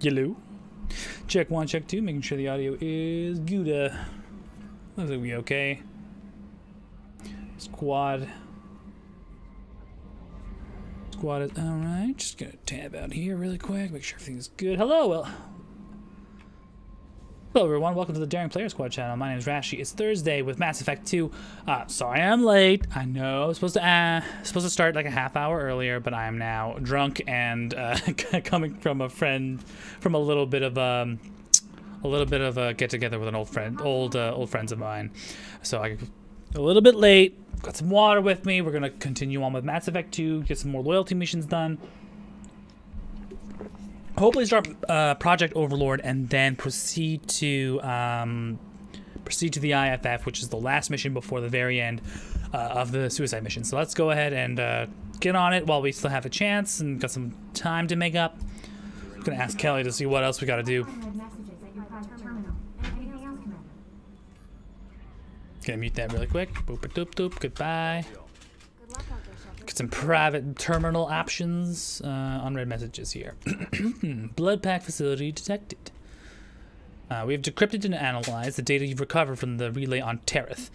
Hello. Check 1, check 2, making sure the audio is good. Looks like we okay. Squad is alright. Just gonna tab out here really quick, make sure everything's good. Hello everyone, welcome to the Daring Player Squad channel. My name is Rashi. It's Thursday with Mass Effect 2. Sorry I'm late. I know I was supposed to start like a half hour earlier, but I am now drunk and coming from a little bit of a get together with an old friends of mine. So I'm a little bit late. Got some water with me. We're gonna continue on with Mass Effect 2, get some more loyalty missions done. Hopefully start Project Overlord and then proceed to the IFF, which is the last mission before the very end of the suicide mission. So let's go ahead and get on it while we still have a chance and got some time to make up. I'm gonna ask Kelly to see what else we gotta do. Gonna mute that really quick. Boop doop doop. Goodbye. Get some private terminal options. Unread messages here. Blood pack facility detected. We have decrypted and analyzed the data you've recovered from the relay on Tereth.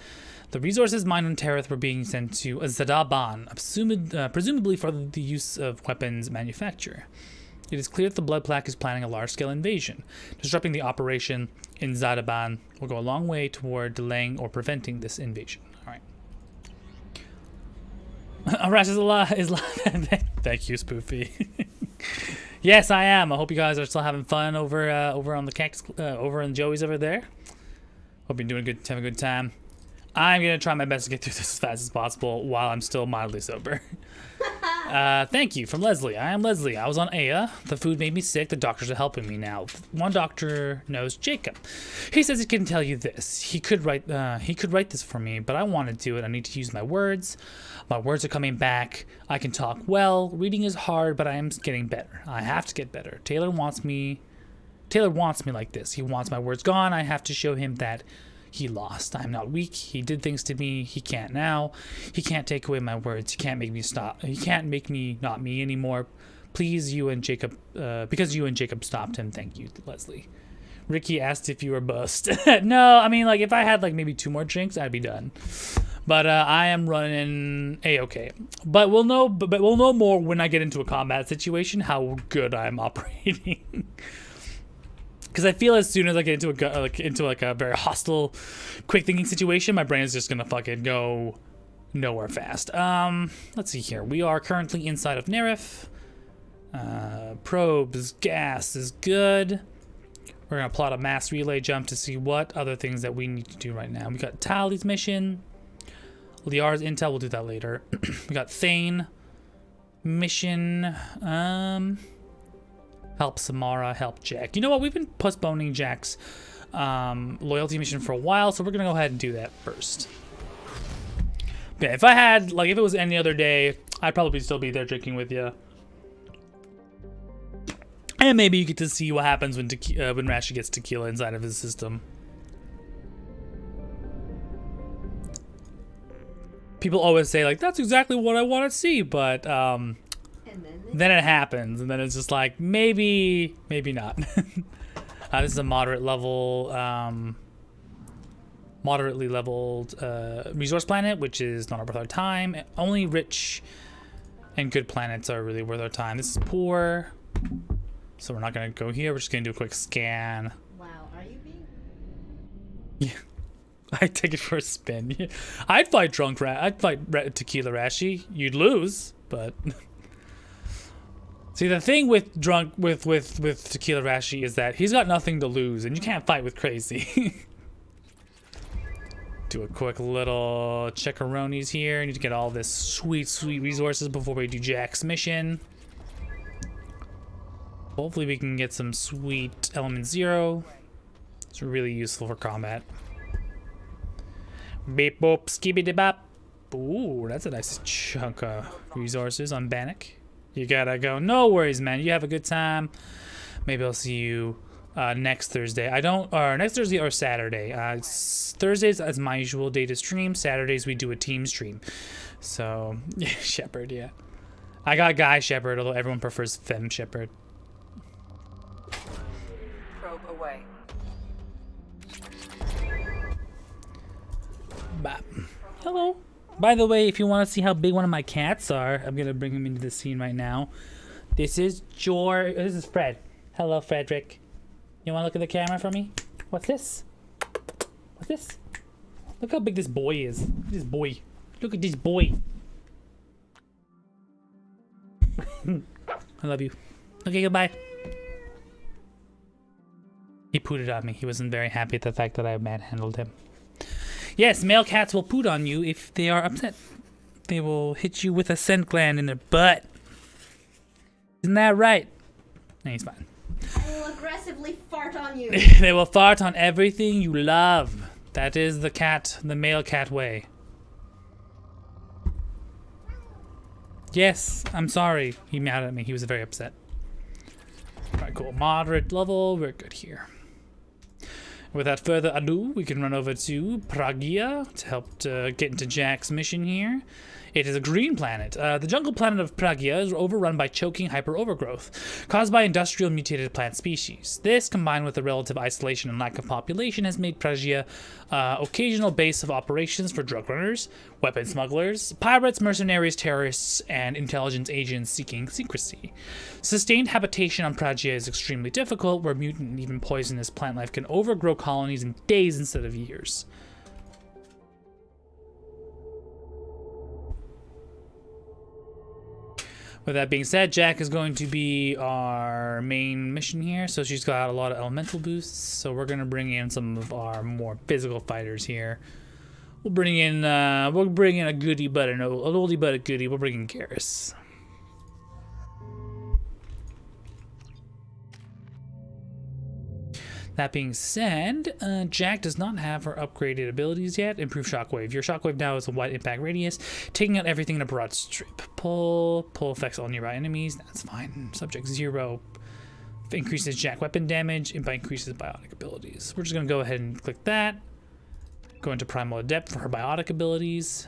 The resources mined on Tereth were being sent to Zadaban, presumably for the use of weapons manufacture. It is clear that the blood plaque is planning a large-scale invasion. Disrupting the operation in Zadaban will go a long way toward delaying or preventing this invasion. All right. Rash is alive. Thank you, Spoofy. Yes, I am. I hope you guys are still having fun over on the cactus, over in Joey's over there. Hope you're having a good time. I'm gonna try my best to get through this as fast as possible while I'm still mildly sober. Thank you from Leslie. I am Leslie. I was on Aya. The food made me sick. The doctors are helping me now. One doctor knows Jacob. He says he can tell you this. He could write this for me, but I want to do it. I need to use my words. My words are coming back. I can talk well. Reading is hard, but I am getting better. I have to get better. Taylor wants me like this. He wants my words gone. I have to show him that he lost. I'm not weak. He did things to me. He can't now. He can't take away my words. He can't make me stop. He can't make me not me anymore. Please, you and Jacob, because you and Jacob stopped him. Thank you, Leslie. Ricky asked if you were buzzed. No, I mean, like, if I had like maybe 2 more drinks, I'd be done. But I am running A-okay. But we'll know more when I get into a combat situation how good I'm operating. Because I feel as soon as I get into a very hostile, quick thinking situation, my brain is just gonna fucking go nowhere fast. Let's see here. We are currently inside of Nerif. Probes, gas is good. We're gonna plot a mass relay jump to see what other things that we need to do right now. We got Tali's mission. Liara's intel, we'll do that later. We got Thane mission. Help Samara, help Jack. You know what? We've been postponing Jack's loyalty mission for a while, so we're gonna go ahead and do that first. Okay, if it was any other day, I'd probably still be there drinking with you. And maybe you get to see what happens when Rashi gets tequila inside of his system. People always say, like, that's exactly what I want to see, but then it happens, and then it's just like, maybe not. This is a moderately leveled resource planet, which is not worth our time. Only rich and good planets are really worth our time. This is poor, so we're not gonna go here. We're just gonna do a quick scan. Wow, are you being? Yeah. I'd take it for a spin. I'd fight Tequila Rashi. You'd lose, but see, the thing with Tequila Rashi is that he's got nothing to lose, and you can't fight with crazy. Do a quick little checkaroonies here. I need to get all this sweet resources before we do Jack's mission. Hopefully we can get some sweet element 0. It's really useful for combat. Beep boop skibidi bop. Ooh, that's a nice chunk of resources on Bannock. You gotta go. No worries, man. You have a good time. Maybe I'll see you next Thursday. Next Thursday or Saturday. Thursdays is my usual day to stream. Saturdays we do a team stream. So, yeah, Shepherd, yeah. I got Guy Shepherd, although everyone prefers Femme Shepherd. Bop. Hello. By the way, if you want to see how big one of my cats are, I'm gonna bring him into the scene right now. This is George. This is Fred. Hello, Frederick. You want to look at the camera for me? What's this? What's this? Look how big this boy is. Look at this boy. Look at this boy. I love you. Okay, goodbye. He pooted on me. He wasn't very happy at the fact that I manhandled him. Yes, male cats will poot on you if they are upset. They will hit you with a scent gland in their butt. Isn't that right? No, he's fine. I will aggressively fart on you. They will fart on everything you love. That is the male cat way. Yes, I'm sorry. He mad at me. He was very upset. Alright, cool. Moderate level. We're good here. Without further ado, we can run over to Pragia to help get into Jack's mission here. It is a green planet. The jungle planet of Pragia is overrun by choking hyper-overgrowth, caused by industrial mutated plant species. This, combined with the relative isolation and lack of population, has made Pragia occasional base of operations for drug runners, weapon smugglers, pirates, mercenaries, terrorists, and intelligence agents seeking secrecy. Sustained habitation on Pragia is extremely difficult, where mutant and even poisonous plant life can overgrow colonies in days instead of years. With that being said, Jack is going to be our main mission here. So she's got a lot of elemental boosts. So we're going to bring in some of our more physical fighters here. We'll bring in a goodie but an oldie but a goodie. We'll bring in Garrus. That being said, Jack does not have her upgraded abilities yet. Improve Shockwave. Your Shockwave now is a wide impact radius, taking out everything in a broad strip. Pull affects all nearby enemies. That's fine. Subject 0 increases Jack weapon damage. Imp increases biotic abilities. We're just gonna go ahead and click that. Go into Primal Adept for her biotic abilities.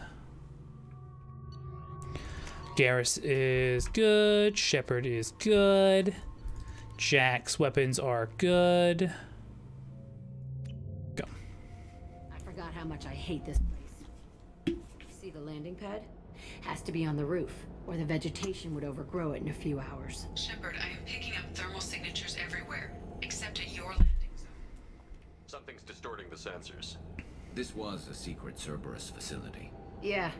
Garrus is good. Shepard is good. Jack's weapons are good. Go. I forgot how much I hate this place. See the landing pad? Has to be on the roof, or the vegetation would overgrow it in a few hours. Shepard, I am picking up thermal signatures everywhere, except at your landing zone. Something's distorting the sensors. This was a secret Cerberus facility. Yeah,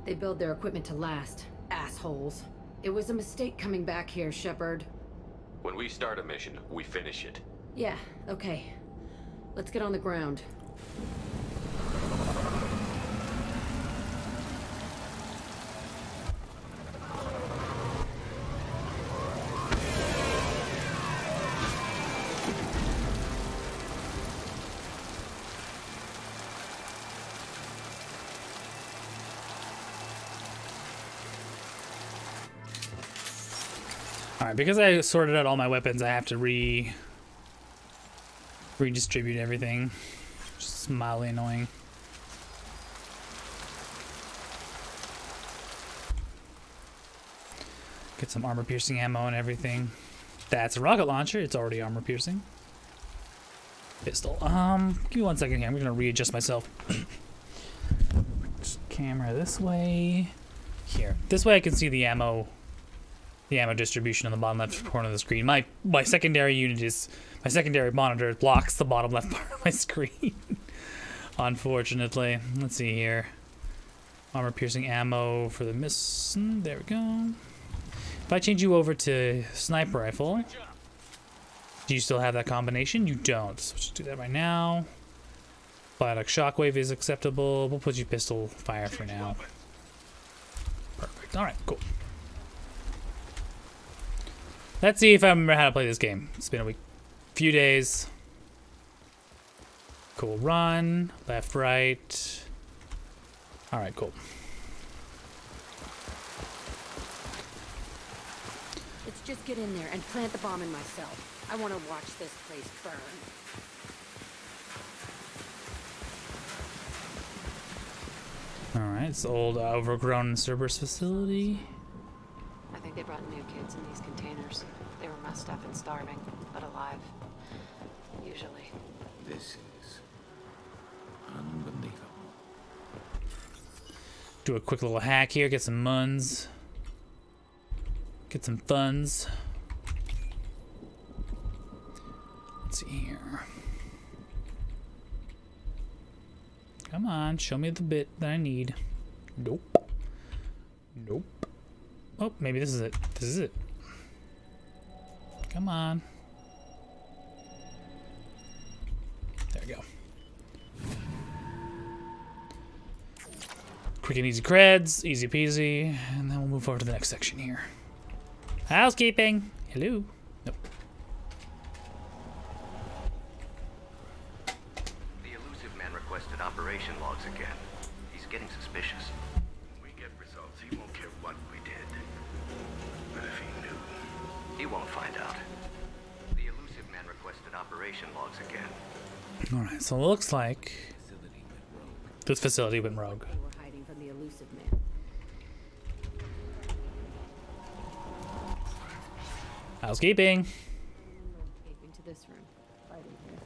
they build their equipment to last. Assholes. It was a mistake coming back here, Shepard. When we start a mission, we finish it. Yeah, okay. Let's get on the ground. Alright, because I sorted out all my weapons, I have to redistribute everything. Just mildly annoying. Get some armor-piercing ammo and everything. That's a rocket launcher. It's already armor-piercing. Pistol. Give me 1 second here. I'm gonna readjust myself. Just camera this way. Here. This way I can see the ammo distribution on the bottom left corner of the screen. My secondary monitor blocks the bottom left part of my screen. Unfortunately. Let's see here. Armor piercing ammo for the mission. There we go. If I change you over to sniper rifle, do you still have that combination? You don't. So let's do that right now. Biotic shockwave is acceptable. We'll put you pistol fire for now. Perfect. Alright, cool. Let's see if I remember how to play this game. It's been a few days. Cool. Run. Left, right. Alright, cool. Let's just get in there and plant the bomb in myself. I want to watch this place burn. Alright, it's the old overgrown Cerberus facility. I think they brought new kids in these containers. They were messed up and starving, but alive. Usually. This is unbelievable. Do a quick little hack here, get some muns. Get some funds. Let's see here. Come on, show me the bit that I need. Nope. Nope. Oh, maybe this is it. This is it. Come on. There we go. Quick and easy creds, easy peasy, and then we'll move over to the next section here. Housekeeping. Hello. Nope. The elusive man requested operation logs again. He's getting suspicious. When we get results, he won't care what we did. But if he knew... He won't find out. The elusive man requested operation logs again. Alright, so it looks like this facility went rogue. They were hiding from the elusive man. Housekeeping. Escaping to this room, fighting here.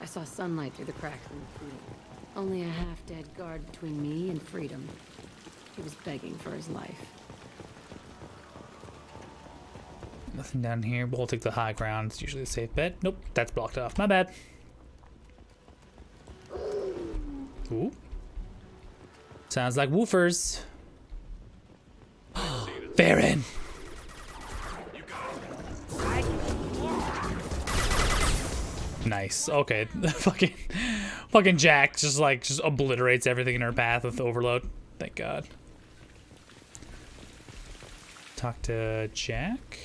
I saw sunlight through the cracks in the ceiling. Only a half-dead guard between me and freedom. He was begging for his life. Nothing down here. We'll take the high ground. It's usually a safe bet. Nope, that's blocked off. My bad. Ooh. Sounds like woofers. Baron. Nice. Okay. fucking Jack just obliterates everything in her path with overload. Thank God. Talk to Jack.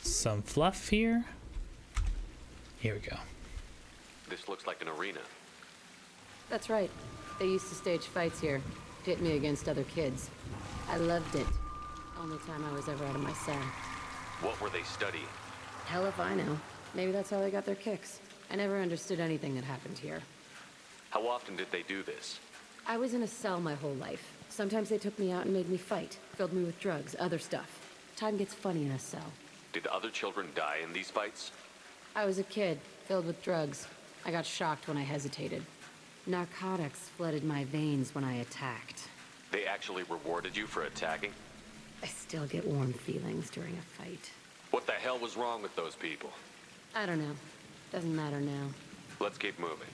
Some fluff here. Here we go. This looks like an arena. That's right. They used to stage fights here. Pit me against other kids. I loved it. Only time I was ever out of my cell. What were they studying? Hell if I know. Maybe that's how they got their kicks. I never understood anything that happened here. How often did they do this? I was in a cell my whole life. Sometimes they took me out and made me fight. Filled me with drugs, other stuff. Time gets funny in a cell. Did other children die in these fights? I was a kid, filled with drugs. I got shocked when I hesitated. Narcotics flooded my veins when I attacked. They actually rewarded you for attacking? I still get warm feelings during a fight. What the hell was wrong with those people? I don't know. Doesn't matter now. Let's keep moving.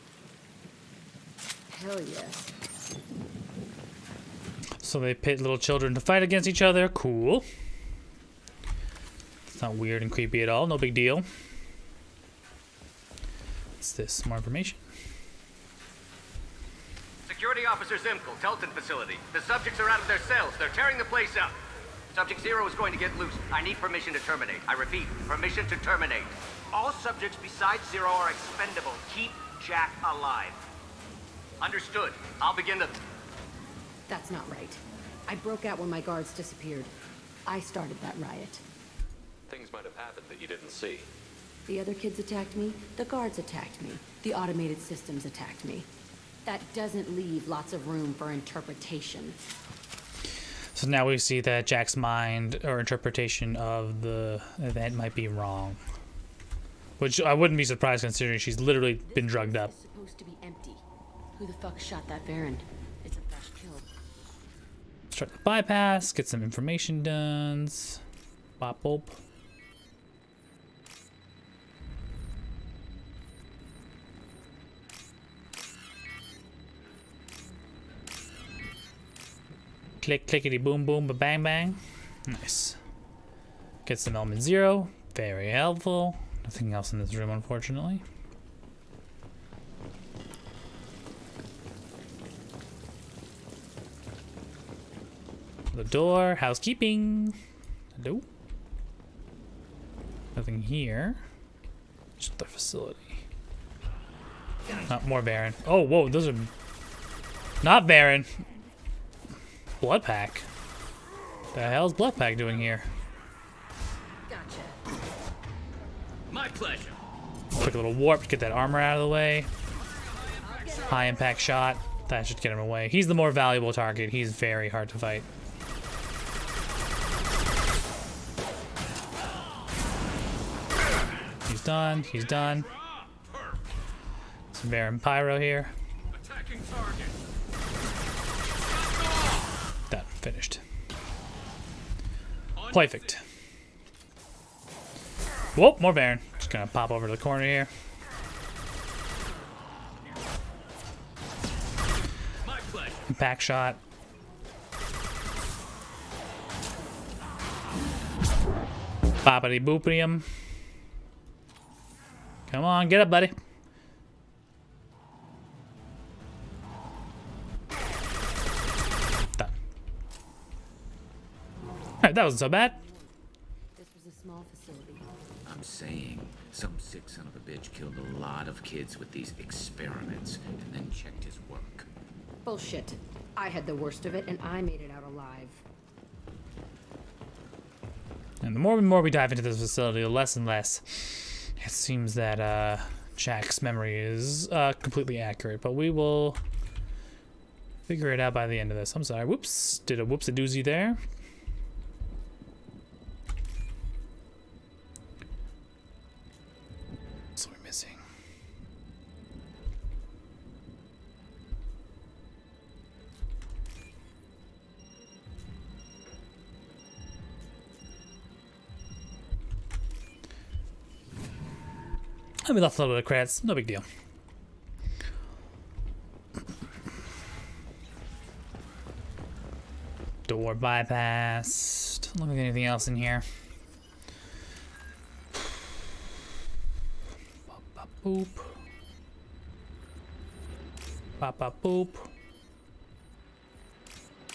Hell yes. So they pit little children to fight against each other. Cool. It's not weird and creepy at all. No big deal. What's this? More information? Security Officer Zimkel, Telton facility. The subjects are out of their cells. They're tearing the place up. Subject 0 is going to get loose. I need permission to terminate. I repeat, permission to terminate. All subjects besides 0 are expendable. Keep Jack alive. Understood. I'll begin the... That's not right. I broke out when my guards disappeared. I started that riot. Things might have happened that you didn't see. The other kids attacked me, the guards attacked me, the automated systems attacked me. That doesn't leave lots of room for interpretation. So now we see that Jack's mind or interpretation of the event might be wrong. Which I wouldn't be surprised considering she's literally been drugged up. It's supposed to be empty. Who the fuck shot that Baron? It's a fresh kill. Start the bypass, get some information done. Bop boop. Click, clickety, boom, boom, ba bang, bang. Nice. Get some element 0. Very helpful. Nothing else in this room, unfortunately. The door. Housekeeping. Hello. Nothing here. Just the facility. Not more Baron. Oh, whoa, those are not Baron. Blood Pack. The hell's Blood Pack doing here? Gotcha. My pleasure. Quick little warp to get that armor out of the way. High impact shot. That should get him away. He's the more valuable target. He's very hard to fight. He's done. He's done. Some Baron Pyro here. Attacking target. Finished. Perfect. Whoop, more Baron. Just gonna pop over to the corner here. Impact shot. Boppity boopity. Come on, get up, buddy. Done. Alright, that wasn't so bad. This was a small facility. I'm saying some sick son of a bitch killed a lot of kids with these experiments and then checked his work. Bullshit. I had the worst of it, and I made it out alive. And the more we dive into this facility, the less and less it seems that Jack's memory is completely accurate. But we will figure it out by the end of this. I'm sorry. Whoops. Did a whoops-a-doozy there. So we're missing. I mean, that's a little bit of credits. No big deal. Door bypassed. Don't look like anything else in here. Bop, bop, boop. Bop, bop, boop.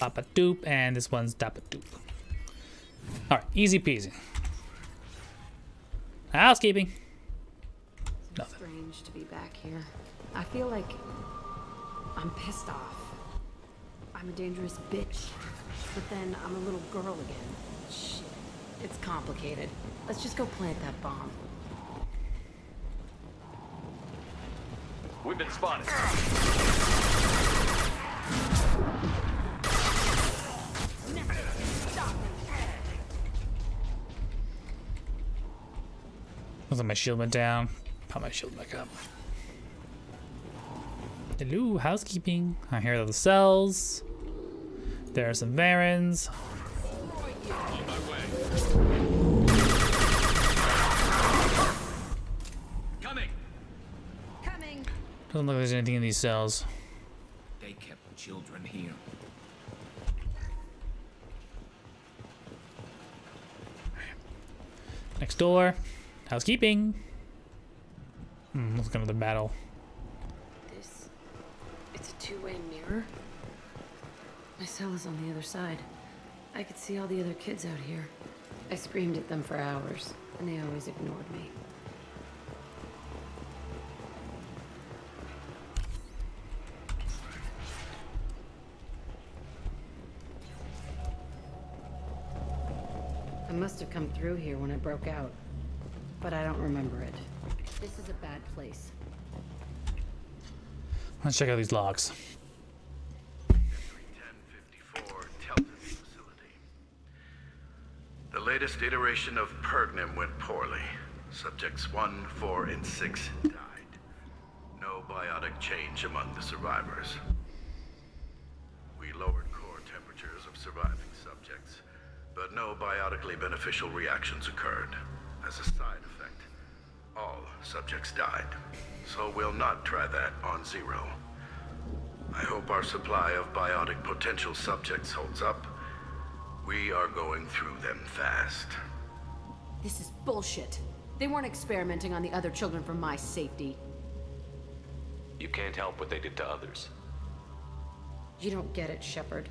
Bop, a doop. And this one's dop, a doop. Alright, easy peasy. Housekeeping. Nothing. Strange to be back here. I feel like I'm pissed off. I'm a dangerous bitch, but then I'm a little girl again. Shit, it's complicated. Let's just go plant that bomb. We've been spotted. Looks like my shield went down. Pop my shield back up. Hello, housekeeping. I hear the cells. There are some Varens. Coming! Coming! Doesn't look like there's anything in these cells. They kept children here. Next door. Housekeeping. Let's go to the battle. It's a two-way mirror. My cell is on the other side. I could see all the other kids out here. I screamed at them for hours, and they always ignored me. I must have come through here when I broke out, but I don't remember it. This is a bad place. Let's check out these logs. 1054 Telton facility. The latest iteration of Pergnum went poorly. Subjects 1, 4, and 6 died. No biotic change among the survivors. We lowered core temperatures of surviving subjects, but no biotically beneficial reactions occurred. As a side effect, all subjects died. So we'll not try that on Zero. I hope our supply of biotic potential subjects holds up. We are going through them fast. This is bullshit. They weren't experimenting on the other children for my safety. You can't help what they did to others. You don't get it, Shepard.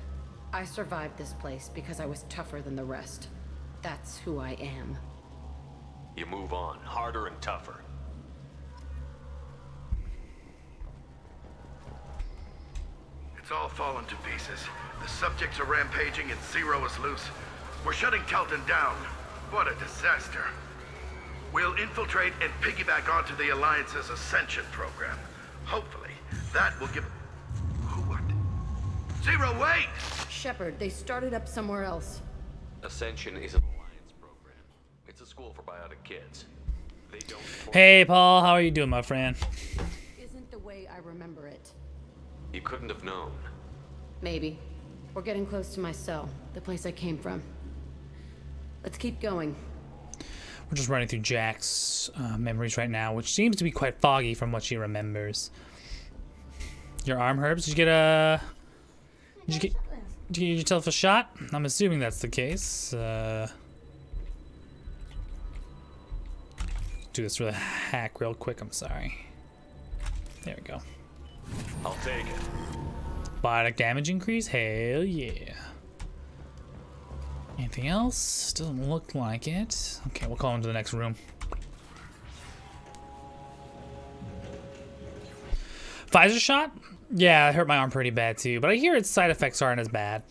I survived this place because I was tougher than the rest. That's who I am. You move on, harder and tougher. It's all fallen to pieces. The subjects are rampaging and Zero is loose. We're shutting Telton down. What a disaster. We'll infiltrate and piggyback onto the Alliance's Ascension program. Hopefully, that will give... What? Zero, wait! Shepard, they started up somewhere else. Ascension is an alliance program. It's a school for biotic kids. They don't... Hey, Paul. How are you doing, my friend? Isn't the way I remember it. You couldn't have known. Maybe. We're getting close to my cell, the place I came from. Let's keep going. We're just running through Jack's memories right now, which seems to be quite foggy from what she remembers. Your arm, Herbs? Did you get yourself a shot? I'm assuming that's the case. Do this real hack real quick. I'm sorry. There we go. I'll take it. Biotic damage increase? Hell yeah. Anything else? Doesn't look like it. Okay, we'll call him to the next room. Pfizer shot? Yeah, it hurt my arm pretty bad too, but I hear its side effects aren't as bad.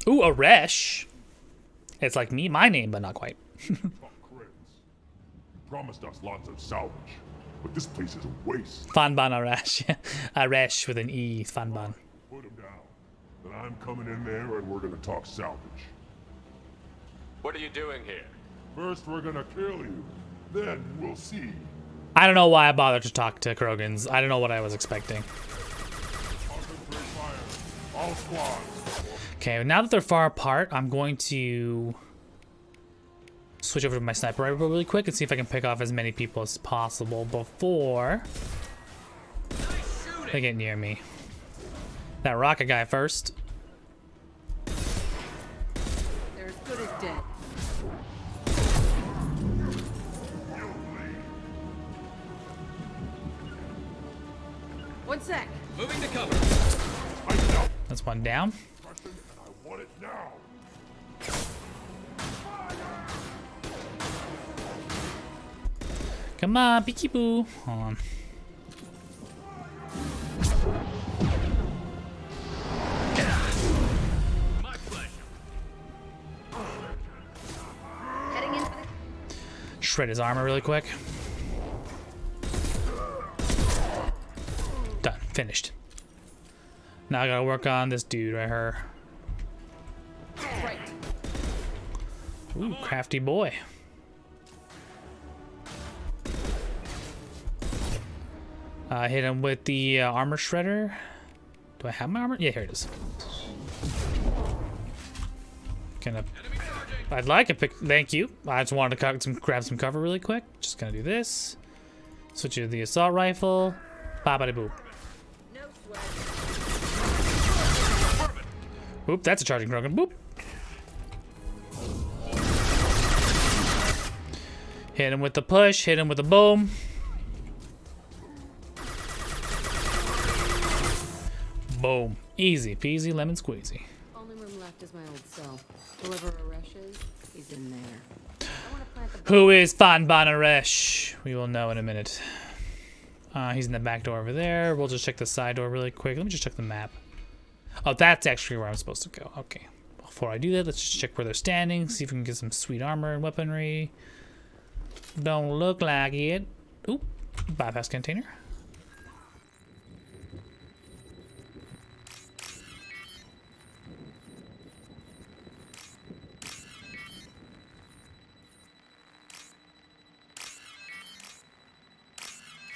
Ooh, a Resh. It's like me, my name, but not quite. Promised us lots of salvage, but this place is a waste. Fanban Arash. Arash with an E. Fanban. Put him down. Then I'm coming in there and we're gonna talk salvage. What are you doing here? First we're gonna kill you, then we'll see. I don't know why I bothered to talk to Krogans. I don't know what I was expecting. Concentrate fire. All squads. Okay, now that they're far apart, I'm going to switch over to my sniper rifle really quick and see if I can pick off as many people as possible before they get near me. That rocket guy first. They're as good as dead. One sec. Moving to cover. That's one down. I want it now. Come on, peekaboo. Hold on. My pleasure. Heading into the... Shred his armor really quick. Done. Finished. Now I gotta work on this dude right here. Right. Ooh, crafty boy. Hit him with the armor shredder. Do I have my armor? Yeah, here it is. I'd like a pick. Thank you. I just wanted to grab some cover really quick. Just gonna do this. Switch to the assault rifle. Ba-ba-da-boo. No sweat. Oop, that's a charging Krogan. Boop. Hit him with the push. Hit him with the boom. Boom. Easy peasy lemon squeezy. Only room left is my old cell. Whoever Arash is, he's in there. I want to plant the... Who is Fanban Arash? We will know in a minute. He's in the back door over there. We'll just check the side door really quick. Let me just check the map. Oh, that's actually where I'm supposed to go. Okay. Before I do that, let's just check where they're standing. See if we can get some sweet armor and weaponry. Don't look like it. Oop. Bypass container.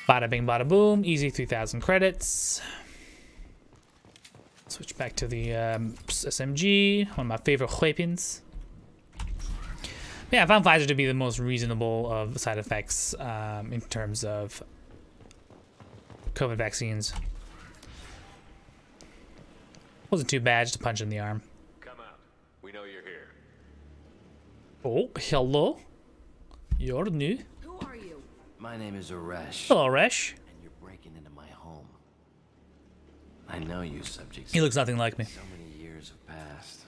Bada bing, bada boom. Easy 3,000 credits. Switch back to the SMG, one of my favorite weapons. Yeah, I found Pfizer to be the most reasonable of side effects in terms of COVID vaccines. Wasn't too bad, just a punch in the arm. Come out. We know you're here. Oh, hello. You're new. Who are you? My name is Arash. Hello, Resh. And you're breaking into my home. I know you subjects. He looks nothing like me. So many years have passed.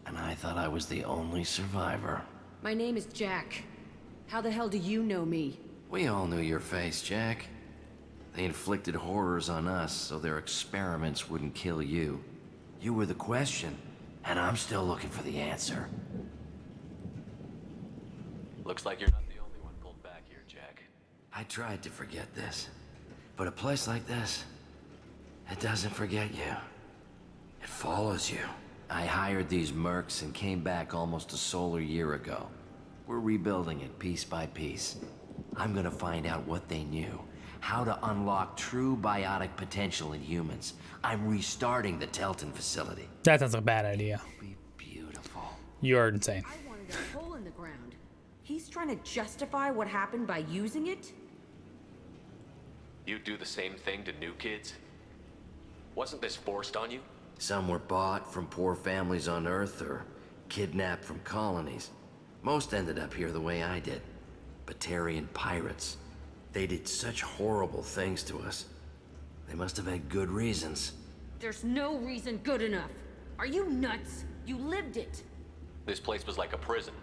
And I thought I was the only survivor. My name is Jack. How the hell do you know me? We all knew your face, Jack. They inflicted horrors on us so their experiments wouldn't kill you. You were the question, and I'm still looking for the answer. Looks like you're not the only one pulled back here, Jack. I tried to forget this, but a place like this, it doesn't forget you. It follows you. I hired these mercs and came back almost a solar year ago. We're rebuilding it piece by piece. I'm gonna find out what they knew How to unlock true biotic potential in humans. I'm restarting the Telton facility. That sounds like a bad idea. Be beautiful. You're insane. I wanted a hole in the ground. He's trying to justify what happened by using it? You do the same thing to new kids? Wasn't this forced on you? Some were bought from poor families on Earth or kidnapped from colonies. Most ended up here the way I did. Batarian pirates. They did such horrible things to us. They must have had good reasons. There's no reason good enough. Are you nuts? You lived it. This place was like a prison.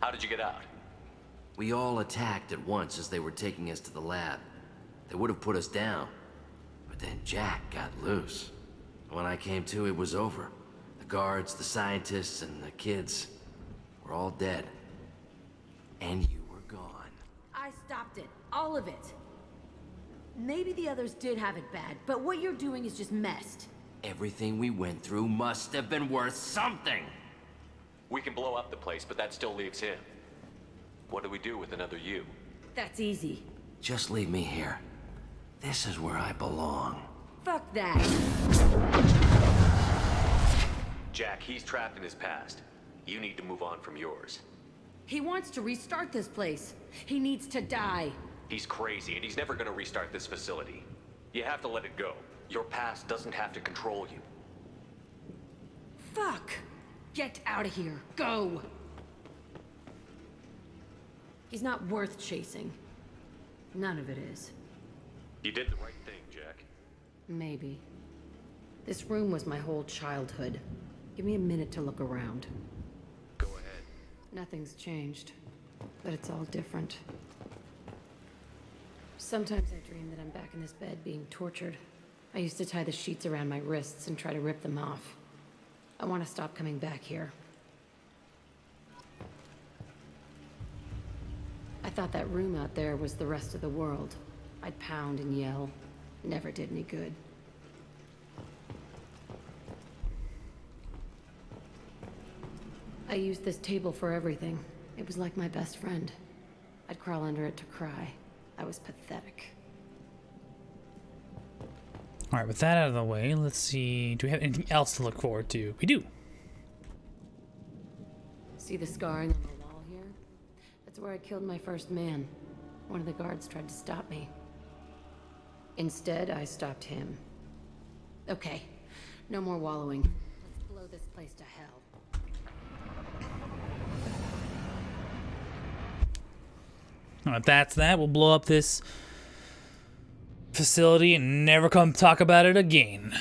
How did you get out? We all attacked at once as they were taking us to the lab. They would have put us down. But then Jack got loose. When I came to, it was over. The guards, the scientists, and the kids were all dead. And you were gone. I stopped it. All of it. Maybe the others did have it bad, but what you're doing is just messed. Everything we went through must have been worth something. We can blow up the place, but that still leaves him. What do we do with another you? That's easy. Just leave me here. This is where I belong. Fuck that. Jack, he's trapped in his past. You need to move on from yours. He wants to restart this place. He needs to die. He's crazy, and he's never gonna restart this facility. You have to let it go. Your past doesn't have to control you. Fuck. Get out of here. Go. He's not worth chasing. None of it is. You did the right thing, Jack. Maybe. This room was my whole childhood. Give me a minute to look around. Go ahead. Nothing's changed, but it's all different. Sometimes I dream that I'm back in this bed being tortured. I used to tie the sheets around my wrists and try to rip them off. I want to stop coming back here. I thought that room out there was the rest of the world. I'd pound and yell. Never did any good. I used this table for everything. It was like my best friend. I'd crawl under it to cry. I was pathetic. All right, with that out of the way, let's see. Do we have anything else to look forward to? We do. See the scarring on the wall here? That's where I killed my first man. One of the guards tried to stop me. Instead, I stopped him. Okay, no more wallowing. Let's blow this place to hell. All right, that's that. We'll blow up this facility and never come talk about it again.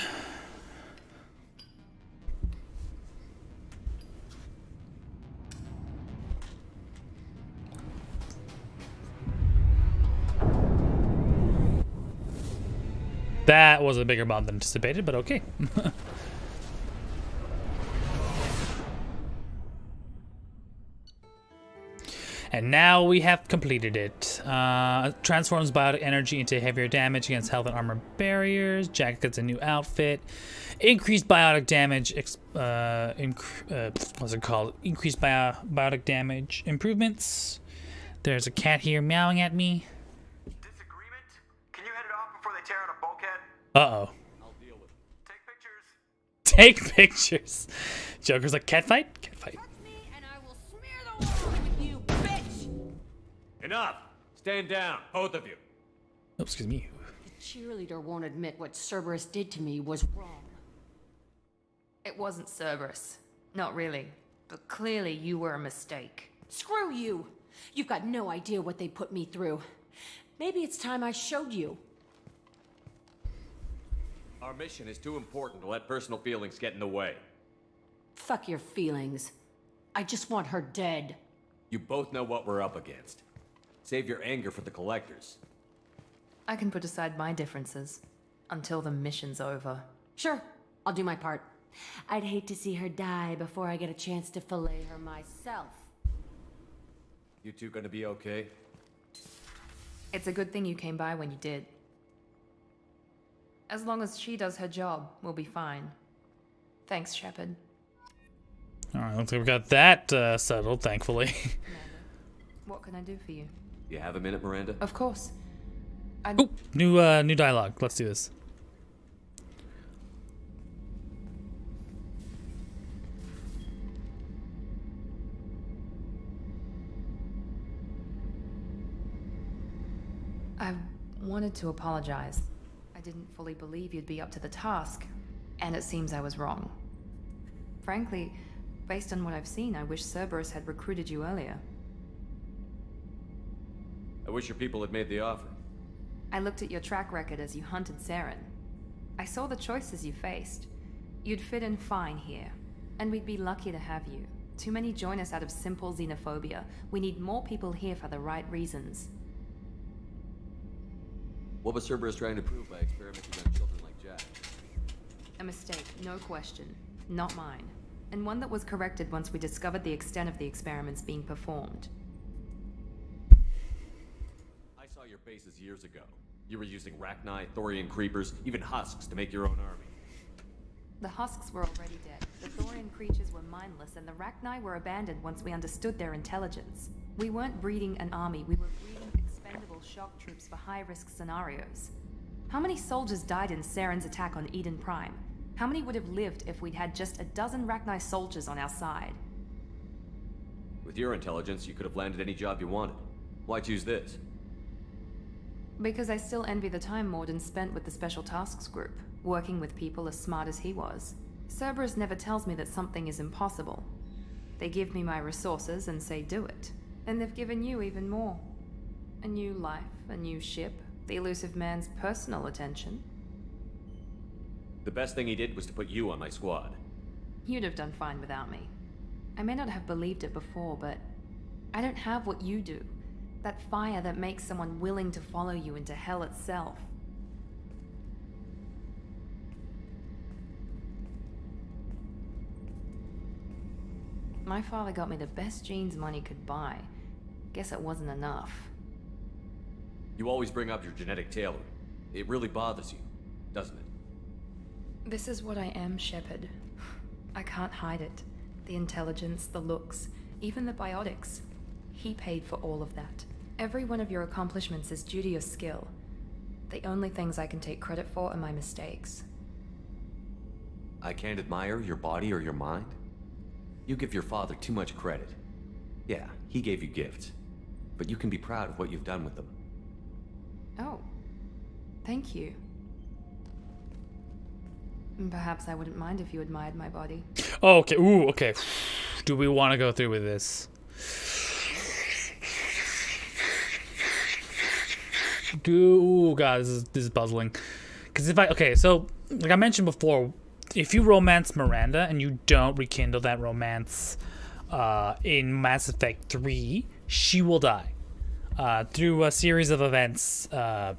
That was a bigger bomb than anticipated, but okay. And now we have completed it. Transforms biotic energy into heavier damage against health and armor barriers. Jack gets a new outfit. Increased biotic damage. What's it called? Increased biotic damage improvements. There's a cat here meowing at me. Disagreement? Can you head it off before they tear out a bulkhead? Uh-oh. I'll deal with it. Take pictures. Take pictures. Joker's like, cat fight? Cat fight. Touch me and I will smear the wall with you, bitch! Enough! Stand down, both of you. Oh, excuse me. The cheerleader won't admit what Cerberus did to me was wrong. It wasn't Cerberus. Not really. But clearly you were a mistake. Screw you! You've got no idea what they put me through. Maybe it's time I showed you. Our mission is too important to let personal feelings get in the way. Fuck your feelings. I just want her dead. You both know what we're up against. Save your anger for the collectors. I can put aside my differences until the mission's over. Sure, I'll do my part. I'd hate to see her die before I get a chance to fillet her myself. You two gonna be okay? It's a good thing you came by when you did. As long as she does her job, we'll be fine. Thanks, Shepard. All right, looks like we got that settled, thankfully. What can I do for you? You have a minute, Miranda? Of course. Ooh, new dialogue. Let's do this. I wanted to apologize. I didn't fully believe you'd be up to the task, and it seems I was wrong. Frankly, based on what I've seen, I wish Cerberus had recruited you earlier. I wish your people had made the offer. I looked at your track record as you hunted Saren. I saw the choices you faced. You'd fit in fine here, and we'd be lucky to have you. Too many join us out of simple xenophobia. We need more people here for the right reasons. What was Cerberus trying to prove by experimenting on children like Jack? A mistake, no question. Not mine. And one that was corrected once we discovered the extent of the experiments being performed. I saw your bases years ago. You were using Rachni, Thorian creepers, even husks to make your own army. The husks were already dead. The Thorian creatures were mindless, and the Rachni were abandoned once we understood their intelligence. We weren't breeding an army, we were breeding expendable shock troops for high-risk scenarios. How many soldiers died in Saren's attack on Eden Prime? How many would have lived if we'd had just a dozen Rachni soldiers on our side? With your intelligence, you could have landed any job you wanted. Why choose this? Because I still envy the time Morden spent with the Special Tasks Group, working with people as smart as he was. Cerberus never tells me that something is impossible. They give me my resources and say do it. And they've given you even more. A new life, a new ship, the elusive man's personal attention. The best thing he did was to put you on my squad. You'd have done fine without me. I may not have believed it before, but I don't have what you do. That fire that makes someone willing to follow you into hell itself. My father got me the best genes money could buy. Guess it wasn't enough. You always bring up your genetic tailoring. It really bothers you, doesn't it? This is what I am, Shepard. I can't hide it. The intelligence, the looks, even the biotics. He paid for all of that. Every one of your accomplishments is due to your skill. The only things I can take credit for are my mistakes. I can't admire your body or your mind? You give your father too much credit. Yeah, he gave you gifts. But you can be proud of what you've done with them. Oh. Thank you. Perhaps I wouldn't mind if you admired my body. Oh, okay. Ooh, okay. Do we want to go through with this? Ooh, God, this is puzzling. Because so like I mentioned before, if you romance Miranda and you don't rekindle that romance in Mass Effect 3, she will die through a series of events that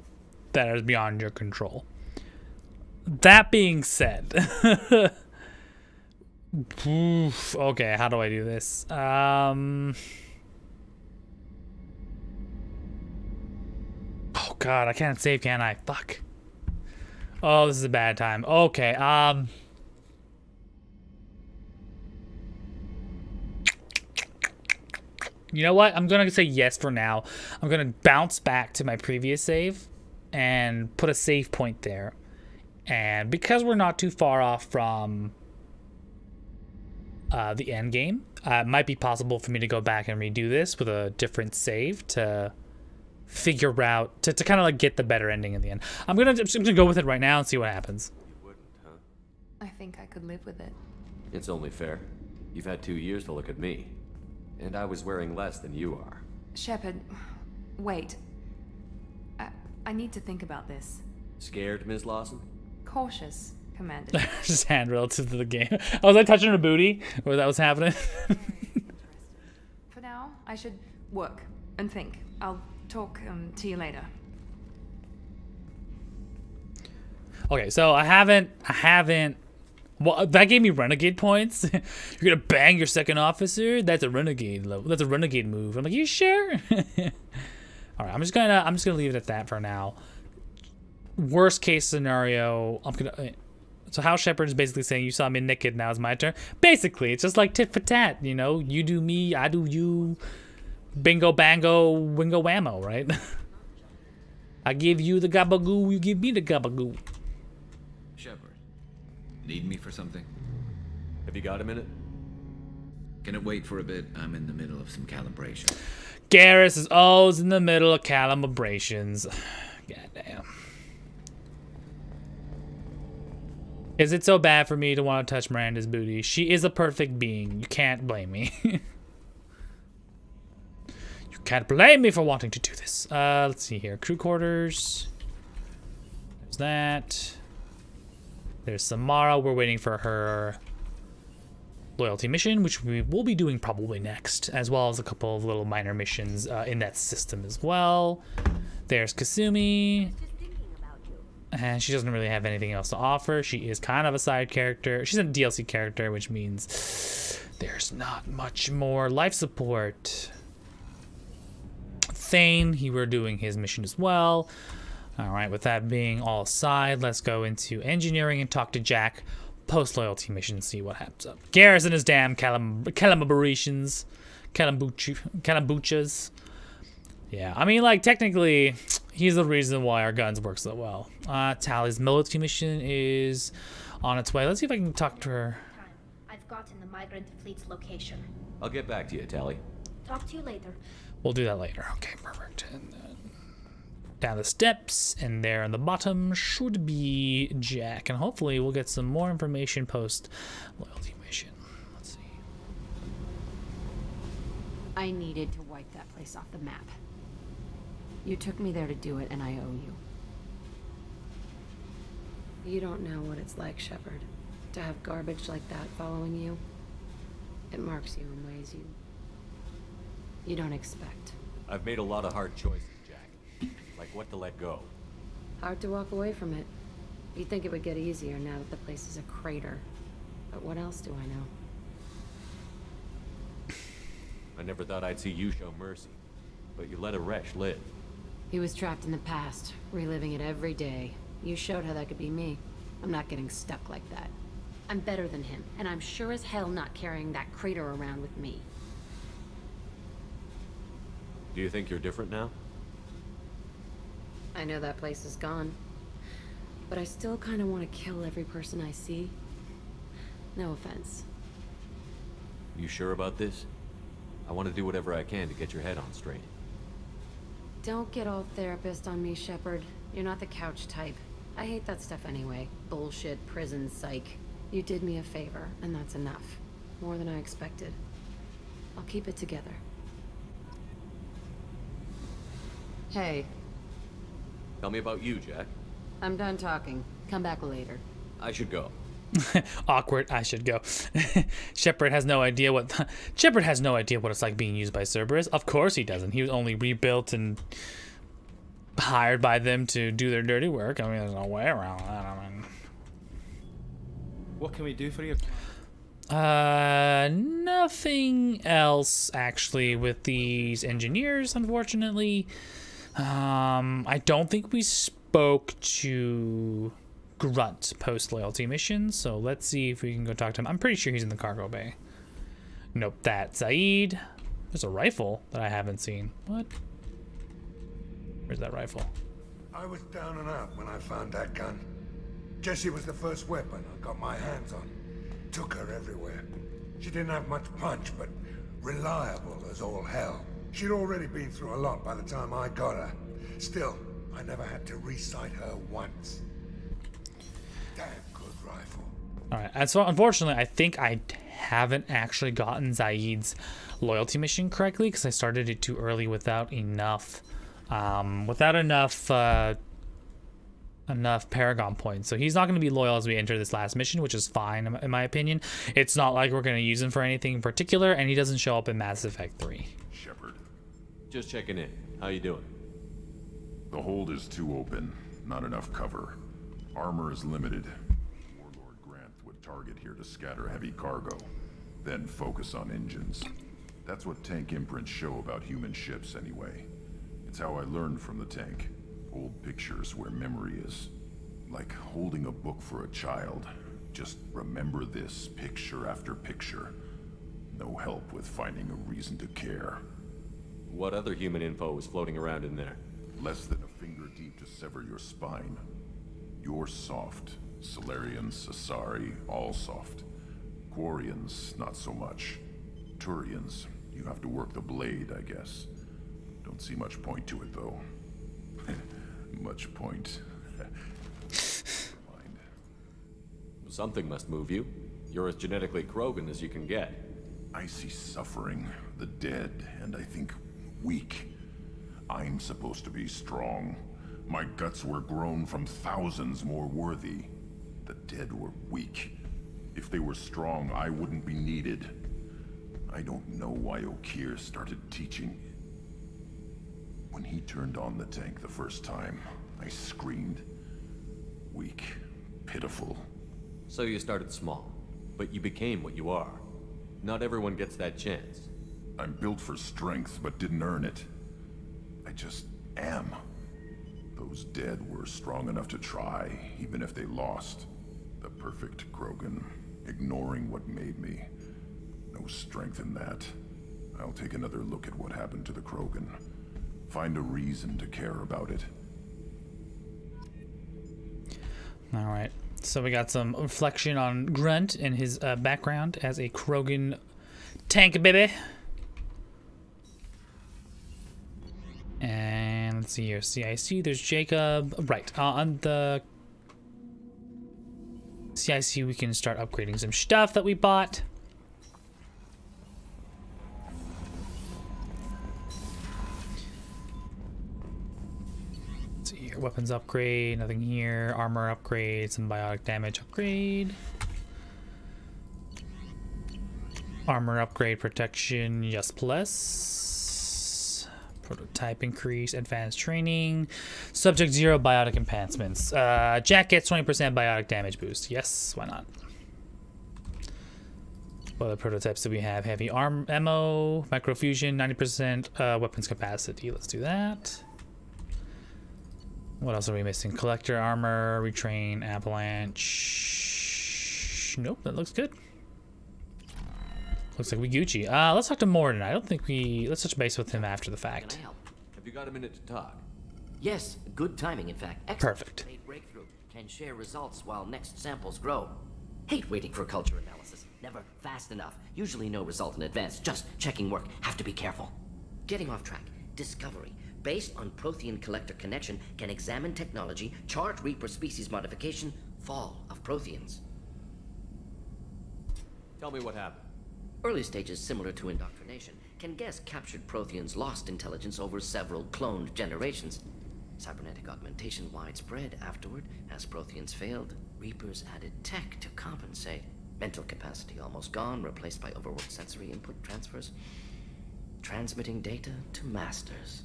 are beyond your control. That being said, oof, okay, how do I do this? Oh God, I can't save, can I? Fuck. Oh, this is a bad time. Okay, you know what? I'm gonna say yes for now. I'm gonna bounce back to my previous save and put a save point there. And because we're not too far off from the end game, it might be possible for me to go back and redo this with a different save to figure out, to kind of like get the better ending in the end. I'm just gonna go with it right now and see what happens. You wouldn't, huh? I think I could live with it. It's only fair. You've had 2 years to look at me. And I was wearing less than you are. Shepard, wait. I need to think about this. Scared, Ms. Lawson? Cautious, Commander. Just hand relative to the game. Was I touching her booty? Or that was happening? For now, I should work and think. I'll talk to you later. Okay, so I haven't. Well, that gave me renegade points. You're gonna bang your second officer? That's a renegade level. That's a renegade move. I'm like, you sure? All right, I'm just gonna leave it at that for now. Worst case scenario, so House Shepard is basically saying, you saw me naked, now it's my turn. Basically, it's just like tit for tat, you know? You do me, I do you. Bingo, bango, wingo, whammo, right? I give you the gabagoo, you give me the gabagoo. Shepard, need me for something? Have you got a minute? Can it wait for a bit? I'm in the middle of some calibration. Garrus is always in the middle of calibrations. Goddamn. Is it so bad for me to want to touch Miranda's booty? She is a perfect being. You can't blame me. You can't blame me for wanting to do this. Let's see here. Crew quarters. There's that. There's Samara. We're waiting for her loyalty mission, which we will be doing probably next, as well as a couple of little minor missions in that system as well. There's Kasumi. And she doesn't really have anything else to offer. She is kind of a side character. She's a DLC character, which means there's not much more life support. Thane, he were doing his mission as well. All right, with that being all aside, let's go into engineering and talk to Jack. Post-loyalty mission and see what happens up. Garrus and his damn calibrations. Calambuchas. Yeah, I mean, like, technically, he's the reason why our guns work so well. Tally's military mission is on its way. Let's see if I can talk to her. I've gotten the migrant fleet's location. I'll get back to you, Tally. Talk to you later. We'll do that later. Okay, perfect. And then down the steps, and there on the bottom should be Jack. And hopefully we'll get some more information post-loyalty mission. Let's see. I needed to wipe that place off the map. You took me there to do it, and I owe you. You don't know what it's like, Shepard, to have garbage like that following you. It marks you in ways you don't expect. I've made a lot of hard choices, Jack. Like what to let go. Hard to walk away from it. You'd think it would get easier now that the place is a crater. But what else do I know? I never thought I'd see you show mercy. But you let a wretch live. He was trapped in the past, reliving it every day. You showed how that could be me. I'm not getting stuck like that. I'm better than him, and I'm sure as hell not carrying that crater around with me. Do you think you're different now? I know that place is gone. But I still kind of want to kill every person I see. No offense. You sure about this? I want to do whatever I can to get your head on straight. Don't get all therapist on me, Shepard. You're not the couch type. I hate that stuff anyway. Bullshit, prison, psych. You did me a favor, and that's enough. More than I expected. I'll keep it together. Hey. Tell me about you, Jack. I'm done talking. Come back later. I should go. Awkward. I should go. Shepard has no idea what it's like being used by Cerberus. Of course he doesn't. He was only rebuilt and hired by them to do their dirty work. I mean, there's no way around that. I mean, what can we do for you? Nothing else actually with these engineers, unfortunately. I don't think we spoke to Grunt post-loyalty mission, so let's see if we can go talk to him. I'm pretty sure he's in the cargo bay. Nope, that's Saeed. There's a rifle that I haven't seen. What? Where's that rifle? I was down and out when I found that gun. Jessie was the first weapon I got my hands on. Took her everywhere. She didn't have much punch, but reliable as all hell. She'd already been through a lot by the time I got her. Still, I never had to re-sight her once. Damn good rifle. Alright, and so unfortunately, I think I haven't actually gotten Zaid's loyalty mission correctly because I started it too early without enough enough Paragon points. So he's not going to be loyal as we enter this last mission, which is fine in my opinion. It's not like we're going to use him for anything in particular, and he doesn't show up in Mass Effect 3. Shepard. Just checking in. How you doing? The hold is too open. Not enough cover. Armor is limited. Warlord Grant would target here to scatter heavy cargo, then focus on engines. That's what tank imprints show about human ships anyway. It's how I learned from the tank. Old pictures where memory is. Like holding a book for a child. Just remember this picture after picture. No help with finding a reason to care. What other human info was floating around in there? Less than a finger deep to sever your spine. You're soft. Solarians, Asari, all soft. Quarians, not so much. Turians, you have to work the blade, I guess. Don't see much point to it, though. Much point. Mind. Something must move you. You're as genetically Krogan as you can get. I see suffering, the dead, and I think weak. I'm supposed to be strong. My guts were grown from thousands more worthy. The dead were weak. If they were strong, I wouldn't be needed. I don't know why Okeer started teaching. When he turned on the tank the first time, I screamed. Weak, pitiful. So you started small, but you became what you are. Not everyone gets that chance. I'm built for strength, but didn't earn it. I just am. Those dead were strong enough to try, even if they lost. The perfect Krogan, ignoring what made me. No strength in that. I'll take another look at what happened to the Krogan. Find a reason to care about it. Alright, so we got some reflection on Grunt and his background as a Krogan tank baby. And let's see here, CIC, there's Jacob. Right, on the CIC we can start upgrading some stuff that we bought. Let's see here, weapons upgrade, nothing here. Armor upgrade, some biotic damage upgrade. Armor upgrade, protection, yes plus. Prototype increase, advanced training. Subject 0 biotic enhancements. Jack gets 20% biotic damage boost. Yes, why not? What other prototypes do we have? Heavy ammo, microfusion, 90% weapons capacity. Let's do that. What else are we missing? Collector armor, retrain, avalanche. Nope, that looks good. Looks like we Gucci. Let's talk to Morden. I don't think let's touch base with him after the fact. Can I help? Have you got a minute to talk? Yes, good timing, in fact. Excellent. Perfect. Late breakthrough. Can share results while next samples grow. Hate waiting for culture analysis. Never fast enough. Usually no result in advance. Just checking work. Have to be careful. Getting off track. Discovery. Based on Prothean collector connection, can examine technology, chart Reaper species modification, fall of Protheans. Tell me what happened. Early stages similar to indoctrination. Can guess captured Protheans lost intelligence over several cloned generations. Cybernetic augmentation widespread afterward. As Protheans failed, Reapers added tech to compensate. Mental capacity almost gone, replaced by overworked sensory input transfers. Transmitting data to masters.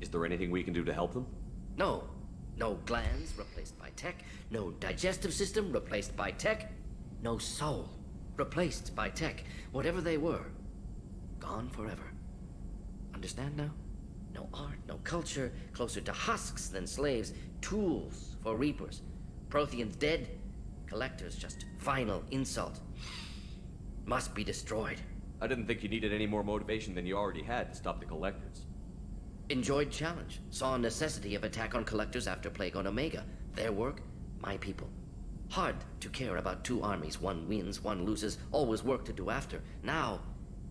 Is there anything we can do to help them? No. No glands replaced by tech. No digestive system replaced by tech. No soul replaced by tech. Whatever they were, gone forever. Understand now? No art, no culture, closer to husks than slaves. Tools for Reapers. Protheans dead. Collectors just final insult. Must be destroyed. I didn't think you needed any more motivation than you already had to stop the Collectors. Enjoyed challenge. Saw necessity of attack on Collectors after Plague on Omega. Their work, my people. Hard to care about two armies. One wins, one loses. Always work to do after. Now,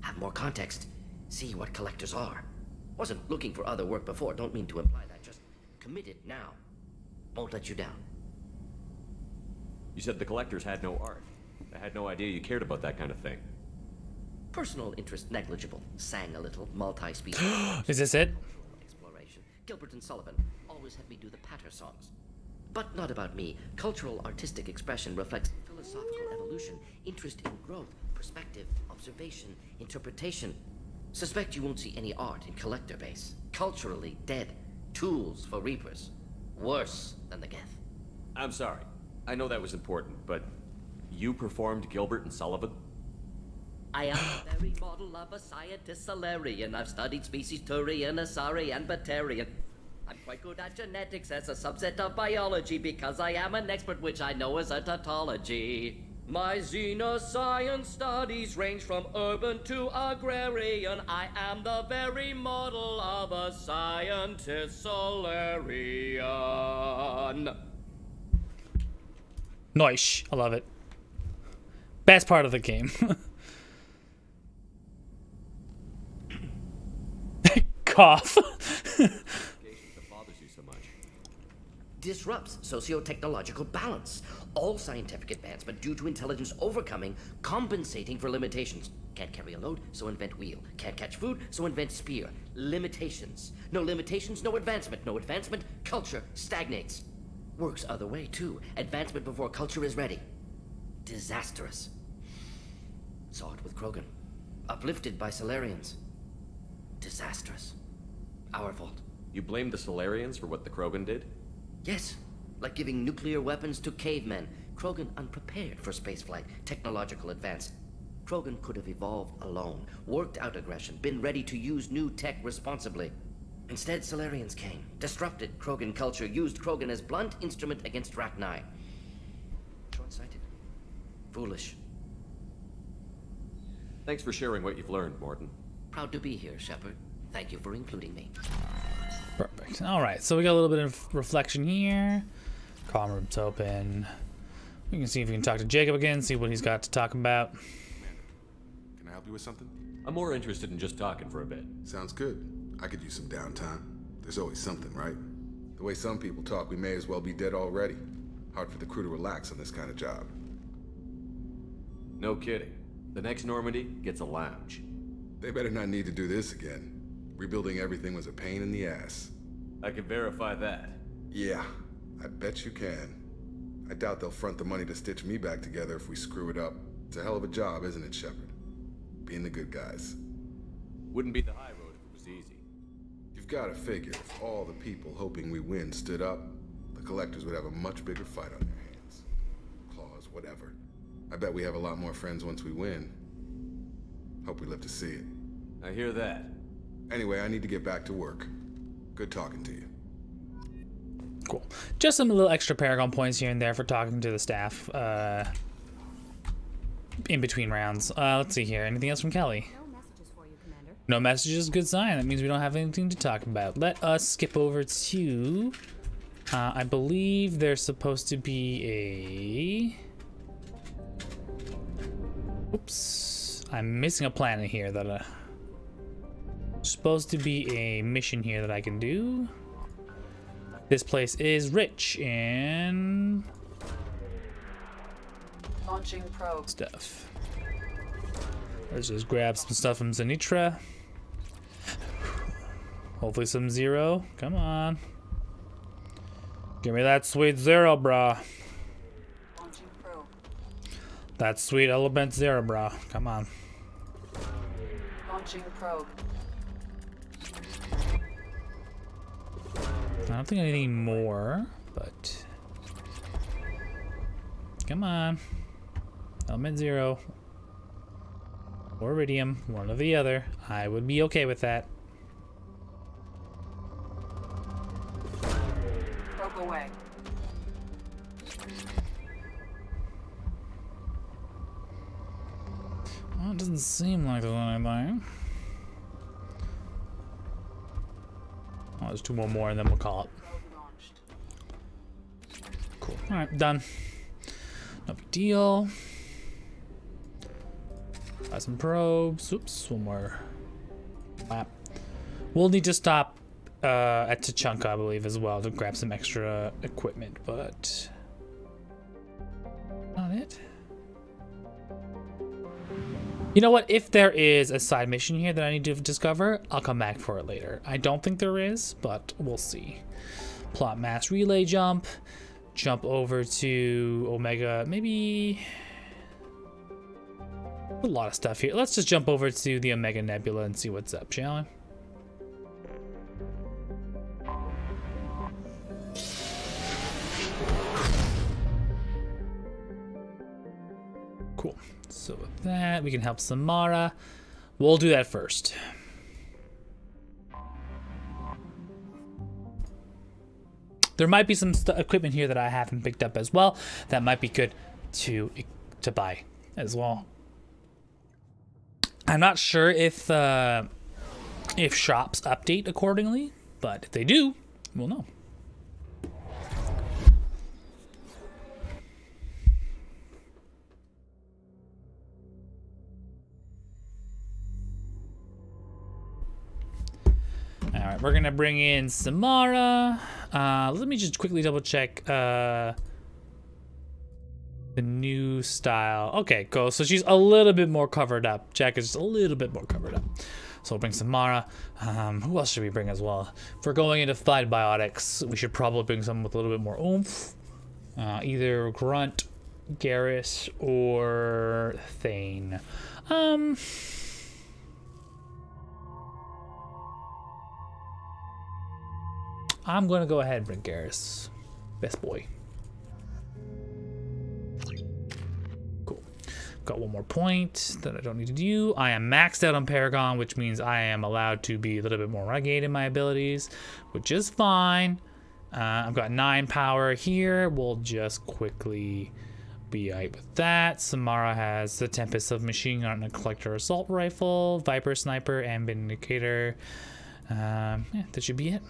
have more context. See what Collectors are. Wasn't looking for other work before. Don't mean to imply that. Just committed now. Won't let you down. You said the Collectors had no art. I had no idea you cared about that kind of thing. Personal interest negligible. Sang a little. Multi-species. Is this it? Exploration. Gilbert and Sullivan always had me do the patter songs. But not about me. Cultural artistic expression reflects philosophical evolution, interest in growth, perspective, observation, interpretation. Suspect you won't see any art in Collector base. Culturally dead. Tools for Reapers. Worse than the Geth. I'm sorry. I know that was important, but you performed Gilbert and Sullivan? I am the very model of a scientist Solarian. I've studied species Turian, Asari, and Batarian. I'm quite good at genetics as a subset of biology because I am an expert, which I know is a tautology. My xenoscience studies range from urban to agrarian. I am the very model of a scientist Solarian. Nice. I love it. Best part of the game. Cough. That bothers you so much. Disrupts socio-technological balance. All scientific advancement due to intelligence overcoming, compensating for limitations. Can't carry a load, so invent wheel. Can't catch food, so invent spear. Limitations. No limitations, no advancement. No advancement, culture stagnates. Works other way, too. Advancement before culture is ready. Disastrous. Saw it with Krogan. Uplifted by Solarians. Disastrous. Our fault. You blame the Solarians for what the Krogan did? Yes. Like giving nuclear weapons to cavemen. Krogan unprepared for spaceflight, technological advance. Krogan could have evolved alone, worked out aggression, been ready to use new tech responsibly. Instead, Solarians came, disrupted Krogan culture, used Krogan as blunt instrument against Rachni. Short-sighted. Foolish. Thanks for sharing what you've learned, Morton. Proud to be here, Shepard. Thank you for including me. Perfect. All right, so we got a little bit of reflection here. Calm room's open. We can see if we can talk to Jacob again, see what he's got to talk about. Can I help you with something? I'm more interested in just talking for a bit. Sounds good. I could use some downtime. There's always something, right? The way some people talk, we may as well be dead already. Hard for the crew to relax on this kind of job. No kidding. The next Normandy gets a lounge. They better not need to do this again. Rebuilding everything was a pain in the ass. I can verify that. Yeah, I bet you can. I doubt they'll front the money to stitch me back together if we screw it up. It's a hell of a job, isn't it, Shepard? Being the good guys. Wouldn't be the high road if it was easy. You've got to figure, if all the people hoping we win stood up, the collectors would have a much bigger fight on their hands. Claws, whatever. I bet we have a lot more friends once we win. Hope we live to see it. I hear that. Anyway, I need to get back to work. Good talking to you. Cool. Just some little extra Paragon points here and there for talking to the staff in between rounds. Let's see here. Anything else from Kelly? No messages for you, Commander. No messages. Good sign. That means we don't have anything to talk about. Let us skip over to... I believe there's supposed to be a... Oops. I'm missing a planet here that... supposed to be a mission here that I can do. This place is rich in Launching probe. stuff. Let's just grab some stuff from Zenitra. Hopefully some Zero. Come on. Give me that sweet Zero, brah. Launching probe. That sweet element Zero, brah. Come on. Launching probe. I don't think anything more, but come on. Element Zero or Iridium, one or the other. I would be okay with that. Probe away. Well, it doesn't seem like there's anything. Oh, there's two more and then we'll call it. Cool. Alright, done. No big deal. Got some probes. Oops, one more map. We'll need to stop at Tachanka, I believe, as well to grab some extra equipment, but not it. You know what? If there is a side mission here that I need to discover, I'll come back for it later. I don't think there is, but we'll see. Plot mass relay jump. Jump over to Omega. Maybe... a lot of stuff here. Let's just jump over to the Omega Nebula and see what's up, shall we? Cool. So with that, we can help Samara. We'll do that first. There might be some equipment here that I haven't picked up as well. That might be good to to buy as well. I'm not sure if shops update accordingly, but if they do, we'll know. All right, we're gonna bring in Samara. Let me just quickly double check the new style. Okay, cool. So she's a little bit more covered up. Jack is just a little bit more covered up. So we'll bring Samara. Who else should we bring as well? If we're going into fight biotics, we should probably bring someone with a little bit more oomph. Either Grunt, Garrus, or Thane. I'm gonna go ahead and bring Garrus. Best boy. Cool. Got one more point that I don't need to do. I am maxed out on Paragon, which means I am allowed to be a little bit more rugged in my abilities, which is fine. I've got 9 power here. We'll just quickly be right with that. Samara has the Tempest of Machine Gun and a Collector Assault Rifle, Viper Sniper, and Vindicator. Yeah, that should be it.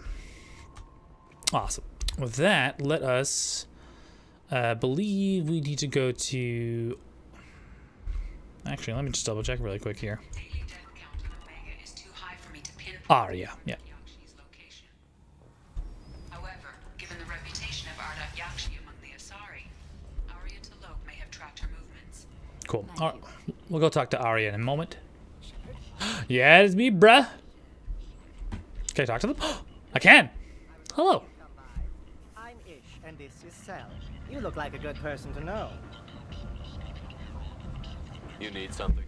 Awesome. With that, let us believe we need to go to... Actually, let me just double check really quick here. Arya, yeah. However, given the reputation of Ardat Yakshi among the Asari, Arya T'Loak may have tracked her movements. Cool. We'll go talk to Arya in a moment. Yeah, it's me, bruh. Can I talk to them? I can. Hello. I'm Ish, and this is Sel. You look like a good person to know. You need something?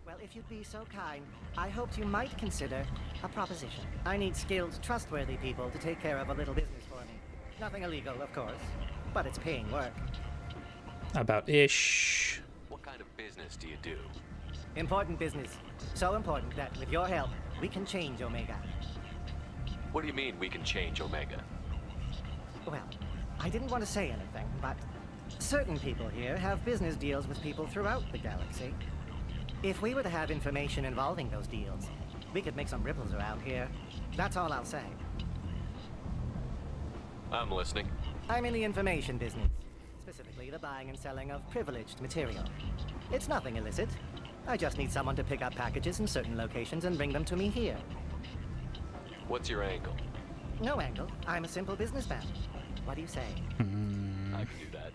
Well, if you'd be so kind, I hoped you might consider a proposition. I need skilled, trustworthy people to take care of a little business for me. Nothing illegal, of course, but it's paying work. About Ish. What kind of business do you do? Important business. So important that, with your help, we can change Omega. What do you mean we can change Omega? Well, I didn't want to say anything, but certain people here have business deals with people throughout the galaxy. If we were to have information involving those deals, we could make some ripples around here. That's all I'll say. I'm listening. I'm in the information business, specifically the buying and selling of privileged material. It's nothing illicit. I just need someone to pick up packages in certain locations and bring them to me here. What's your angle? No angle. I'm a simple businessman. What do you say? I can do that.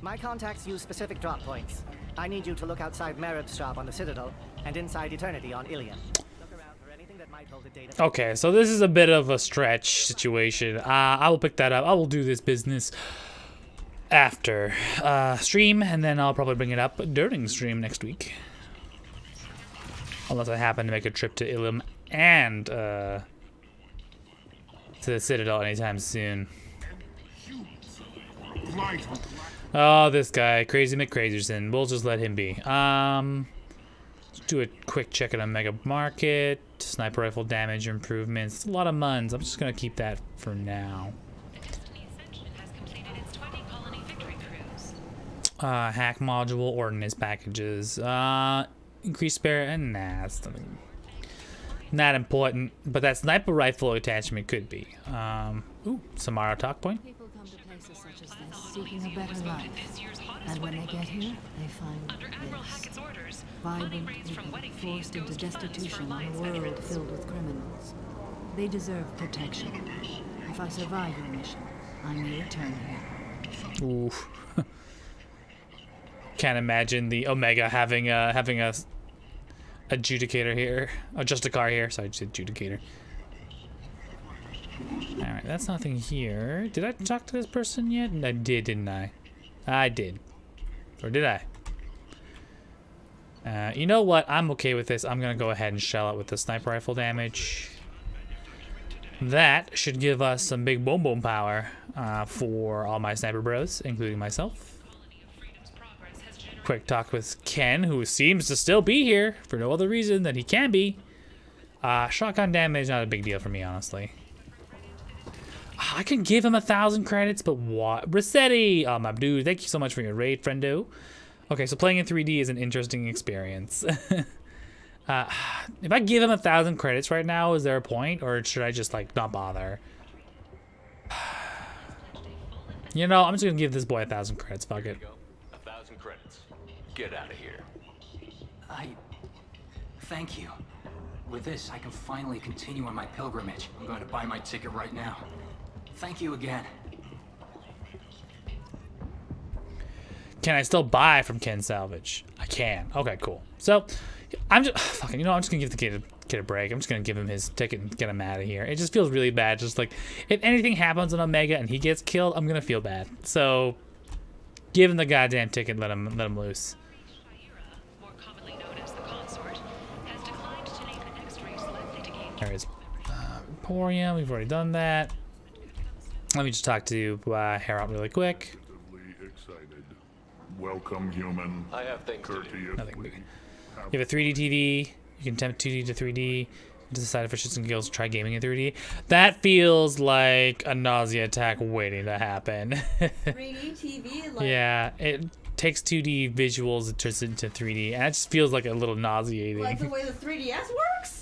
My contacts use specific drop points. I need you to look outside Merib's shop on the Citadel and inside Eternity on Ilium. Look around for anything that might hold a data. Okay, so this is a bit of a stretch situation. I will pick that up. I will do this business after stream, and then I'll probably bring it up during stream next week. Unless I happen to make a trip to Ilium and to the Citadel anytime soon. Oh, this guy, Crazy McCrazerson. We'll just let him be. Let's do a quick check at Omega Market. Sniper rifle damage improvements. A lot of muns. I'm just gonna keep that for now. Hack module, ordnance packages. Increased spare, and nah, that's nothing. Not important, but that sniper rifle attachment could be. Ooh, Samara talk point. People come to places such as this seeking a better life. And when they get here, they find this. Vibrant people forced into destitution in a world filled with criminals. They deserve protection. If I survive your mission, I may return here. Ooh. Can't imagine the Omega having a adjudicator here. Oh, just a car here. Sorry, just adjudicator. Alright, that's nothing here. Did I talk to this person yet? I did, didn't I? I did. Or did I? You know what? I'm okay with this. I'm gonna go ahead and shell out with the sniper rifle damage. That should give us some big boom boom power for all my sniper bros, including myself. Quick talk with Ken, who seems to still be here for no other reason than he can be. Shotgun damage, not a big deal for me, honestly. I can give him 1,000 credits, but what? Rossetti! Oh, my dude, thank you so much for your raid, friendo. Okay, so playing in 3D is an interesting experience. If I give him 1,000 credits right now, is there a point, or should I just like not bother? You know, I'm just gonna give this boy 1,000 credits. Fuck it. 1,000 credits. Get out of here. Thank you. With this, I can finally continue on my pilgrimage. I'm going to buy my ticket right now. Thank you again. Can I still buy from Ken Salvage? I can. Okay, cool. So, I'm just fucking. You know, I'm just gonna give the kid a break. I'm just gonna give him his ticket and get him out of here. It just feels really bad. Just like if anything happens on Omega and he gets killed, I'm gonna feel bad. So, give him the goddamn ticket. Let him loose. There is Emporium. We've already done that. Let me just talk to Herald really quick. Excited. Welcome, human. I have things to do. Nothing big. You have a 3D TV. You can tempt 2D to 3D. Just decide if it's just skills to try gaming in 3D. That feels like a nausea attack waiting to happen. 3D TV? Like... Yeah, it takes 2D visuals and turns it into 3D. And it just feels like a little nauseating. Like the way the 3DS works?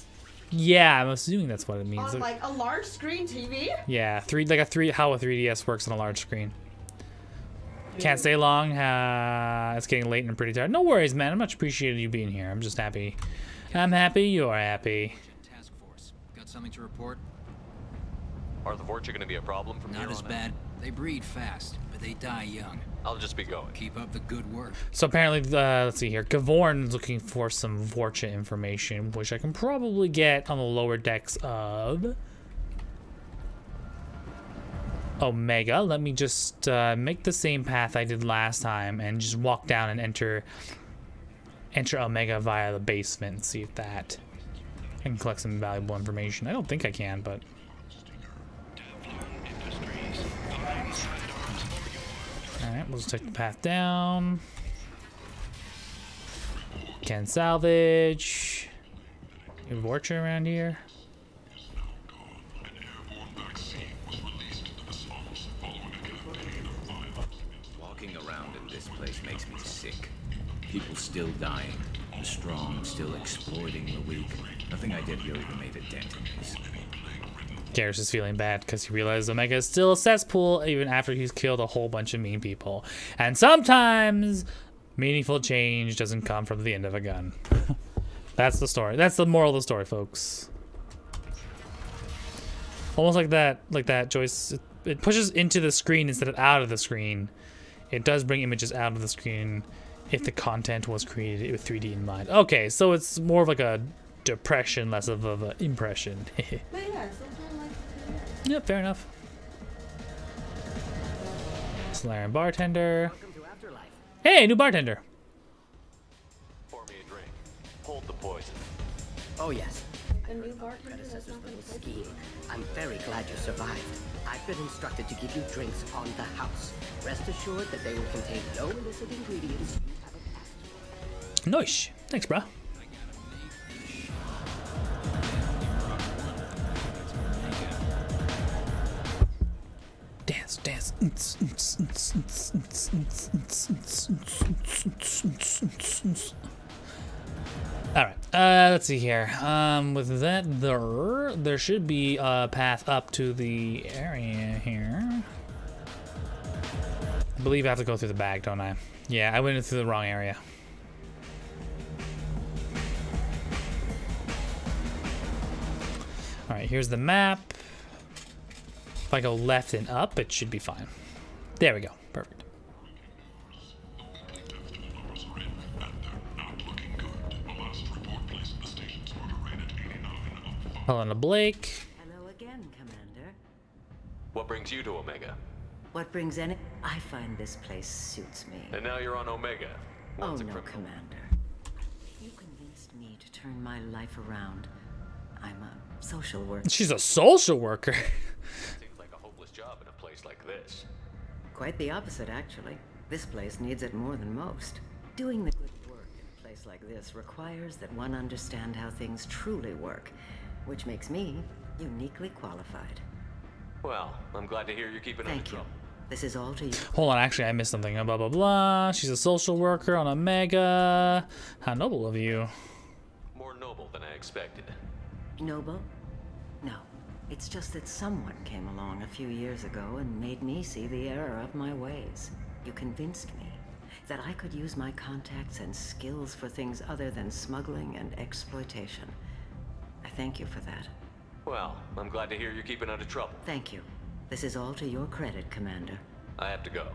Yeah, I'm assuming that's what it means. On like a large screen TV? Yeah, how a 3DS works on a large screen. Can't stay long. It's getting late and I'm pretty tired. No worries, man. I'm much appreciated you being here. I'm just happy. I'm happy. You're happy. Task force. Got something to report? Are the Vorcha going to be a problem from here on? Not as bad. They breed fast, but they die young. I'll just be going. Keep up the good work. So apparently, let's see here. Gavorn's looking for some Vorcha information, which I can probably get on the lower decks of Omega. Let me just make the same path I did last time and just walk down and enter Omega via the basement and see if that I can collect some valuable information. I don't think I can, but alright, we'll just take the path down. Can salvage. Vorcha around here. Walking around in this place makes me sick. People still dying. The strong still exploiting the weak. Nothing I did here even made a dent in this. Garrus is feeling bad because he realizes Omega is still a cesspool even after he's killed a whole bunch of mean people. And sometimes meaningful change doesn't come from the end of a gun. That's the story. That's the moral of the story, folks. Almost like that, Joyce. It pushes into the screen instead of out of the screen. It does bring images out of the screen if the content was created with 3D in mind. Okay, so it's more of like a depression, less of an impression. Yeah, fair enough. Solarian bartender. Hey, new bartender. Pour me a drink. Hold the poison. Oh, yes. A new bartender that's not going to scheme. I'm very glad you survived. I've been instructed to give you drinks on the house. Rest assured that they will contain no illicit ingredients you haven't asked for. Nice. Thanks, bro. Dance, dance. All right. Let's see here. With that, there should be a path up to the area here. I believe I have to go through the bag, don't I? Yeah, I went through the wrong area. All right, here's the map. If I go left and up, it should be fine. There we go. Perfect. Helena Blake. Hello again, Commander. What brings you to Omega? What brings any... I find this place suits me. And now you're on Omega. Oh, no, Commander. You convinced me to turn my life around. I'm a social worker. She's a social worker. Seems like a hopeless job in a place like this. Quite the opposite, actually. This place needs it more than most. Doing the good work in a place like this requires that one understand how things truly work, which makes me uniquely qualified. Well, I'm glad to hear you're keeping under control. This is all to you. Hold on, actually, I missed something. Blah, blah, blah. She's a social worker on Omega. How noble of you. More noble than I expected. Noble? No. It's just that someone came along a few years ago and made me see the error of my ways. You convinced me that I could use my contacts and skills for things other than smuggling and exploitation. I thank you for that. Well, I'm glad to hear you're keeping out of trouble. Thank you. This is all to your credit, Commander. I have to go.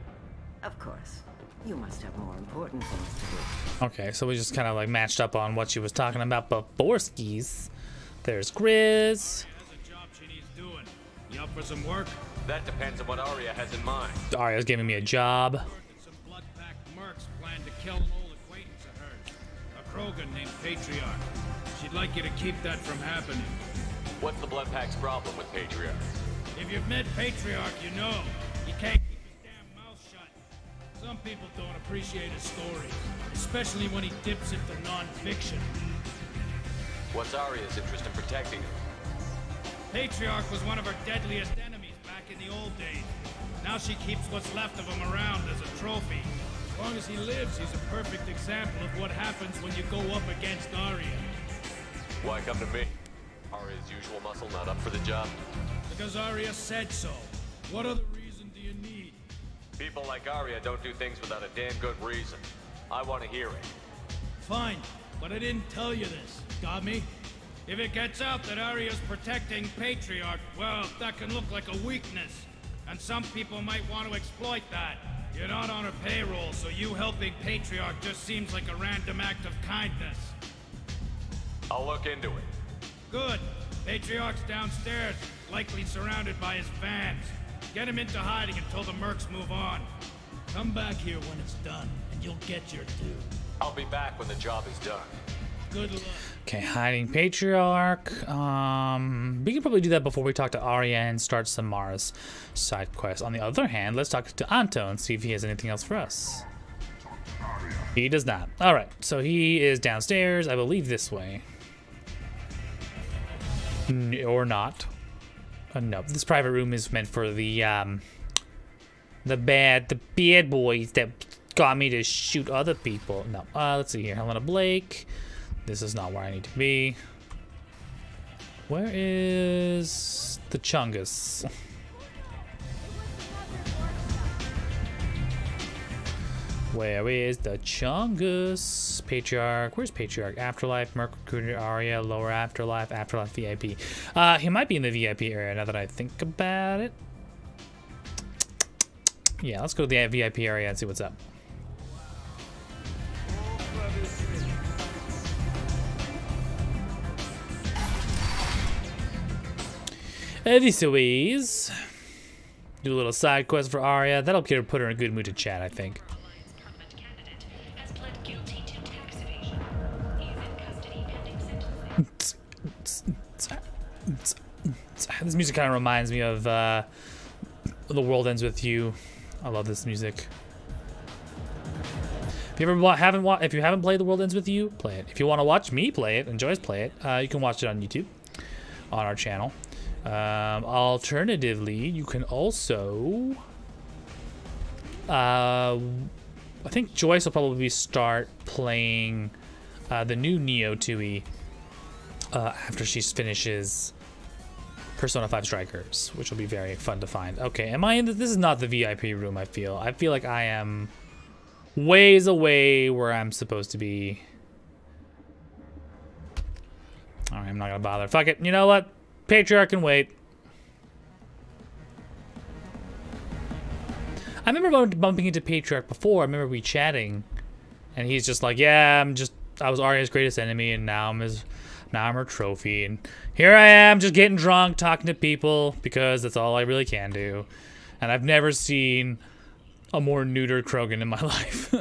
Of course. You must have more important things to do. Okay, so we just kind of like matched up on what she was talking about before skis. There's Grizz. You up for some work? That depends on what Arya has in mind. Arya's giving me a job. Some blood-packed mercs plan to kill an old acquaintance of hers, a Krogan named Patriarch. She'd like you to keep that from happening. What's the Blood Pack's problem with Patriarch? If you've met Patriarch, you know he can't keep his damn mouth shut. Some people don't appreciate his stories, especially when he dips into non-fiction. What's Arya's interest in protecting him? Patriarch was one of her deadliest enemies back in the old days. Now she keeps what's left of him around as a trophy. As long as he lives, he's a perfect example of what happens when you go up against Arya. Why come to me? Arya's usual muscle not up for the job? Because Arya said so. What other reason do you need? People like Arya don't do things without a damn good reason. I want to hear it. Fine, but I didn't tell you this. Got me? If it gets out that Arya's protecting Patriarch, well, that can look like a weakness. And some people might want to exploit that. You're not on her payroll, so you helping Patriarch just seems like a random act of kindness. I'll look into it. Good. Patriarch's downstairs, likely surrounded by his fans. Get him into hiding until the mercs move on. Come back here when it's done, and you'll get your due. I'll be back when the job is done. Good luck. Okay, hiding Patriarch. We can probably do that before we talk to Arya and start some Mara's side quest. On the other hand, let's talk to Anto and see if he has anything else for us. He does not. All right, so he is downstairs, I believe this way. Or not. No, this private room is meant for the bad boys that got me to shoot other people. No, let's see here. Helena Blake. This is not where I need to be. Where is the Chungus? Where is the Chungus? Patriarch. Where's Patriarch? Afterlife, Merc Recruiter, Arya, Lower Afterlife, Afterlife VIP. He might be in the VIP area now that I think about it. Yeah, let's go to the VIP area and see what's up. This ways. Do a little side quest for Arya. That'll put her in a good mood to chat, I think. This music kind of reminds me of The World Ends With You. I love this music. If you haven't played The World Ends With You, play it. If you want to watch me play it and Joyce play it, you can watch it on YouTube, on our channel. Alternatively, you can also I think Joyce will probably start playing the new Neo 2E after she finishes Persona 5 Strikers, which will be very fun to find. Okay, am I in this is not the VIP room. I feel like I am ways away where I'm supposed to be. All right, I'm not gonna bother. Fuck it. You know what? Patriarch can wait. I remember bumping into Patriarch before. I remember we chatting, and he's just like, "Yeah, I was Arya's greatest enemy, and now I'm her trophy, and here I am, just getting drunk, talking to people because that's all I really can do." And I've never seen a more neutered Krogan in my life.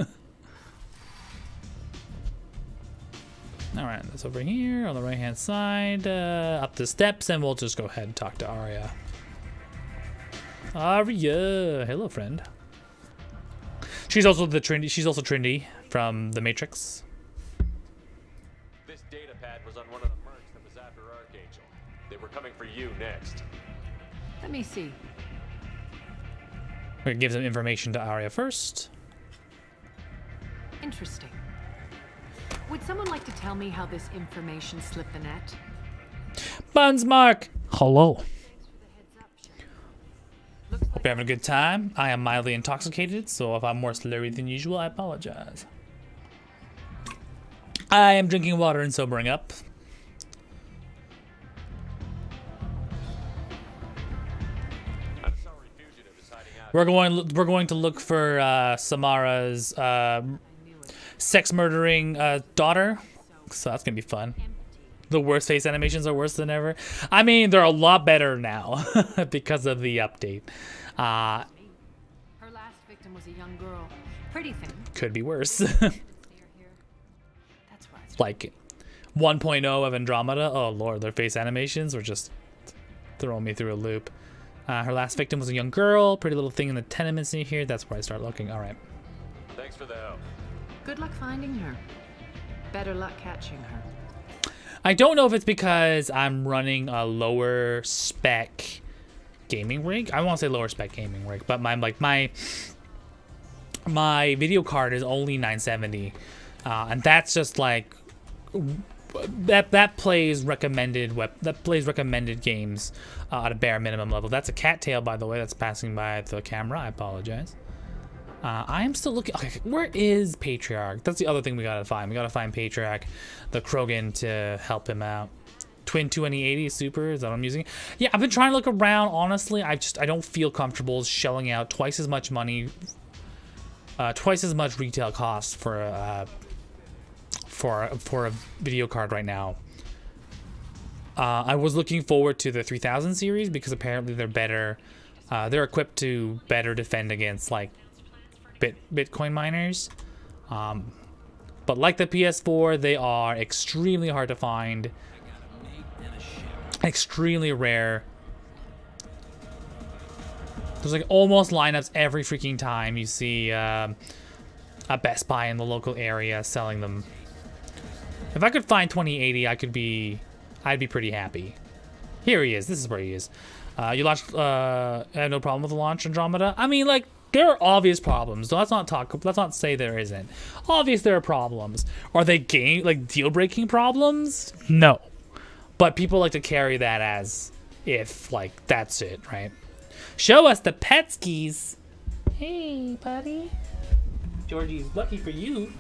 All right, that's over here on the right-hand side, up the steps, and we'll just go ahead and talk to Arya. Arya, hello, friend. She's also Trinity. She's also Trinity from The Matrix. This data pad was on one of the mercs that was after Archangel. They were coming for you next. Let me see. We're gonna give some information to Arya first. Interesting. Would someone like to tell me how this information slipped the net? Bunsmark! Hello. Hope you're having a good time. I am mildly intoxicated, so if I'm more slurry than usual, I apologize. I am drinking water and sobering up. We're going to look for Samara's sex murdering daughter, so that's gonna be fun. The worst face animations are worse than ever. I mean, they're a lot better now because of the update. Her last victim was a young girl. Pretty thin. Could be worse. Like 1.0 of Andromeda. Oh lord, their face animations were just throwing me through a loop. Her last victim was a young girl. Pretty little thing in the tenements near here. That's where I start looking. All right. Thanks for the help. Good luck finding her. Better luck catching her. I don't know if it's because I'm running a lower spec gaming rig. I won't say lower spec gaming rig, but my video card is only 970, and that's just like that plays recommended games at a bare minimum level. That's a cattail, by the way. That's passing by the camera. I apologize. I am still looking. Okay, where is Patriarch? That's the other thing we gotta find. We gotta find Patriarch, the Krogan, to help him out. Twin 2080 Super is that what I'm using? Yeah, I've been trying to look around. Honestly, I don't feel comfortable shelling out twice as much money, twice as much retail cost for a video card right now. I was looking forward to the 3000 series because apparently they're better. They're equipped to better defend against like Bitcoin miners, but like the PS4, they are extremely hard to find, extremely rare. There's like almost lineups every freaking time you see a Best Buy in the local area selling them. If I could find 2080, I'd be pretty happy. Here he is. This is where he is. You launched. Had no problem with the launch, Andromeda. I mean, like, there are obvious problems. So let's not say there isn't. Obvious there are problems. Are they deal-breaking problems? No. But people like to carry that as if like that's it, right? Show us the pet skis. Hey, buddy. Georgie's lucky for you.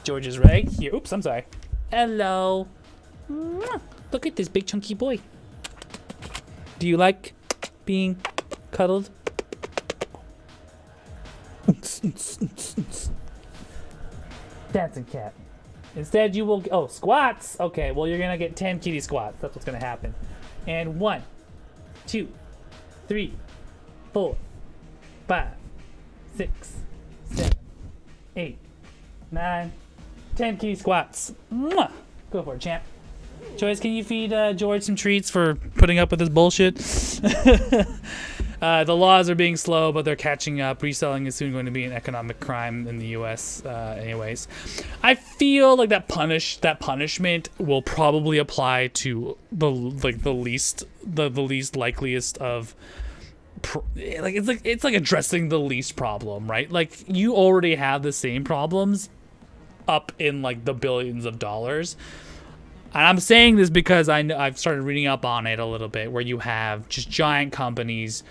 George is right here. Oops, I'm sorry. Hello. Look at this big chunky boy. Do you like being cuddled? Dancing cat. Instead, you will. Oh, squats. Okay, well, you're gonna get 10 kitty squats. That's what's gonna happen. And 1, 2, 3, 4, 5, 6, 7, 8, 9, 10 kitty squats. Mwah! Go for it, champ. Joyce, can you feed George some treats for putting up with this bullshit? The laws are being slow, but they're catching up. Reselling is soon going to be an economic crime in the U.S. Anyways, I feel like that punishment will probably apply to the least likeliest of. It's like addressing the least problem, right? Like you already have the same problems up in like the billions of dollars. And I'm saying this because I've started reading up on it a little bit, where you have just giant companies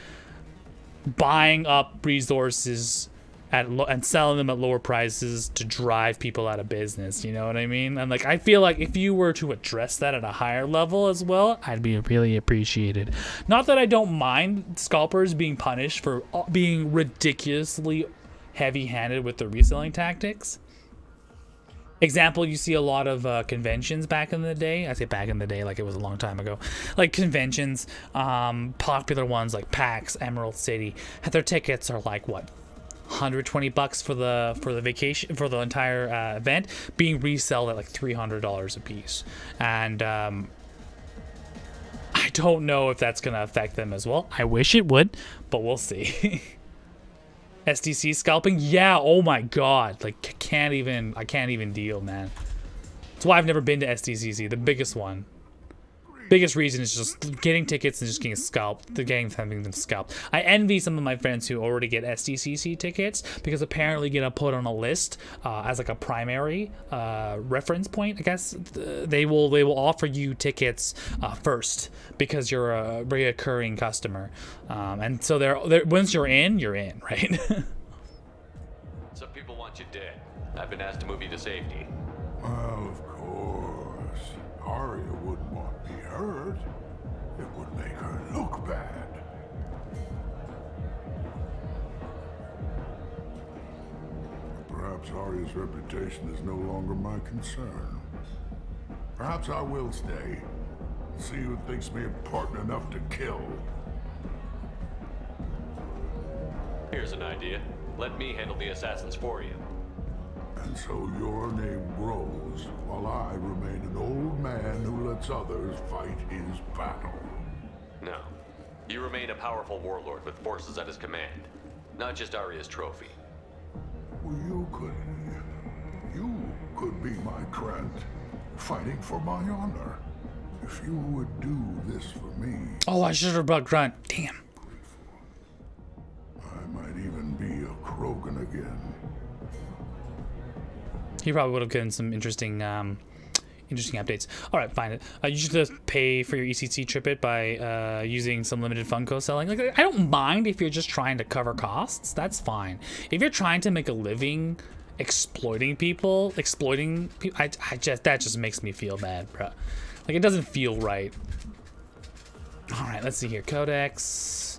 buying up resources and selling them at lower prices to drive people out of business. You know what I mean? And like I feel like if you were to address that at a higher level as well, I'd be really appreciated. Not that I don't mind scalpers being punished for being ridiculously heavy-handed with their reselling tactics. Example, you see a lot of conventions back in the day. I say back in the day like it was a long time ago. Like conventions, popular ones like PAX, Emerald City, their tickets are like what, $120 for the vacation, for the entire event, being resold at like $300 a piece. And I don't know if that's gonna affect them as well. I wish it would, but we'll see. SDC scalping, yeah. Oh my god, like I can't even deal, man. That's why I've never been to SDCC, the biggest one. biggest reason is just getting tickets and just getting scalped. Having them scalped. I envy some of my friends who already get SDCC tickets because apparently get put on a list as like a primary reference point. I guess they will offer you tickets first because you're a reoccurring customer, and so they're once you're in, right? Some people want you dead. I've been asked to move you to safety. Well, of course. Arya wouldn't want me hurt. It would make her look bad. Perhaps Arya's reputation is no longer my concern. Perhaps I will stay. See who thinks me important enough to kill. Here's an idea. Let me handle the assassins for you. And so your name grows, while I remain an old man who lets others fight his battle. No. You remain a powerful warlord with forces at his command. Not just Arya's trophy. Well, you could be my Trent, fighting for my honor. If you would do this for me... Oh, I should have brought Grunt. Damn. I might even be a Krogan again. He probably would have gotten some interesting updates. All right, fine. You should just pay for your ECC trip by using some limited Funko selling. Like, I don't mind if you're just trying to cover costs. That's fine. If you're trying to make a living exploiting people, that just makes me feel bad, bro. Like, it doesn't feel right. All right, let's see here. Codex.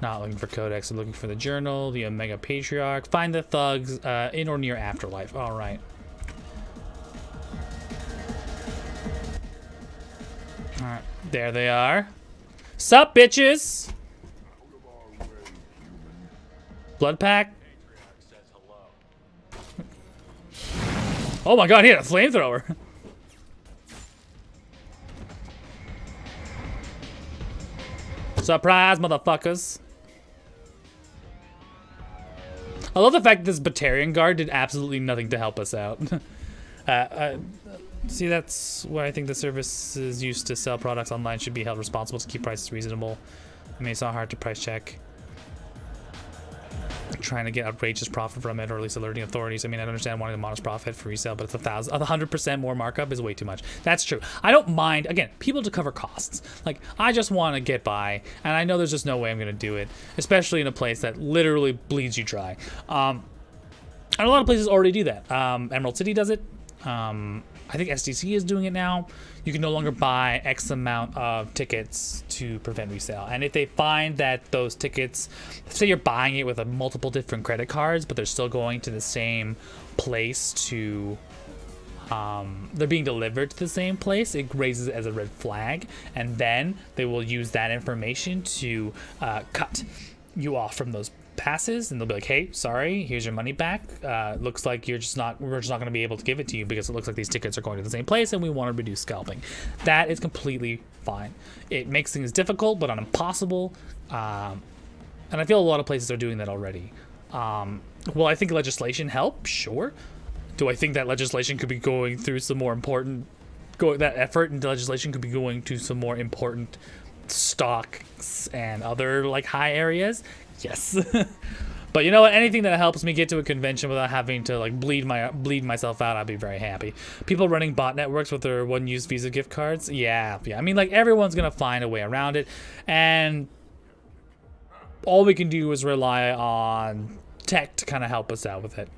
Not looking for Codex. I'm looking for the journal, the Omega Patriarch. Find the thugs in or near Afterlife. All right. All right, there they are. Sup, bitches? Blood pack. Oh my god, he had a flamethrower. Surprise, motherfuckers. I love the fact that this Batarian guard did absolutely nothing to help us out. See, that's why I think the services used to sell products online should be held responsible to keep prices reasonable. I mean, it's not hard to price check. Trying to get outrageous profit from it, or at least alerting authorities. I mean, I understand wanting a modest profit for resale, but it's 100% more markup is way too much. That's true. I don't mind, again, people to cover costs. Like, I just want to get by, and I know there's just no way I'm going to do it, especially in a place that literally bleeds you dry. And a lot of places already do that. Emerald City does it. I think SDC is doing it now. You can no longer buy X amount of tickets to prevent resale. And if they find that those tickets, say you're buying it with multiple different credit cards, but they're still going to the same place to, they're being delivered to the same place, it raises it as a red flag. And then they will use that information to cut you off from those passes, and they'll be like, hey, sorry, here's your money back. Looks like we're just not going to be able to give it to you because it looks like these tickets are going to the same place and we want to reduce scalping. That is completely fine. It makes things difficult but not impossible, and I feel a lot of places are doing that already. Will I think legislation help? Sure. Do I think that legislation could be going through some more important that effort into legislation could be going to some more important stocks and other like high areas? Yes. But you know what, anything that helps me get to a convention without having to like bleed myself out, I'd be very happy. People running bot networks with their one-use Visa gift cards, yeah, I mean, like, everyone's gonna find a way around it, and all we can do is rely on tech to kind of help us out with it.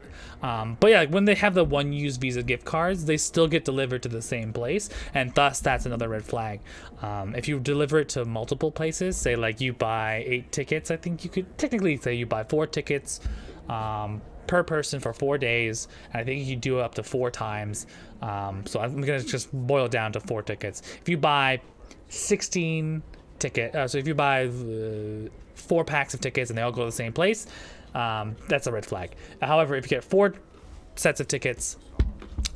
But yeah, like, when they have the one-use Visa gift cards, they still get delivered to the same place, and thus that's another red flag. If you deliver it to multiple places, say like you buy 8 tickets, I think you could technically say you buy 4 tickets per person for 4 days, and I think you do it up to 4 times. So I'm gonna just boil it down to 4 tickets. If you buy 16 tickets, so if you buy 4 packs of tickets and they all go to the same place, that's a red flag. However, if you get 4 sets of tickets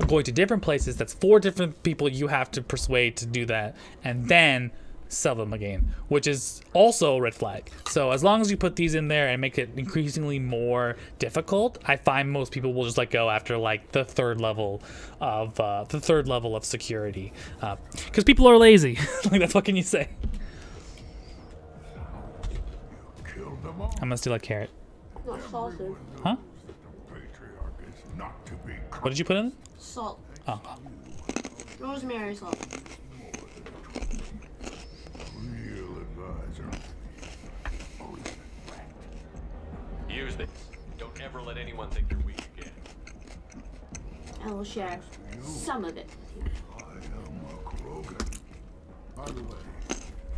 going to different places, that's 4 different people you have to persuade to do that, and then sell them again, which is also a red flag. So as long as you put these in there and make it increasingly more difficult, I find most people will just let go after like the third level of security, because people are lazy. Like, that's what can you say? I'm gonna steal a carrot. Not salted. Huh? What did you put in it? Salt. Oh. Rosemary salt. Use this. Don't ever let anyone think you're weak again. I will share some of it with you. By the way,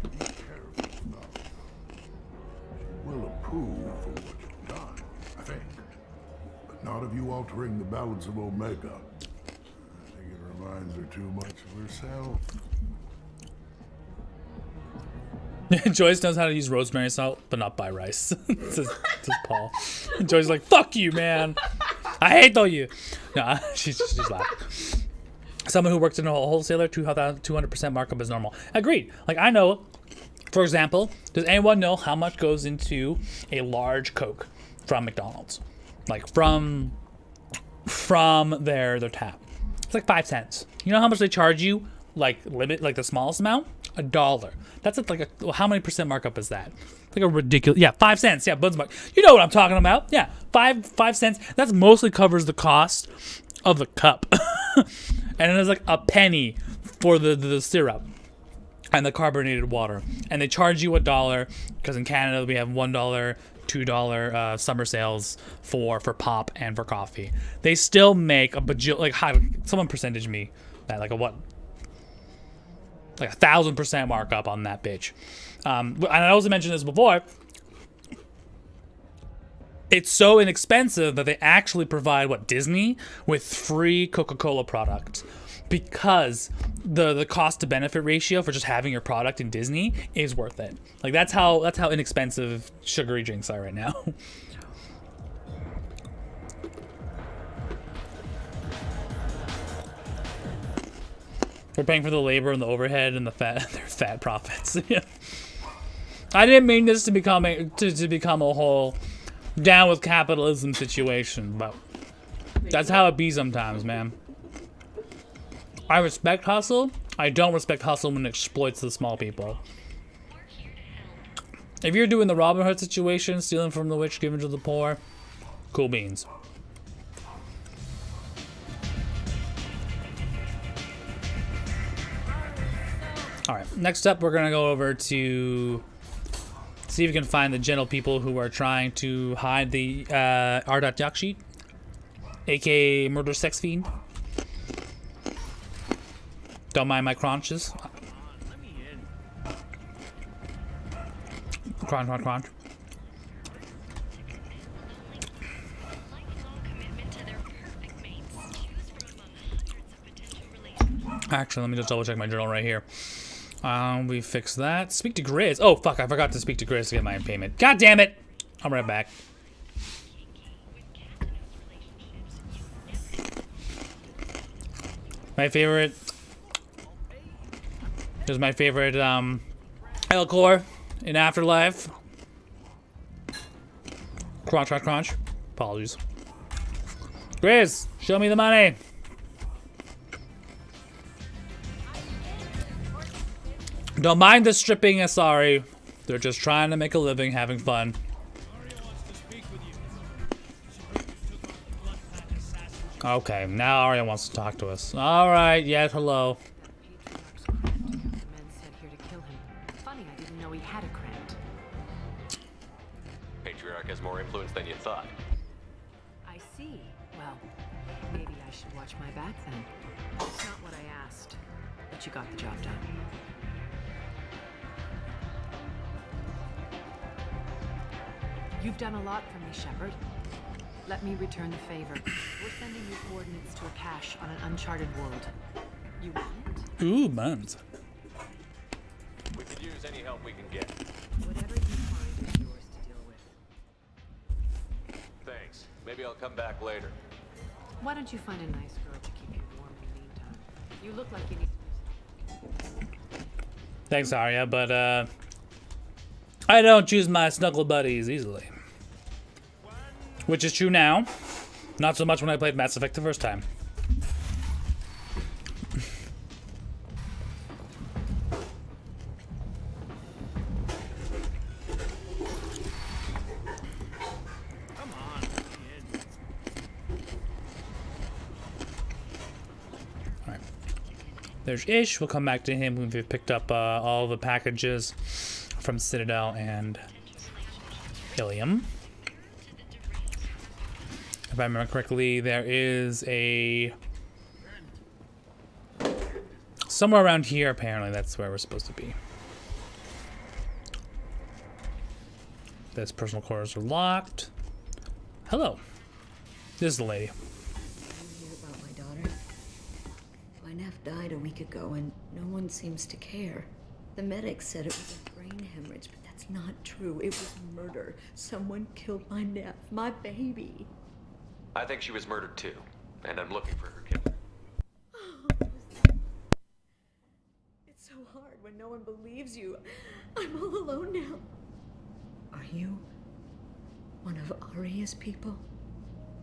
be careful now. She will approve of what you've done, I think. But not of you altering the balance of Omega. I think it reminds her too much of herself. Joyce knows how to use rosemary salt, but not buy rice. This is Paul. And Joyce is like, fuck you, man. I hate all you. No, she's laughing. Someone who works in a wholesaler, 200% markup is normal. Agreed. Like, I know, for example, does anyone know how much goes into a large Coke from McDonald's? Like, from their tap. It's like 5 cents. You know how much they charge you? Like, the smallest amount? $1. That's how many percent markup is that? Like a ridiculous, 5 cents. Yeah, Buds mark. You know what I'm talking about. Yeah, 5 cents. That's mostly covers the cost of the cup. And then there's like a penny for the syrup and the carbonated water. And they charge you $1 because in Canada we have $1, $2 summer sales for pop and for coffee. They still make a someone percentage me that like 1,000% markup on that bitch. And I also mentioned this before. It's so inexpensive that they actually provide Disney with free Coca-Cola products, because the cost to benefit ratio for just having your product in Disney is worth it. Like, that's how inexpensive sugary drinks are right now. We're paying for the labor and the overhead and their fat profits. Yeah. I didn't mean this to become a whole down with capitalism situation, but that's how it be sometimes, man. I respect hustle. I don't respect hustle when it exploits the small people. If you're doing the Robin Hood situation, stealing from the rich, giving to the poor, cool beans. All right, next up, we're gonna go over to see if we can find the gentle people who are trying to hide the R.Yakshi, aka Murder Sex Fiend. Don't mind my crunches. Crunch. Actually, let me just double check my journal right here. We fixed that. Speak to Grizz. Oh, fuck, I forgot to speak to Grizz to get my payment. God damn it! I'm right back. My favorite... This is my favorite, Elcor in Afterlife. Crunch. Apologies. Grizz, show me the money! Don't mind the stripping, Asari. They're just trying to make a living, having fun. Okay, now Arya wants to talk to us. Alright, yes, hello. Funny, I didn't know he had a grant. Patriarch has more influence than you thought. I see. Well, maybe I should watch my back then. It's not what I asked, but you got the job done. You've done a lot for me, Shepard. Let me return the favor. We're sending you coordinates to a cache on an uncharted world. You want it? Ooh, buns. We could use any help we can get. Whatever you find is yours to deal with. Thanks. Maybe I'll come back later. Why don't you find a nice girl to keep you warm in the meantime? You look like you need... Thanks, Arya, but I don't choose my snuggle buddies easily. Which is true now. Not so much when I played Mass Effect the first time. Alright. There's Ish. We'll come back to him when we've picked up all the packages from Citadel and Ilium. If I remember correctly, there is a... somewhere around here, apparently, that's where we're supposed to be. This personal quarters are locked. Hello. This is the lady. You hear about my daughter? My nephew died a week ago, and no one seems to care. The medics said it was a brain hemorrhage, but that's not true. It was murder. Someone killed my nephew, my baby. I think she was murdered too, and I'm looking for her killer. It's so hard when no one believes you. I'm all alone now. Are you one of Arya's people?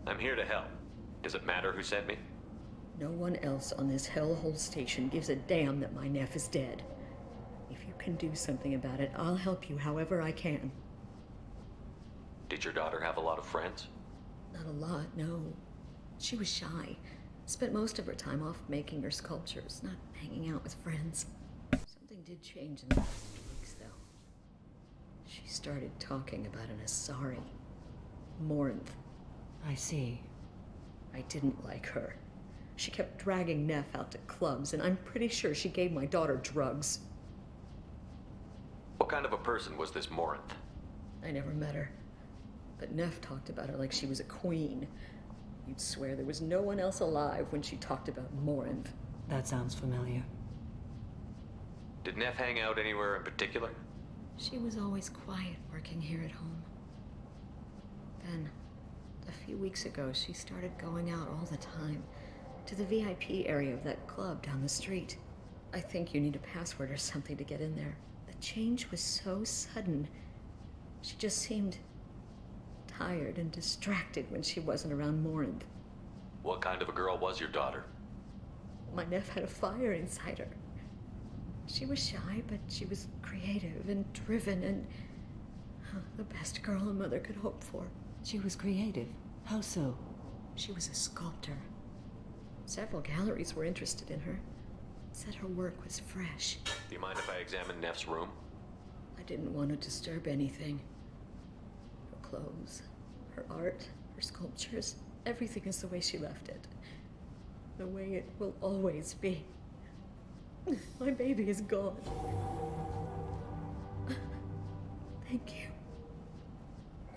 I'm here to help. Does it matter who sent me? No one else on this hellhole station gives a damn that my nephew is dead. If you can do something about it, I'll help you however I can. Did your daughter have a lot of friends? Not a lot, no. She was shy. Spent most of her time off making her sculptures, not hanging out with friends. Something did change in the last few weeks, though. She started talking about an Asari. Morinth. I see. I didn't like her. She kept dragging Neff out to clubs, and I'm pretty sure she gave my daughter drugs. What kind of a person was this Morinth? I never met her. But Neff talked about her like she was a queen. You'd swear there was no one else alive when she talked about Morinth. That sounds familiar. Did Neff hang out anywhere in particular? She was always quiet working here at home. Then, a few weeks ago, she started going out all the time. To the VIP area of that club down the street. I think you need a password or something to get in there. The change was so sudden. She just seemed tired and distracted when she wasn't around Morinth. What kind of a girl was your daughter? My nephew had a fire inside her. She was shy, but she was creative and driven and the best girl a mother could hope for. She was creative? How so? She was a sculptor. Several galleries were interested in her. Said her work was fresh. Do you mind if I examine Neff's room? I didn't want to disturb anything. Her clothes, her art, her sculptures, everything is the way she left it. The way it will always be. My baby is gone. Thank you.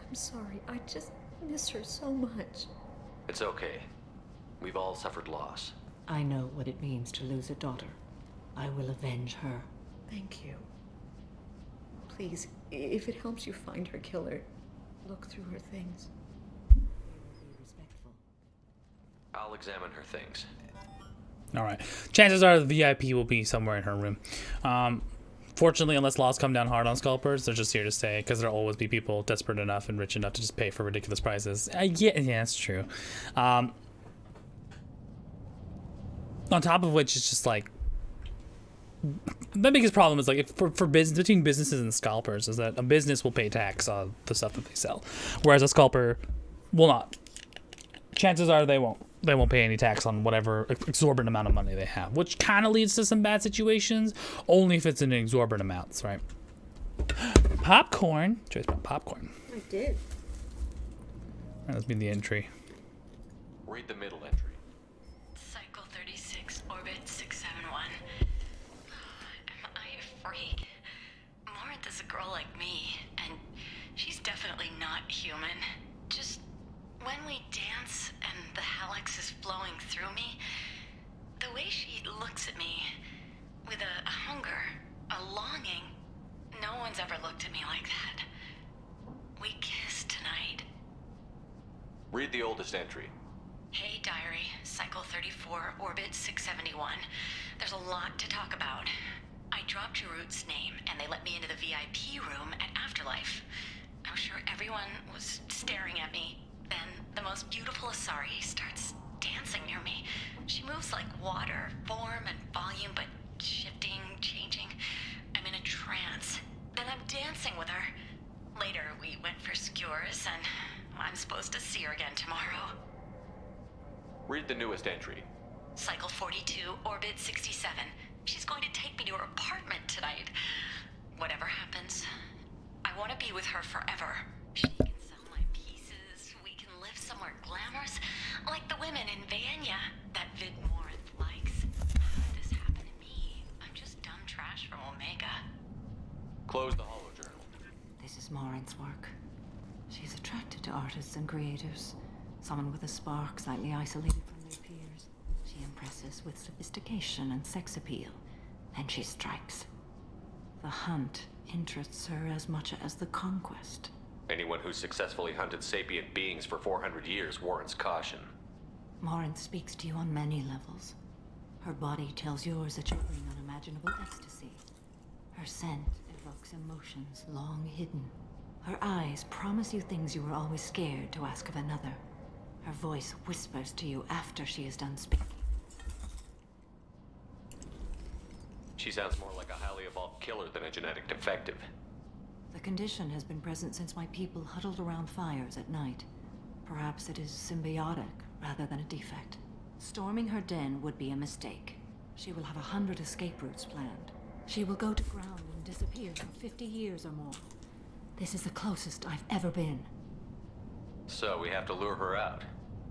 I'm sorry, I just miss her so much. It's okay. We've all suffered loss. I know what it means to lose a daughter. I will avenge her. Thank you. Please, if it helps you find her killer, look through her things. Be respectful. I'll examine her things. Alright. Chances are the VIP will be somewhere in her room. Fortunately, unless laws come down hard on scalpers, they're just here to stay, because there'll always be people desperate enough and rich enough to just pay for ridiculous prices. Yeah, that's true. On top of which, it's just like, the biggest problem is like, if for business, between businesses and scalpers, is that a business will pay tax on the stuff that they sell, whereas a scalper will not. Chances are they won't pay any tax on whatever exorbitant amount of money they have, which kind of leads to some bad situations, only if it's in exorbitant amounts, right? Popcorn. Choice about popcorn. I did. Right, let's be the entry. Read the middle entry. Cycle 36, orbit 671. Am I a freak? Morinth is a girl like me, and she's definitely not human. Just when we dance and the hallex is flowing through me, the way she looks at me with a hunger, a longing, no one's ever looked at me like that. We kissed tonight. Read the oldest entry. Hey, diary. Cycle 34, orbit 671. There's a lot to talk about. I dropped Jarut's name, and they let me into the VIP room at Afterlife. I was sure everyone was staring at me. Then the most beautiful Asari starts dancing near me. She moves like water, form and volume, but shifting, changing. I'm in a trance. Then I'm dancing with her. Later, we went for skewers, and I'm supposed to see her again tomorrow. Read the newest entry. Cycle 42, Orbit 67. She's going to take me to her apartment tonight. Whatever happens, I want to be with her forever. She can sell my pieces. We can live somewhere glamorous, like the women in Vanya that Vid Morinth likes. How did this happen to me? I'm just dumb trash from Omega. Close the holojournal. This is Morinth's work. She's attracted to artists and creators. Someone with a spark, slightly isolated from their peers. She impresses with sophistication and sex appeal. Then she strikes. The hunt interests her as much as the conquest. Anyone who's successfully hunted sapient beings for 400 years warrants caution. Morinth speaks to you on many levels. Her body tells yours that you're in unimaginable ecstasy. Her scent evokes emotions long hidden. Her eyes promise you things you were always scared to ask of another. Her voice whispers to you after she is done speaking. She sounds more like a highly evolved killer than a genetic defective. The condition has been present since my people huddled around fires at night. Perhaps it is symbiotic rather than a defect. Storming her den would be a mistake. She will have 100 escape routes planned. She will go to ground and disappear for 50 years or more. This is the closest I've ever been. So we have to lure her out.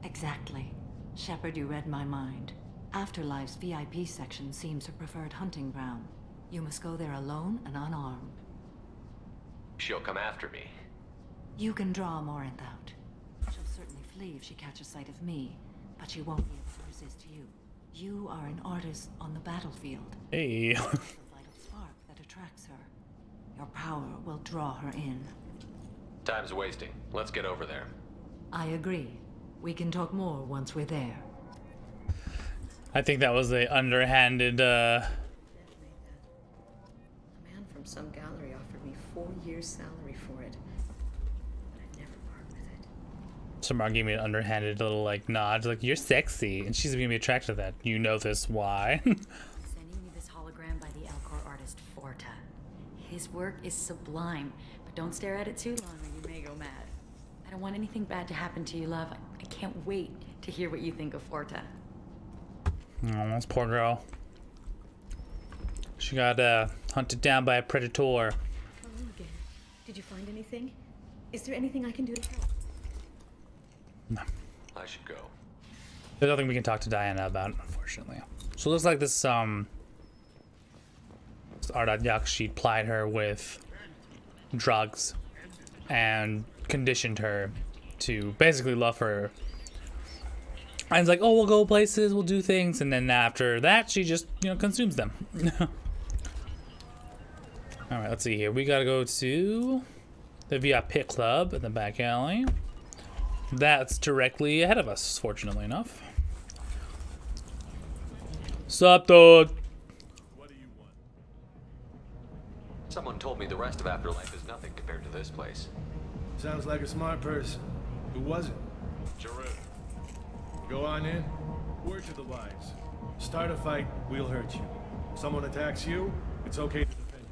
Exactly. Shepard, you read my mind. Afterlife's VIP section seems her preferred hunting ground. You must go there alone and unarmed. She'll come after me. You can draw Morinth out. She'll certainly flee if she catches sight of me, but she won't be able to resist you. You are an artist on the battlefield. Hey. The vital spark that attracts her. Your power will draw her in. Time's wasting. Let's get over there. I agree. We can talk more once we're there. I think that was a underhanded, A man from some gallery offered me 4 years' salary for it. But I'd never part with it. Samar gave me an underhanded little, like, nod. Like, you're sexy. And she's gonna be attracted to that. You know this. Why? Sending you this hologram by the Elcor artist Forta. His work is sublime, but don't stare at it too long or you may go mad. I don't want anything bad to happen to you, love. I can't wait to hear what you think of Forta. Oh, this poor girl. She got hunted down by a predator. Hello again. Did you find anything? Is there anything I can do to help? No. I should go. There's nothing we can talk to Diana about, unfortunately. So it looks like this Ardat Yakshid plied her with drugs and conditioned her to basically love her. And it's like, oh, we'll go places, we'll do things, and then after that, she just, consumes them. All right, let's see here. We gotta go to the VIP Club in the back alley. That's directly ahead of us, fortunately enough. Sup, dude? Someone told me the rest of Afterlife is nothing compared to this place. Sounds like a smart person. Who was it? Jarut. Go on in. Word to the wise. Start a fight, we'll hurt you. Someone attacks you, it's okay to defend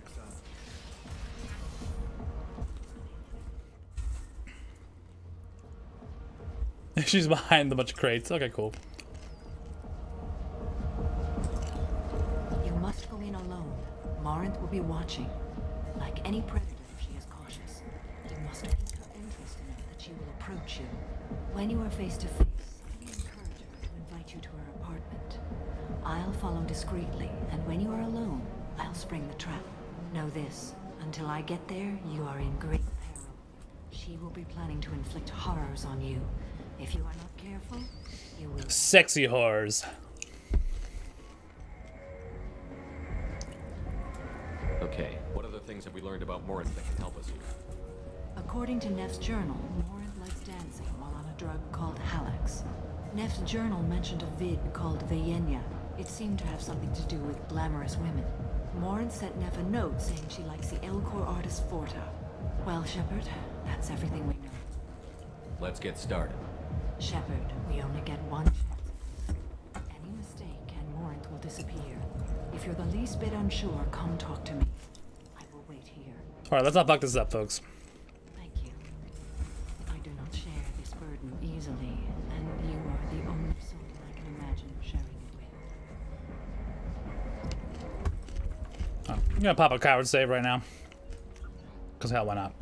yourself. She's behind a bunch of crates. Okay, cool. You must go in alone. Morinth will be watching. Like any predator, she is cautious. You must pique her interest enough that she will approach you. When you are face to face, encourage her to invite you to her apartment. I'll follow discreetly, and when you are alone, I'll spring the trap. Know this, until I get there, you are in great peril. She will be planning to inflict horrors on you. If you are not careful, you will... Sexy horrors. Okay, what other things have we learned about Morinth that can help us here? According to Neff's journal, Morinth likes dancing while on a drug called Halax. Neff's journal mentioned a vid called Vayenya. It seemed to have something to do with glamorous women. Morin sent Nev a note saying she likes the Elcor artist Forta. Well, Shepard, that's everything we know. Let's get started. Shepard, we only get one chance. Any mistake and Morin will disappear. If you're the least bit unsure, come talk to me. I will wait here. Alright, let's not fuck this up, folks. Thank you. I do not share this burden easily, and you are the only soul I can imagine sharing it with. I'm gonna pop a coward save right now. Cause hell, why not?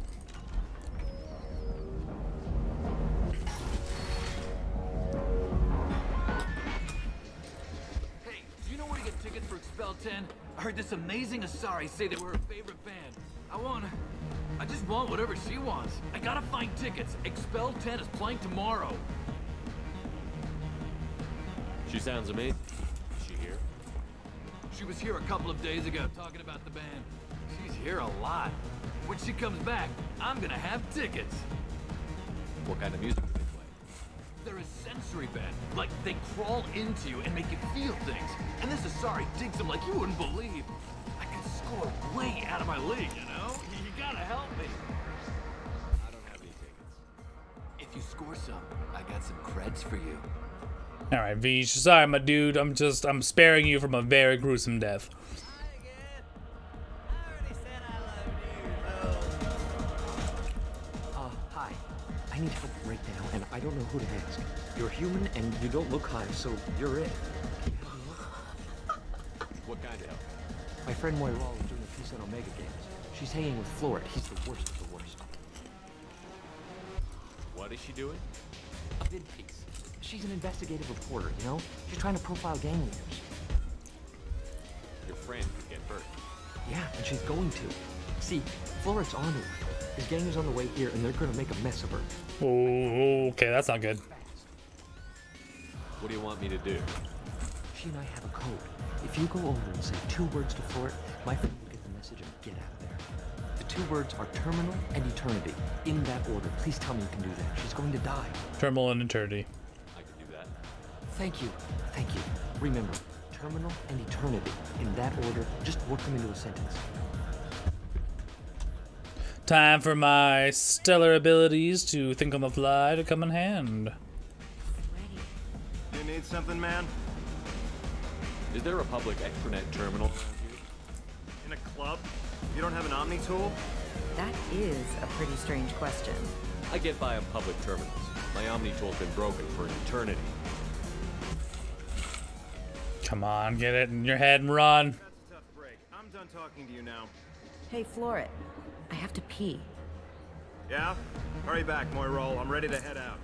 Hey, do you know where to get tickets for Expel 10? I heard this amazing Asari say they were her favorite band. I just want whatever she wants. I gotta find tickets. Expel 10 is playing tomorrow. She sounds amazing. Is she here? She was here a couple of days ago talking about the band. She's here a lot. When she comes back, I'm gonna have tickets. What kind of music do they play? They're a sensory band. Like, they crawl into you and make you feel things. And this Asari digs them like you wouldn't believe. I could score way out of my league, you know? You gotta help me. I don't have any tickets. If you score some, I got some creds for you. Alright, Vish. Sorry, my dude. I'm sparing you from a very gruesome death. Hi. I need help right now, and I don't know who to ask. You're human, and you don't look high, so you're it. What kind of help? My friend Moira is doing a piece on Omega Games. She's hanging with Floret. He's the worst of the worst. What is she doing? A vid piece. She's an investigative reporter, you know? She's trying to profile gang leaders. Your friend could get hurt. Yeah, and she's going to. See, Floret's on her. His gang is on the way here, and they're gonna make a mess of her. Oh, okay, that's not good. What do you want me to do? She and I have a code. If you go over and say 2 words to Floret, my friend will get the message and get out of there. The 2 words are terminal and eternity. In that order. Please tell me you can do that. She's going to die. Terminal and eternity. I can do that. Thank you. Thank you. Remember, terminal and eternity. In that order, just work them into a sentence. Time for my stellar abilities to think on the fly to come in hand. You need something, man? Is there a public extranet terminal around here? In a club? You don't have an Omni tool? That is a pretty strange question. I get by on public terminals. My Omni tool's been broken for an eternity. Come on, get it in your head and run. That's a tough break. I'm done talking to you now. Hey, Floret. I have to pee. Yeah? Hurry back, Moira. I'm ready to head out.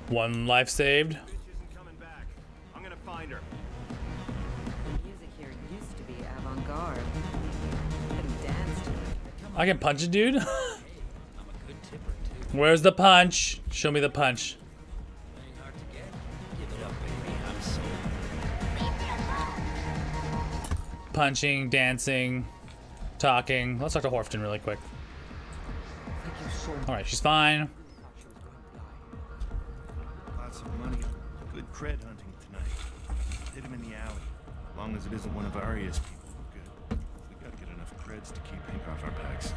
One life saved. Bitch isn't coming back. I'm gonna find her. The music here used to be avant-garde. Couldn't dance to it. I can punch a dude. Where's the punch? Show me the punch. Punching, dancing, talking. Let's talk to Horfton really quick. Alright, she's fine. Lots of money. Good cred hunting tonight. Hit him in the alley. As long as it isn't one of Arya's people, we're good. We gotta get enough creds to keep ink off our backs.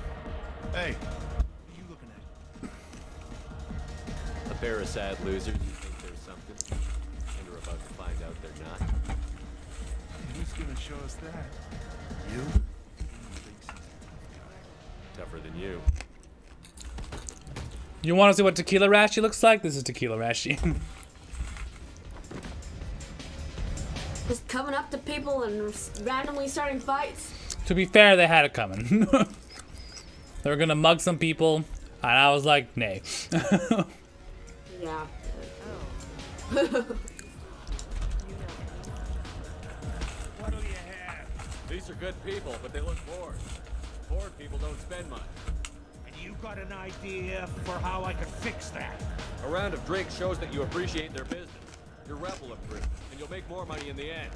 Hey, what are you looking at? A pair of sad losers who think there's something, and are about to find out they're not. Who's gonna show us that? You? Tougher than you. You want to see what Tequila Rashi looks like? This is Tequila Rashi. Just coming up to people and randomly starting fights. To be fair, they had it coming. They were gonna mug some people, and I was like, nay. Yeah. These are good people, but they look bored. Bored people don't spend much. And you got an idea for how I could fix that? A round of drinks shows that you appreciate their business. You're rebel approved, and you'll make more money in the end.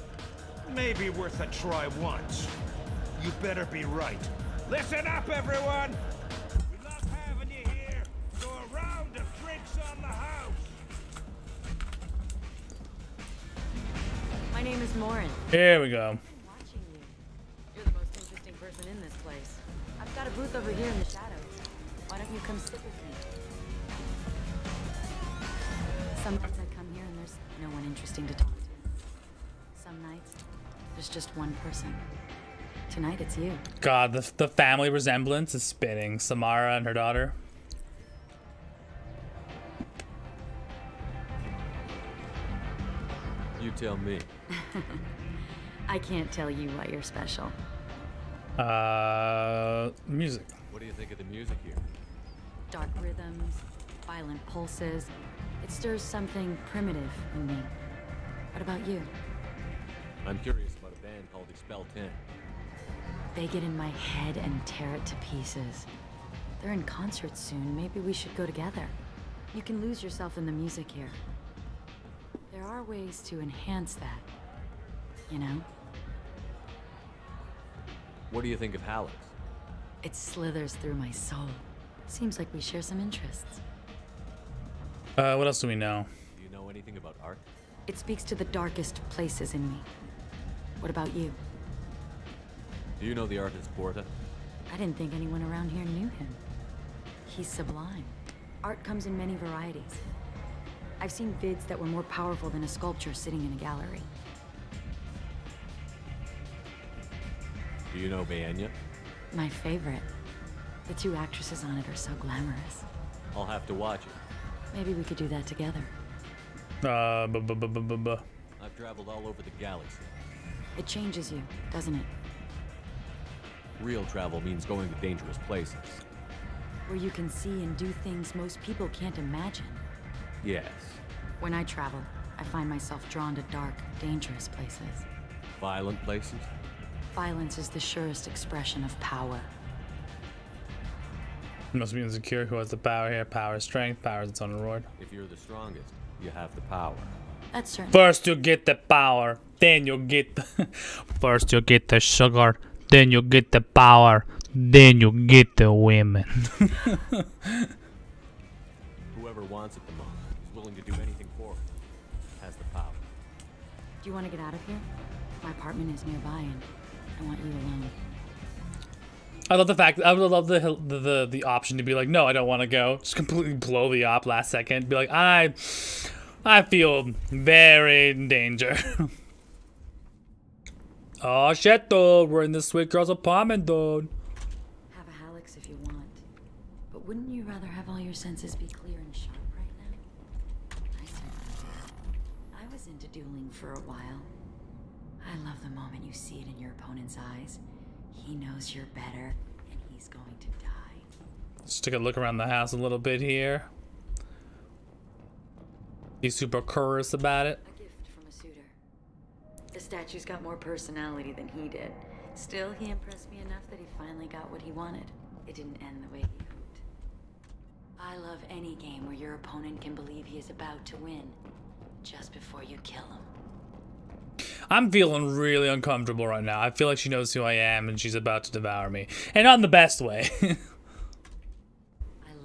Maybe worth a try once. You better be right. Listen up, everyone! We love having you here, so a round of drinks on the house! My name is Morin. Here we go. Watching you. You're the most interesting person in this place. I've got a booth over here in the shadows. Why don't you come sit with me? Some nights I come here and there's no one interesting to talk to. Some nights, there's just one person. Tonight it's you. God, the family resemblance is spitting. Samara and her daughter. You tell me. I can't tell you why you're special. Music. What do you think of the music here? Dark rhythms, violent pulses. It stirs something primitive in me. What about you? I'm curious about a band called Expel 10. They get in my head and tear it to pieces. They're in concert soon. Maybe we should go together. You can lose yourself in the music here. There are ways to enhance that, you know? What do you think of Hallex? It slithers through my soul. Seems like we share some interests. What else do we know? Do you know anything about art? It speaks to the darkest places in me. What about you? Do you know the artist Porta? I didn't think anyone around here knew him. He's sublime. Art comes in many varieties. I've seen vids that were more powerful than a sculpture sitting in a gallery. Do you know Bayenya? My favorite. The two actresses on it are so glamorous. I'll have to watch it. Maybe we could do that together. I've traveled all over the galaxy. It changes you, doesn't it? Real travel means going to dangerous places. Where you can see and do things most people can't imagine. Yes. When I travel, I find myself drawn to dark, dangerous places. Violent places? Violence is the surest expression of power. You must be insecure. Who has the power here? Power is strength. Power is its own reward. If you're the strongest, you have the power. That's certain. First you get the power, then you get the first you get the sugar, then you get the power, then you get the women. Whoever wants it the most is willing to do anything for it. Has the power. Do you want to get out of here? My apartment is nearby and I want you alone. I love the fact I would love the option to be like, no, I don't want to go. Just completely blow the op last second. Be like, I feel very in danger. Oh shit, dude. We're in this sweet girl's apartment, dude. Have a Hallex if you want. But wouldn't you rather have all your senses be clear and sharp right now? I certainly do. I was into dueling for a while. I love the moment you see it in your opponent's eyes. He knows you're better, and he's going to die. Let's take a look around the house a little bit here. He's super curious about it. A gift from a suitor. The statue's got more personality than he did. Still, he impressed me enough that he finally got what he wanted. It didn't end the way he hoped. I love any game where your opponent can believe he is about to win, just before you kill him. I'm feeling really uncomfortable right now. I feel like she knows who I am and she's about to devour me. And not in the best way. I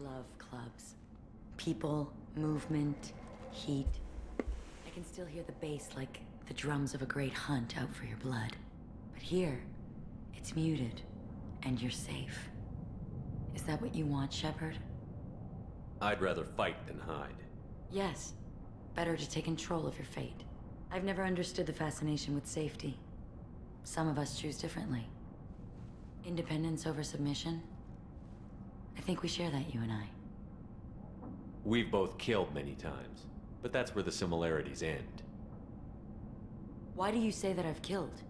love clubs. People, movement, heat. I can still hear the bass like the drums of a great hunt out for your blood. But here, it's muted, and you're safe. Is that what you want, Shepard? I'd rather fight than hide. Yes. Better to take control of your fate. I've never understood the fascination with safety. Some of us choose differently. Independence over submission? I think we share that, you and I. We've both killed many times, but that's where the similarities end. Why do you say that I've killed?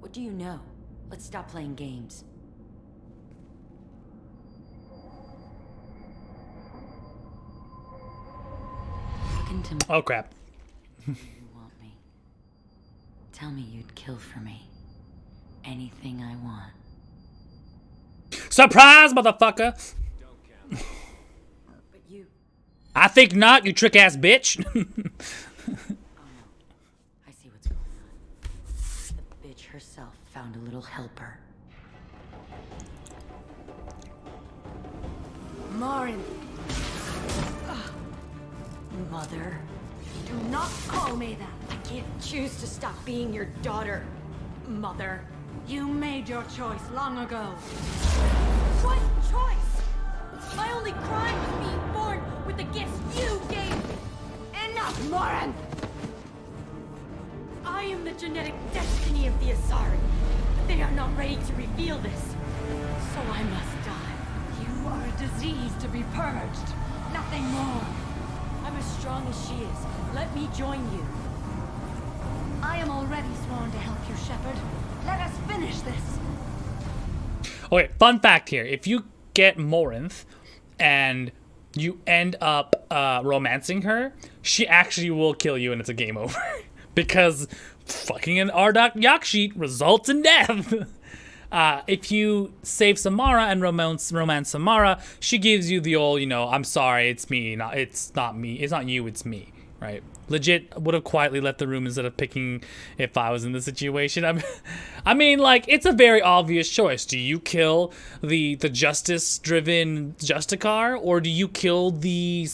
What do you know? Let's stop playing games. Look into me. Oh crap. You want me. Tell me you'd kill for me. Anything I want. Surprise, motherfucker! But you. I think not, you trick ass bitch. Oh no. I see what's going on. The bitch herself found a little helper. Morin. Mother. Do not call me that. can't choose to stop being your daughter, Mother. You made your choice long ago. What choice? My only crime was being born with the gifts you gave me. Enough, Moran! I am the genetic destiny of the Asari. They are not ready to reveal this. So I must die. You are a disease to be purged. Nothing more. I'm as strong as she is. Let me join you. I am already sworn to help you, Shepard. Let us finish this. Okay, fun fact here. If you get Morinth and you end up romancing her, she actually will kill you and it's a game over. Because fucking an Ardak Yakshit results in death. If you save Samara and romance Samara, she gives you the old, you know, I'm sorry, it's me, it's not me, it's not you, it's me, right? Legit would have quietly left the room instead of picking if I was in the situation. I mean, like, it's a very obvious choice. Do you kill the justice-driven Justicar, or do you kill the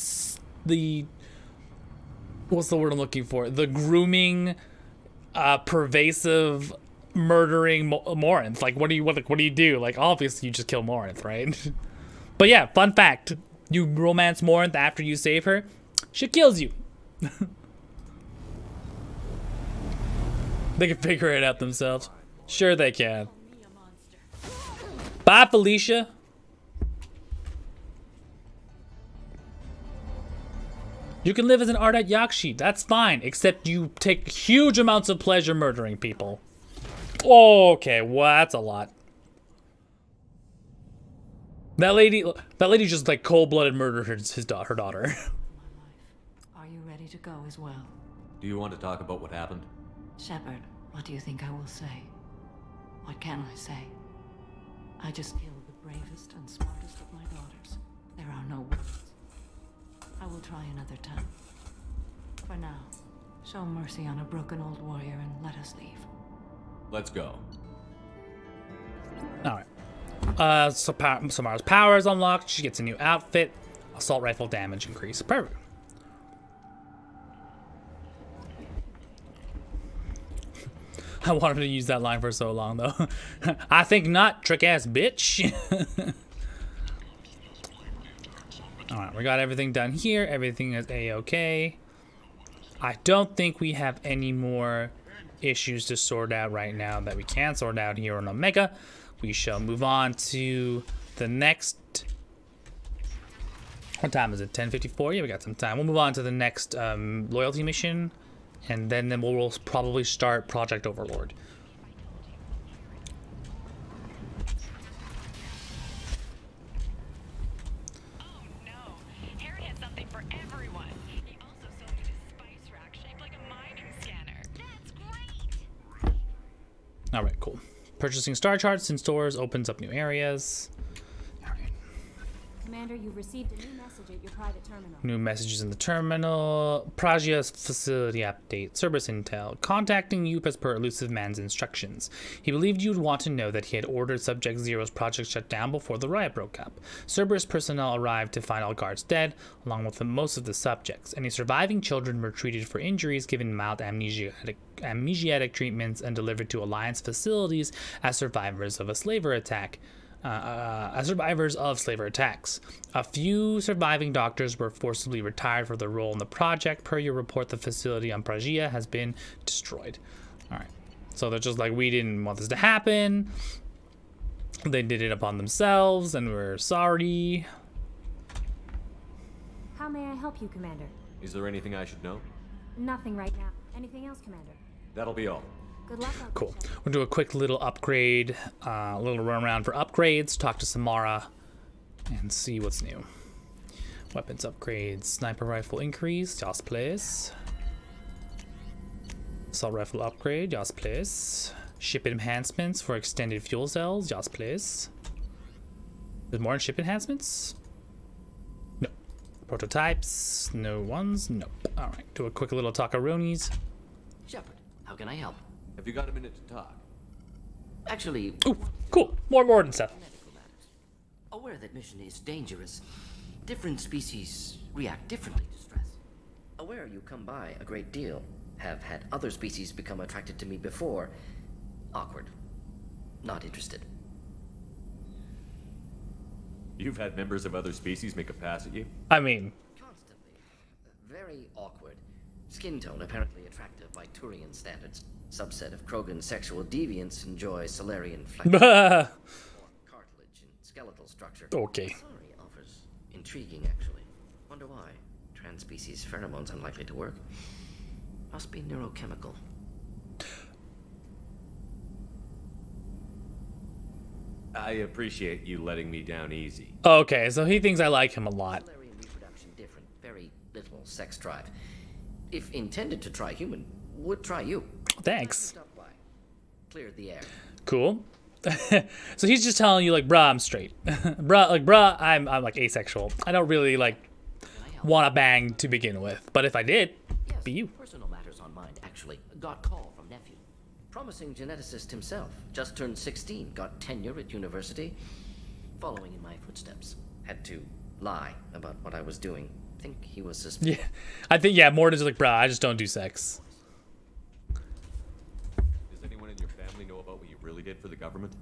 what's the word I'm looking for? The grooming, pervasive, murdering Morinth? Like, what do you do? Like, obviously you just kill Morinth, right? But yeah, fun fact: you romance Morinth after you save her, she kills you. They can figure it out themselves. Sure they can. Bye, Felicia. You can live as an Ardat Yakshi. That's fine, except you take huge amounts of pleasure murdering people. Okay, well, that's a lot. That lady just like cold-blooded murdered her daughter. Are you ready to go as well? Do you want to talk about what happened? Shepard, what do you think I will say? What can I say? I just killed the bravest and smartest of my daughters. There are no words. I will try another time. For now, show mercy on a broken old warrior and let us leave. Let's go. Alright. Samara's power is unlocked. She gets a new outfit. Assault rifle damage increase. Perfect. I wanted to use that line for so long, though. I think not, trick-ass bitch. Alright, we got everything done here. Everything is A-okay. I don't think we have any more issues to sort out right now that we can sort out here on Omega. We shall move on to the next... What time is it? 10:54? Yeah, we got some time. We'll move on to the next loyalty mission. And then we'll probably start Project Overlord. Oh no, Harry had something for everyone. He also sold me this spice rack shaped like a mining scanner. That's great. Alright, cool. Purchasing star charts in stores opens up new areas. Commander, you've received a new message at your private terminal. New messages in the terminal. Prajia's facility update. Cerberus intel. Contacting you as per Elusive Man's instructions. He believed you would want to know that he had ordered Subject Zero's project shut down before the riot broke up. Cerberus personnel arrived to find all guards dead, along with most of the subjects. Any surviving children were treated for injuries, given mild amnesiatic treatments, and delivered to Alliance facilities as survivors of a slaver attack. As survivors of slaver attacks. A few surviving doctors were forcibly retired for their role in the project. Per your report, the facility on Pragia has been destroyed. Alright. So they're just like, we didn't want this to happen. They did it upon themselves, and we're sorry. How may I help you, Commander? Is there anything I should know? Nothing right now. Anything else, Commander? That'll be all. Good luck. Cool. We'll do a quick little upgrade, a little run around for upgrades, talk to Samara, and see what's new. Weapons upgrades, sniper rifle increase, yes please. Assault rifle upgrade, yes please. Ship enhancements for extended fuel cells, yes please. There's more ship enhancements? No. Prototypes, no ones, nope. Alright, do a quick little talkaroonies. Shepard, how can I help? Have you got a minute to talk? Actually... Ooh, cool. More Morden stuff. Aware that mission is dangerous. Different species react differently to stress. Aware you come by a great deal. Have had other species become attracted to me before. Awkward. Not interested. You've had members of other species make a pass at you? I mean... Constantly. Very awkward. Skin tone apparently attractive by Turian standards. Subset of Krogan sexual deviants enjoy Solarian flesh. Cartilage and skeletal structure. Okay. Sorry offers intriguing, actually. Wonder why. Trans-species pheromones unlikely to work. Must be neurochemical. I appreciate you letting me down easy. Okay, so he thinks I like him a lot. Solarian reproduction different. Very little sex drive. If intended to try human, would try you. Thanks. Stop by. Cleared the air. Cool. So he's just telling you, like, bruh, I'm straight. bruh, I'm like asexual. I don't really like want to bang to begin with, but if I did, be you. Personal matters on mind, actually. Got call from nephew. Promising geneticist himself. Just turned 16. Got tenure at university. Following in my footsteps. Had to lie about what I was doing. Think he was suspicious. Yeah, I think, yeah, Morden's like, bruh, I just don't do sex. Does anyone in your family know about what you really did for the government?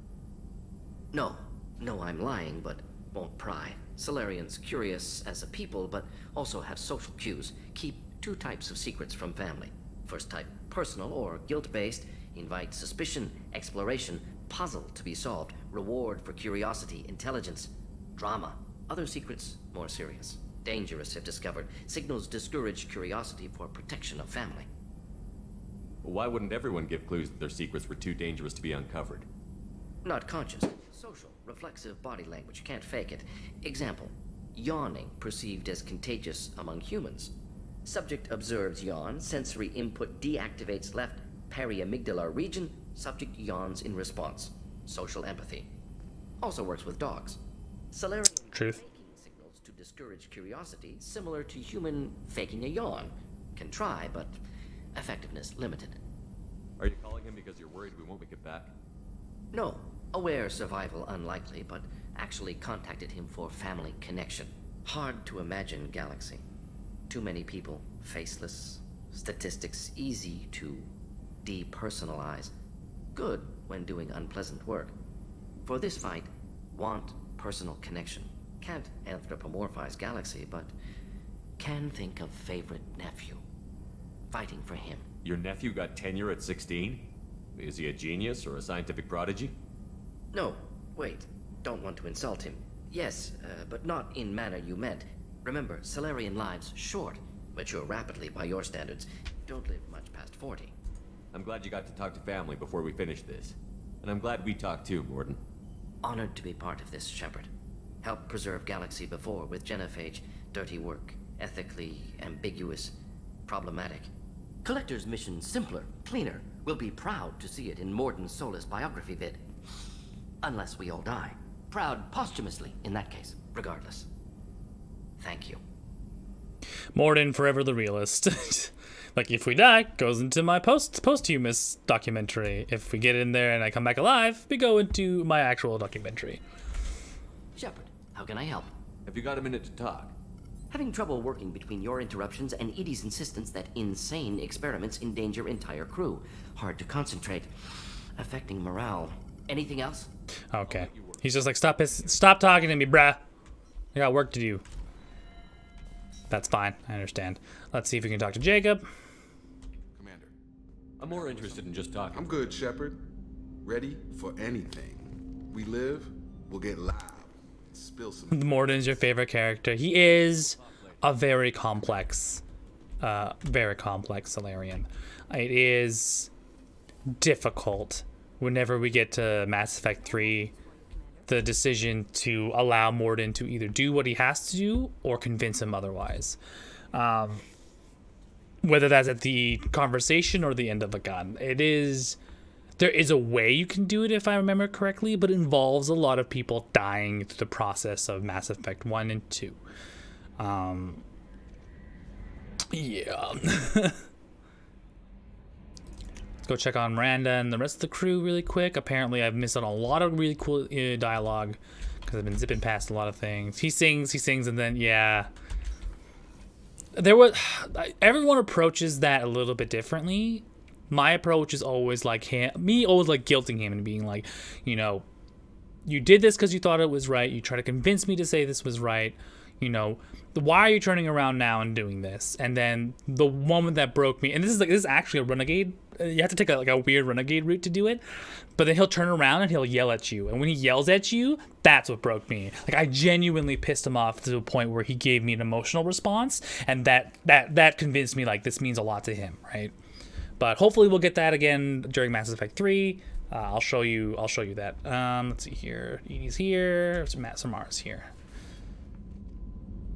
No. No, I'm lying, but won't pry. Solarians curious as a people, but also have social cues. Keep two types of secrets from family. First type, personal or guilt-based. Invite suspicion, exploration, puzzle to be solved, reward for curiosity, intelligence, drama. Other secrets, more serious. Dangerous if discovered. Signals discourage curiosity for protection of family. Why wouldn't everyone give clues that their secrets were too dangerous to be uncovered? Not conscious. Social, reflexive body language. Can't fake it. Example. Yawning perceived as contagious among humans. Subject observes yawn. Sensory input deactivates left periamygdalar region. Subject yawns in response. Social empathy. Also works with dogs. Solarian Truth. faking signals to discourage curiosity, similar to human faking a yawn. Can try, but effectiveness limited. Are you calling him because you're worried we won't make it back? No. Aware survival unlikely, but actually contacted him for family connection. Hard to imagine galaxy. Too many people, faceless, statistics easy to depersonalize. Good when doing unpleasant work. For this fight, want personal connection. Can't anthropomorphize galaxy, but can think of favorite nephew. Fighting for him. Your nephew got tenure at 16? Is he a genius or a scientific prodigy? No, wait. Don't want to insult him. Yes, but not in manner you meant. Remember, Solarian lives short. Mature rapidly by your standards. Don't live much past 40. I'm glad you got to talk to family before we finish this. And I'm glad we talked too, Morden. Honored to be part of this, Shepard. Helped preserve Galaxy before with genophage. Dirty work. Ethically ambiguous. Problematic. Collector's mission simpler, cleaner. We'll be proud to see it in Morden Solis biography vid. Unless we all die. Proud posthumously, in that case. Regardless. Thank you. Morden, forever the realist. Like, if we die, goes into my posthumous documentary. If we get in there and I come back alive, we go into my actual documentary. Shepard, how can I help? Have you got a minute to talk? Having trouble working between your interruptions and Edie's insistence that insane experiments endanger entire crew. Hard to concentrate. Affecting morale. Anything else? Okay. He's just like, stop talking to me, bruh. I got work to do. That's fine. I understand. Let's see if we can talk to Jacob. Commander. I'm more interested in just talking. I'm good, Shepard. Ready for anything. We live, we'll get live. Spill some. Morden's your favorite character. He is a very complex Solarian. It is difficult whenever we get to Mass Effect 3, the decision to allow Morden to either do what he has to do or convince him otherwise. Whether that's at the conversation or the end of a gun. There is a way you can do it, if I remember correctly, but it involves a lot of people dying through the process of Mass Effect 1 and 2. Yeah. Let's go check on Miranda and the rest of the crew really quick. Apparently, I've missed on a lot of really cool dialogue because I've been zipping past a lot of things. He sings, and then, yeah. there was everyone approaches that a little bit differently. My approach is always like always like guilting him and being like, you know, you did this because you thought it was right. You try to convince me to say this was right. You know, why are you turning around now and doing this? And then the moment that broke me, and this is actually a renegade. You have to take a weird renegade route to do it. But then he'll turn around and he'll yell at you. And when he yells at you, that's what broke me. Like, I genuinely pissed him off to a point where he gave me an emotional response, and that convinced me like this means a lot to him, right? But hopefully we'll get that again during Mass Effect 3. I'll show you that. Let's see here. Edie's here. Matt Samar's here.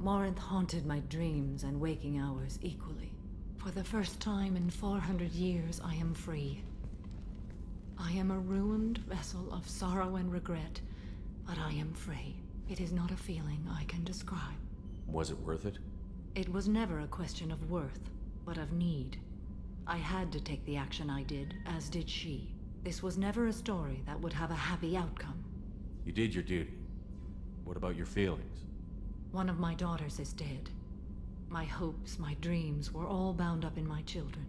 Morinth haunted my dreams and waking hours equally. For the first time in 400 years, I am free. I am a ruined vessel of sorrow and regret, but I am free. It is not a feeling I can describe. Was it worth it? It was never a question of worth, but of need. I had to take the action I did, as did she. This was never a story that would have a happy outcome. You did your duty. What about your feelings? One of my daughters is dead. My hopes, my dreams were all bound up in my children.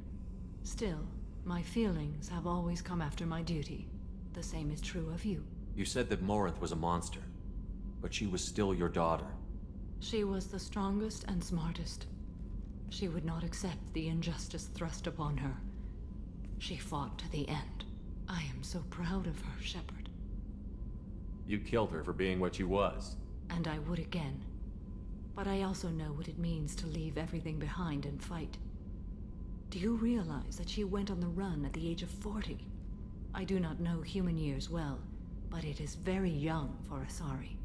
Still, my feelings have always come after my duty. The same is true of you. You said that Morinth was a monster, but she was still your daughter. She was the strongest and smartest. She would not accept the injustice thrust upon her. She fought to the end. I am so proud of her, Shepard. You killed her for being what she was. And I would again. But I also know what it means to leave everything behind and fight. Do you realize that she went on the run at the age of 40? I do not know human years well, but it is very young for Asari.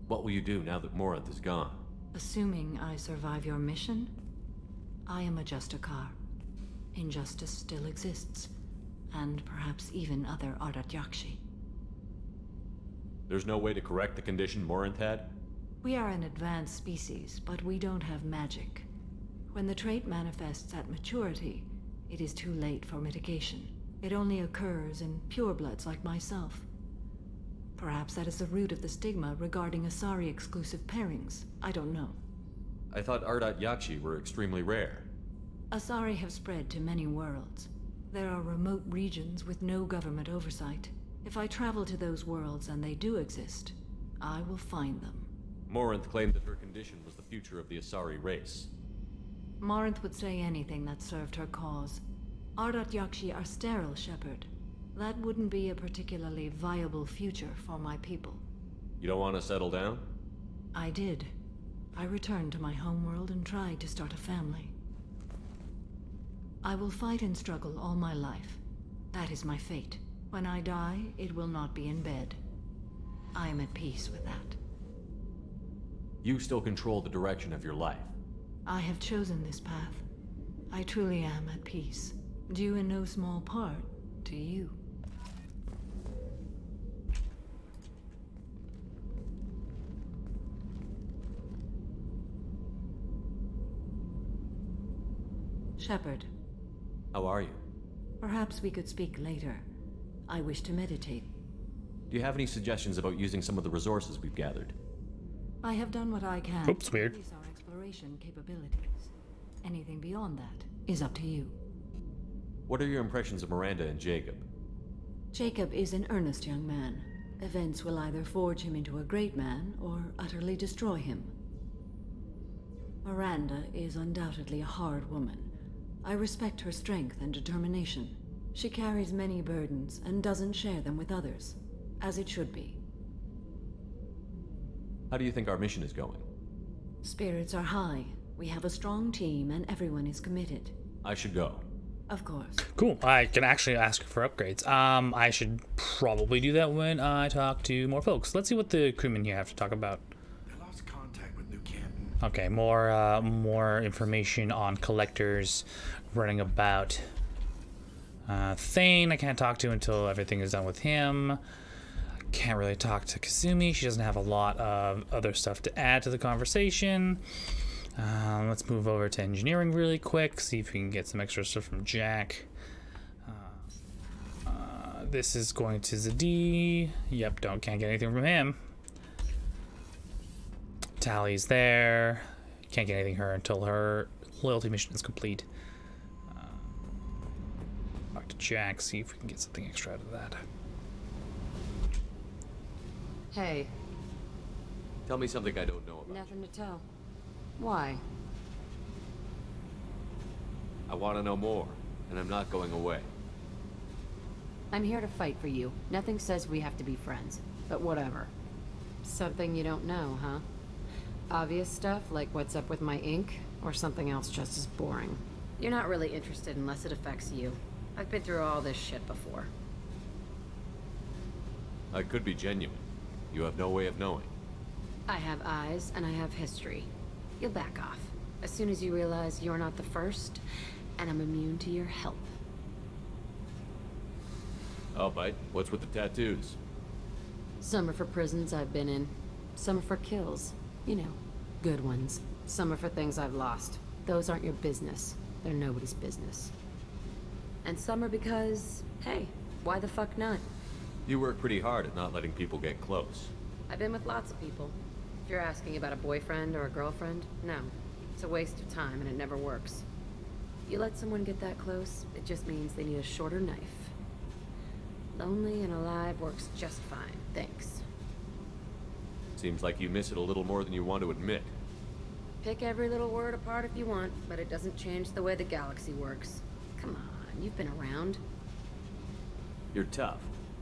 What will you do now that Morinth is gone? Assuming I survive your mission, I am a Justikar. Injustice still exists, and perhaps even other Ardat-Yakshi. There's no way to correct the condition Morinth had? We are an advanced species, but we don't have magic. When the trait manifests at maturity, it is too late for mitigation. It only occurs in purebloods like myself. Perhaps that is the root of the stigma regarding Asari-exclusive pairings. I don't know. I thought Ardat-Yakshi were extremely rare. Asari have spread to many worlds. There are remote regions with no government oversight. If I travel to those worlds and they do exist, I will find them. Morinth claimed that her condition was the future of the Asari race. Morinth would say anything that served her cause. Ardat-Yakshi are sterile, Shepard. That wouldn't be a particularly viable future for my people. You don't want to settle down? I did. I returned to my homeworld and tried to start a family. I will fight and struggle all my life. That is my fate. When I die, it will not be in bed. I am at peace with that. You still control the direction of your life. I have chosen this path. I truly am at peace, due in no small part to you. Shepard. How are you? Perhaps we could speak later. I wish to meditate. Do you have any suggestions about using some of the resources we've gathered? I have done what I can. Oops, weird. To increase our exploration capabilities. Anything beyond that is up to you. What are your impressions of Miranda and Jacob? Jacob is an earnest young man. Events will either forge him into a great man or utterly destroy him. Miranda is undoubtedly a hard woman. I respect her strength and determination. She carries many burdens and doesn't share them with others, as it should be. How do you think our mission is going? Spirits are high. We have a strong team and everyone is committed. I should go. Of course. Cool. I can actually ask for upgrades. I should probably do that when I talk to more folks. Let's see what the crewmen here have to talk about. I lost contact with New Canton. Okay, more information on collectors running about. Thane I can't talk to until everything is done with him. Can't really talk to Kasumi. She doesn't have a lot of other stuff to add to the conversation. Let's move over to engineering really quick, see if we can get some extra stuff from Jack. This is going to Zadie. Yep, can't get anything from him. Tally's there. can't get anything her until her loyalty mission is complete. Talk to Jack, see if we can get something extra out of that. Hey. Tell me something I don't know about. Nothing to tell. Why? I want to know more, and I'm not going away. I'm here to fight for you. Nothing says we have to be friends, but whatever. Something you don't know, huh? Obvious stuff, like what's up with my ink, or something else just as boring. You're not really interested unless it affects you. I've been through all this shit before. I could be genuine. You have no way of knowing. I have eyes, and I have history. You'll back off. As soon as you realize you're not the first, and I'm immune to your help. I'll bite. What's with the tattoos? Some are for prisons I've been in. Some are for kills. You know, good ones. Some are for things I've lost. Those aren't your business. They're nobody's business. And some are because, hey, why the fuck not? You work pretty hard at not letting people get close. I've been with lots of people. If you're asking about a boyfriend or a girlfriend, no. It's a waste of time and it never works. You let someone get that close, it just means they need a shorter knife. Lonely and alive works just fine, thanks. Seems like you miss it a little more than you want to admit. Pick every little word apart if you want, but it doesn't change the way the galaxy works. Come on, you've been around. You're tough,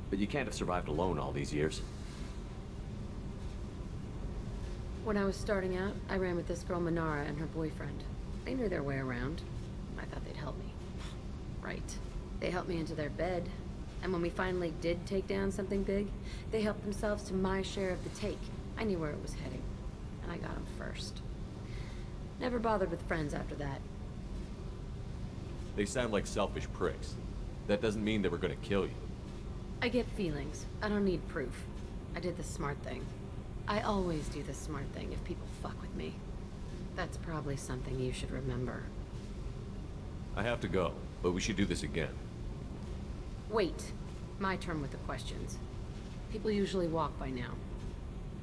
but you can't have survived alone all these years. When I was starting out, I ran with this girl Manara and her boyfriend. They knew their way around. I thought they'd help me. Right. They helped me into their bed. And when we finally did take down something big, they helped themselves to my share of the take. I knew where it was heading. And I got them first. Never bothered with friends after that. They sound like selfish pricks. That doesn't mean they were gonna kill you. I get feelings. I don't need proof. I did the smart thing. I always do the smart thing if people fuck with me. That's probably something you should remember. I have to go, but we should do this again. Wait. My turn with the questions. People usually walk by now.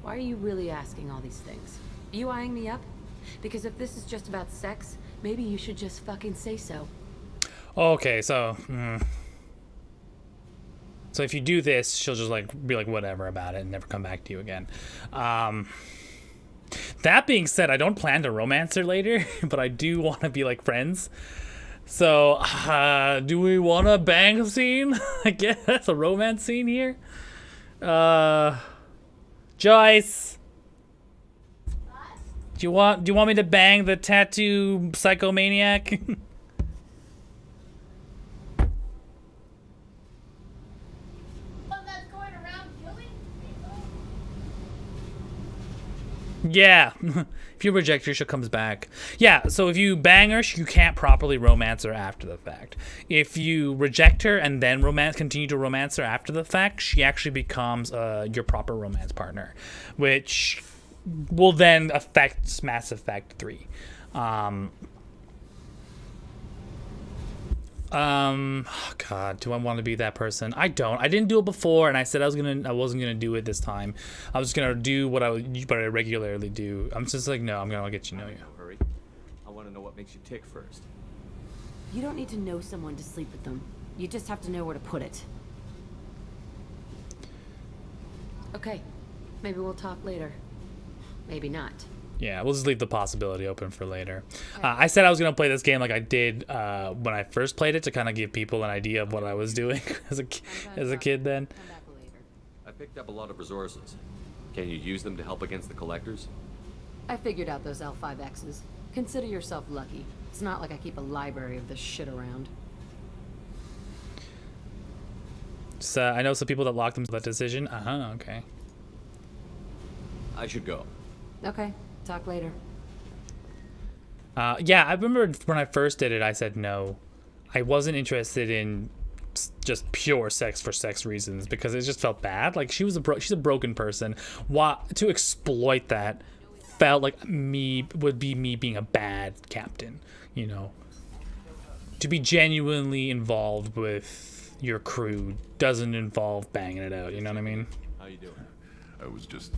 Why are you really asking all these things? You eyeing me up? Because if this is just about sex, maybe you should just fucking say so. Okay, so... So if you do this, she'll just like be like whatever about it and never come back to you again. That being said, I don't plan to romance her later, but I do want to be like friends. So, do we want a bang scene? I guess a romance scene here. Joyce, do you want me to bang the tattoo psychomaniac? Yeah, if you reject her, she comes back. Yeah, so if you bang her, you can't properly romance her after the fact. If you reject her and then continue to romance her after the fact, she actually becomes your proper romance partner, which will then affect Mass Effect 3. Oh God, do I want to be that person? I don't. I didn't do it before, and I said I wasn't gonna do it this time. I was gonna do what I regularly do. I'm just like, no, I'm gonna get you know you. Hurry. I want to know what makes you tick first. You don't need to know someone to sleep with them. You just have to know where to put it. Okay, maybe we'll talk later. Maybe not. Yeah, we'll just leave the possibility open for later. I said I was gonna play this game like I did when I first played it to kind of give people an idea of what I was doing as a kid then. I picked up a lot of resources. Can you use them to help against the collectors? I figured out those L5Xs. Consider yourself lucky. It's not like I keep a library of this shit around. So I know some people that locked them to that decision. Okay. I should go. Okay, talk later. Yeah, I remember when I first did it, I said no. I wasn't interested in just pure sex for sex reasons because it just felt bad. Like she's a broken person. To exploit that felt like would be me being a bad captain, you know. To be genuinely involved with your crew doesn't involve banging it out, you know what I mean? How you doing? I was just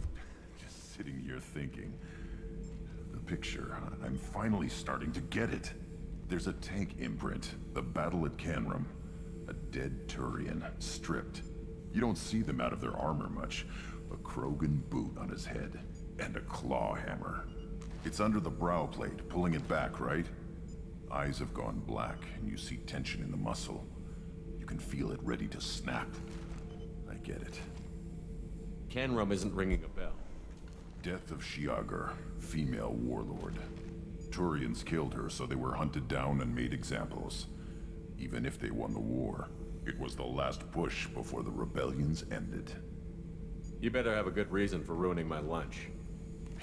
sitting here thinking. The picture. I'm finally starting to get it. There's a tank imprint, the battle at Canrum. A dead Turian, stripped. You don't see them out of their armor much. A Krogan boot on his head, and a claw hammer. It's under the brow plate, pulling it back, right? Eyes have gone black, and you see tension in the muscle. You can feel it ready to snap. I get it. Canrum isn't ringing a bell. Death of Shiagar, female warlord. Turians killed her, so they were hunted down and made examples. Even if they won the war, it was the last push before the rebellions ended. You better have a good reason for ruining my lunch.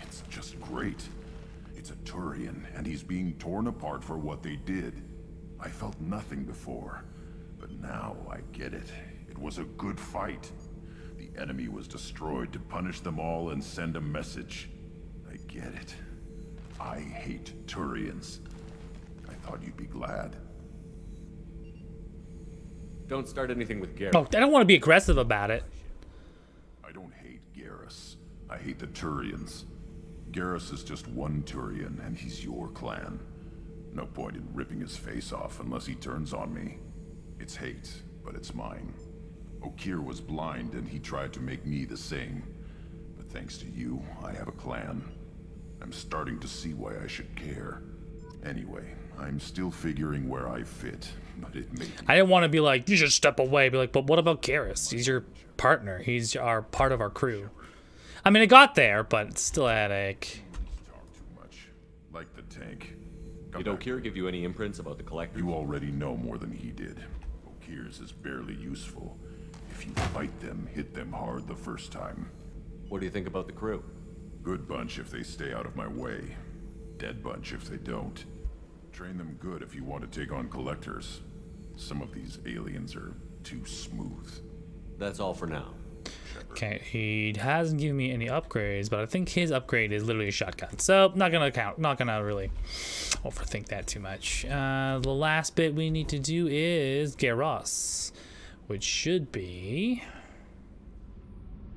It's just great. It's a Turian, and he's being torn apart for what they did. I felt nothing before, but now I get it. It was a good fight. The enemy was destroyed to punish them all and send a message. I get it. I hate Turians. I thought you'd be glad. Don't start anything with Garrett. Oh, I don't want to be aggressive about it. I don't hate Garrus. I hate the Turians. Garrus is just one Turian, and he's your clan. No point in ripping his face off unless he turns on me. It's hate, but it's mine. Okir was blind, and he tried to make me the same. But thanks to you, I have a clan. I'm starting to see why I should care. Anyway, I'm still figuring where I fit, but it may be... I didn't want to be like, you should step away. Be like, but what about Garrus? He's your partner. He's our part of our crew. I mean, it got there, but it's still a headache. Talk too much. Like the tank. Did Okir give you any imprints about the collector? You already know more than he did. Okir's is barely useful. If you fight them, hit them hard the first time. What do you think about the crew? Good bunch if they stay out of my way. Dead bunch if they don't. Train them good if you want to take on collectors. Some of these aliens are too smooth. That's all for now. Okay, he hasn't given me any upgrades, but I think his upgrade is literally a shotgun. So, not gonna really overthink that too much. The last bit we need to do is Garrus, which should be...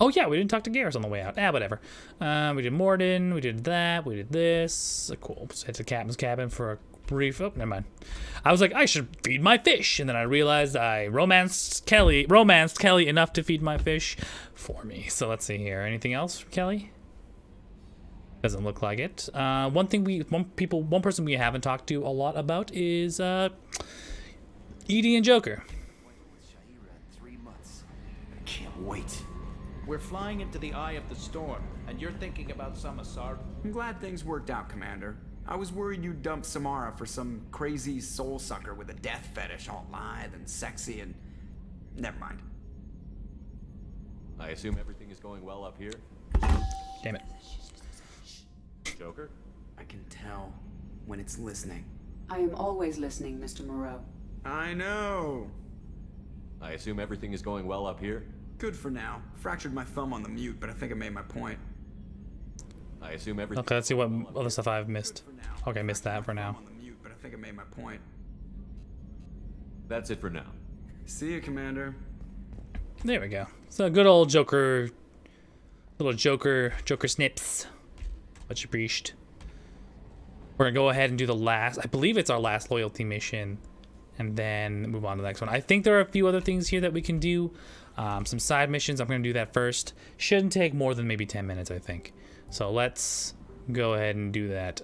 Oh yeah, we didn't talk to Garrus on the way out. Whatever. We did Morden, we did that, we did this. Cool. So head to the captain's cabin for a brief... Oh, never mind. I was like, I should feed my fish, and then I realized I romanced Kelly enough to feed my fish for me. So let's see here. Anything else from Kelly? Doesn't look like it. One person we haven't talked to a lot about is Edie and Joker. Can't wait. We're flying into the eye of the storm, and you're thinking about some Asar. I'm glad things worked out, Commander. I was worried you'd dump Samara for some crazy soul sucker with a death fetish, all lithe and sexy and... Never mind. I assume everything is going well up here? Damn it. Joker? I can tell when it's listening. I am always listening, Mr. Moreau. I know. I assume everything is going well up here? Good for now. Fractured my thumb on the mute, but I think I made my point. I assume everything... Okay, let's see what other stuff I've missed. Okay, missed that for now. On the mute, but I think I made my point. That's it for now. See you, Commander. There we go. So good old Joker, little Joker snips. Much appreciated. We're gonna go ahead and do the last, I believe it's our last loyalty mission, and then move on to the next one. I think there are a few other things here that we can do. Some side missions, I'm gonna do that first. Shouldn't take more than maybe 10 minutes, I think. So let's go ahead and do that.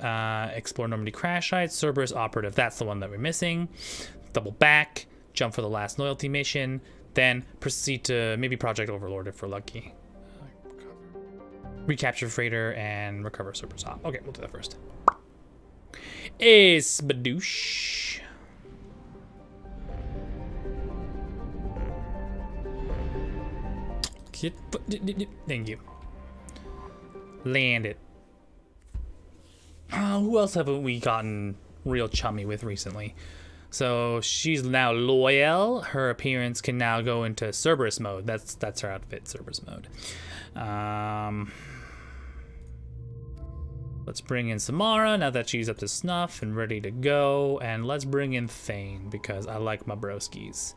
Explore Normandy crash site, Cerberus operative, that's the one that we're missing. Double back, jump for the last loyalty mission, then proceed to maybe Project Overlord if we're lucky. Recapture freighter and recover Cerberus op. Okay, we'll do that first. Is Badoosh. Thank you. Land it. Who else haven't we gotten real chummy with recently? So she's now loyal. Her appearance can now go into Cerberus mode. That's her outfit, Cerberus mode. Let's bring in Samara now that she's up to snuff and ready to go. And let's bring in Thane because I like my broskies.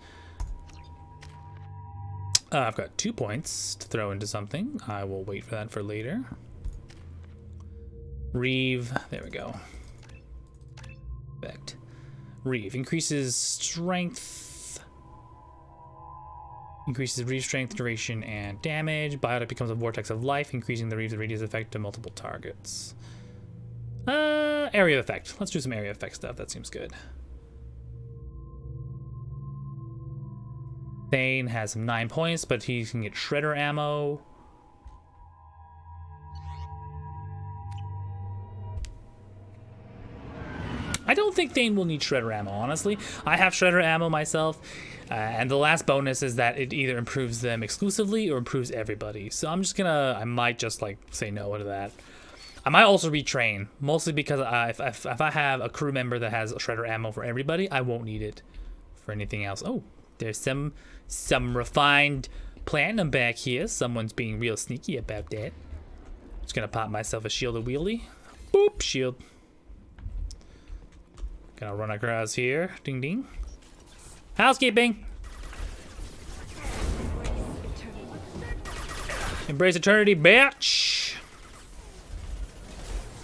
I've got 2 points to throw into something. I will wait for that for later. Reeve. There we go. Effect. Reeve increases strength. Increases Reeve strength, duration, and damage. Biotic becomes a vortex of life, increasing the Reeve's radius effect to multiple targets. Area effect. Let's do some area effect stuff. That seems good. Thane has some 9 points, but he can get shredder ammo. I don't think Thane will need shredder ammo, honestly. I have shredder ammo myself, and the last bonus is that it either improves them exclusively or improves everybody. So I'm just gonna, I might just like say no to that. I might also retrain, mostly because if I have a crew member that has shredder ammo for everybody, I won't need it for anything else. Oh, there's some refined platinum back here. Someone's being real sneaky about that. Just gonna pop myself a shield of wheelie. Boop, shield. Gonna run across here. Ding ding. Housekeeping. Embrace eternity, bitch.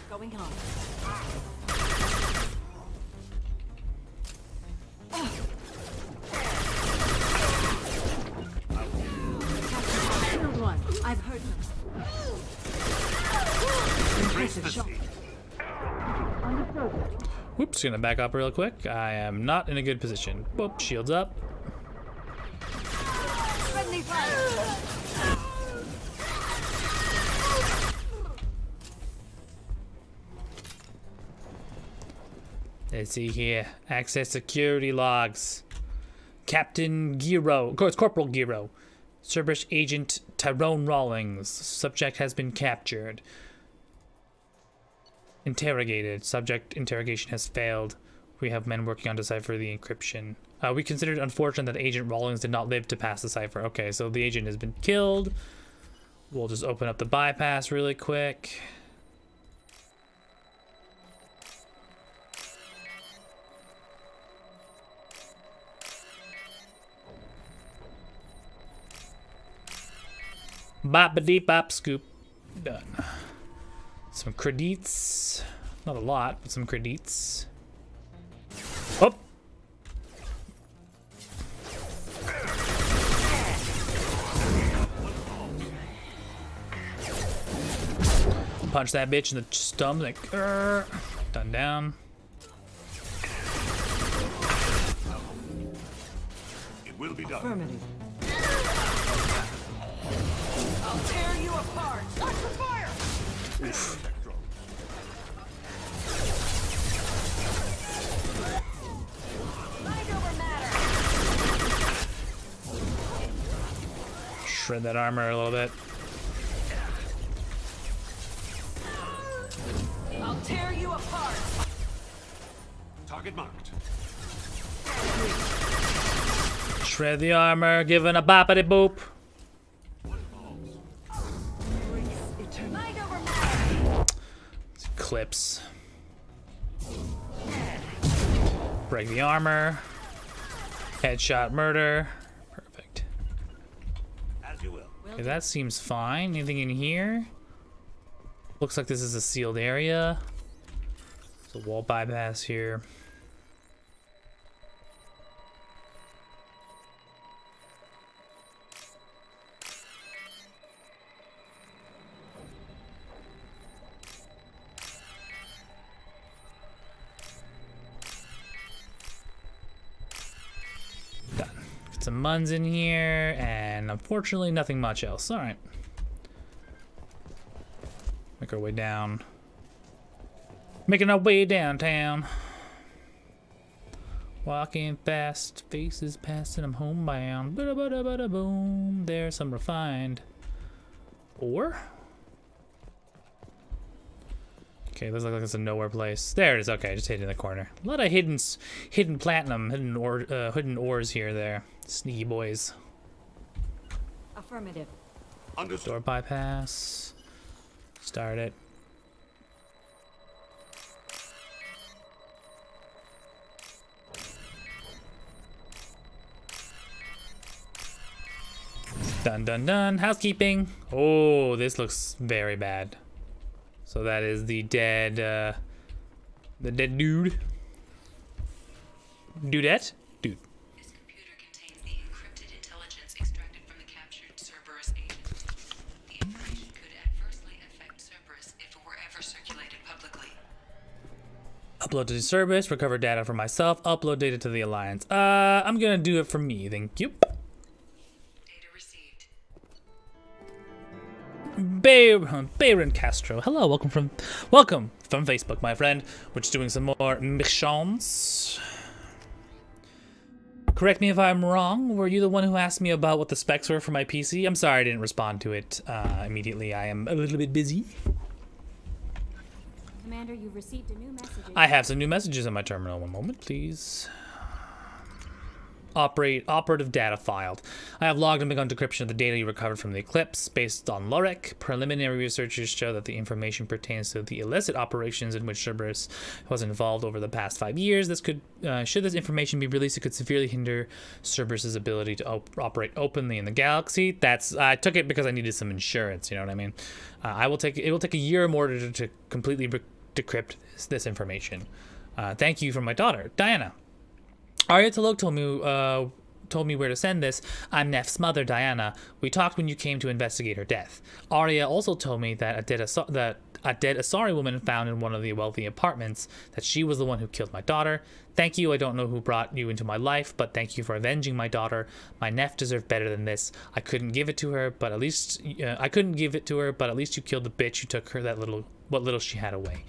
Going on. Killed one. I've heard them. Impressive shot. Whoops, gonna back up real quick. I am not in a good position. Whoop, shields up. Friendly fire. Let's see here. Access security logs. Captain Giro. Of course, Corporal Giro. Cerberus Agent Tyrone Rawlings. Subject has been captured. Interrogated. Subject interrogation has failed. We have men working on decipher the encryption. We considered it unfortunate that Agent Rawlings did not live to pass the cipher. Okay, so the agent has been killed. We'll just open up the bypass really quick. Bop-a-dee-bop scoop. Done. Some credits. Not a lot, but some credits. Oh! Punch that bitch in the stomach. Done down. It will be done. Affirmative. I'll tear you apart. Watch the fire. Oof. Shred that armor a little bit. I'll tear you apart. Target marked. Shred the armor, giving a boppity boop. Clips. Break the armor. Headshot murder. Perfect. As you will. Okay, that seems fine. Anything in here? Looks like this is a sealed area. There's a wall bypass here. Some muns in here, and unfortunately nothing much else. Alright. Make our way down. Making our way downtown. Walking fast, faces passing, I'm homebound. Ba-da-ba-da-ba-da-boom. There's some refined ore. Okay, looks like it's a nowhere place. There it is. Okay, just hid in the corner. A lot of hidden platinum, hidden ores here. There, sneaky boys. Affirmative. Understood. Door bypass. Start it. Done, done, done. Housekeeping. Oh, this looks very bad. So that is the dead dude. Dudette? Dude. This computer contains the encrypted intelligence extracted from the captured Cerberus agent. The information could adversely affect Cerberus if it were ever circulated publicly. Upload to the service, recover data for myself, upload data to the Alliance. I'm gonna do it for me, thank you. Baron Castro. Hello, welcome from Facebook, my friend. We're just doing some more missions. Correct me if I'm wrong. Were you the one who asked me about what the specs were for my PC? I'm sorry I didn't respond to it immediately. I am a little bit busy. Commander, you've received a new message. I have some new messages in my terminal. One moment, please. Operative data filed. I have logged and begun decryption of the data you recovered from the Eclipse. Based on Lorek, preliminary researchers show that the information pertains to the illicit operations in which Cerberus was involved over the past 5 years. This could, should this information be released, it could severely hinder Cerberus's ability to operate openly in the galaxy. I took it because I needed some insurance. You know what I mean? It will take a year or more to completely decrypt this information. Thank you from my daughter, Diana. Arya Talok told me where to send this. I'm Nef's mother, Diana. We talked when you came to investigate her death. Arya also told me that a dead Asari woman found in one of the wealthy apartments, that she was the one who killed my daughter. Thank you. I don't know who brought you into my life, but thank you for avenging my daughter. My Nef deserved better than this. I couldn't give it to her, but at least you killed the bitch who took her what little she had away.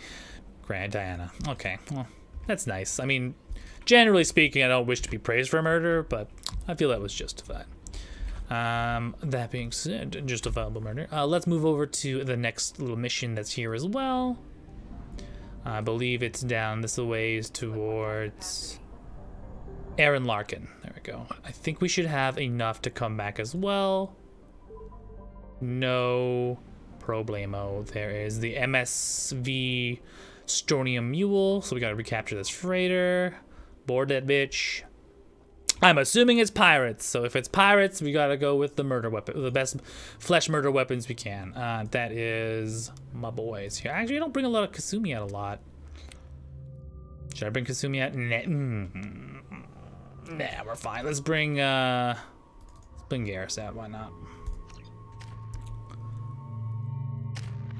Grand Diana. Okay, well, that's nice. I mean, generally speaking, I don't wish to be praised for murder, but I feel that was justified. That being said, justifiable murder. Let's move over to the next little mission that's here as well. I believe it's down this ways towards Aaron Larkin. There we go. I think we should have enough to come back as well. No problemo. There is the MSV Stornium Mule, so we gotta recapture this freighter. Board that bitch. I'm assuming it's pirates, so if it's pirates, we gotta go with the murder weapon, the best flesh murder weapons we can. That is my boys here. Actually, I don't bring a lot of Kasumi out a lot. Should I bring Kasumi out? Nah, we're fine. Let's bring Garrus out. Why not?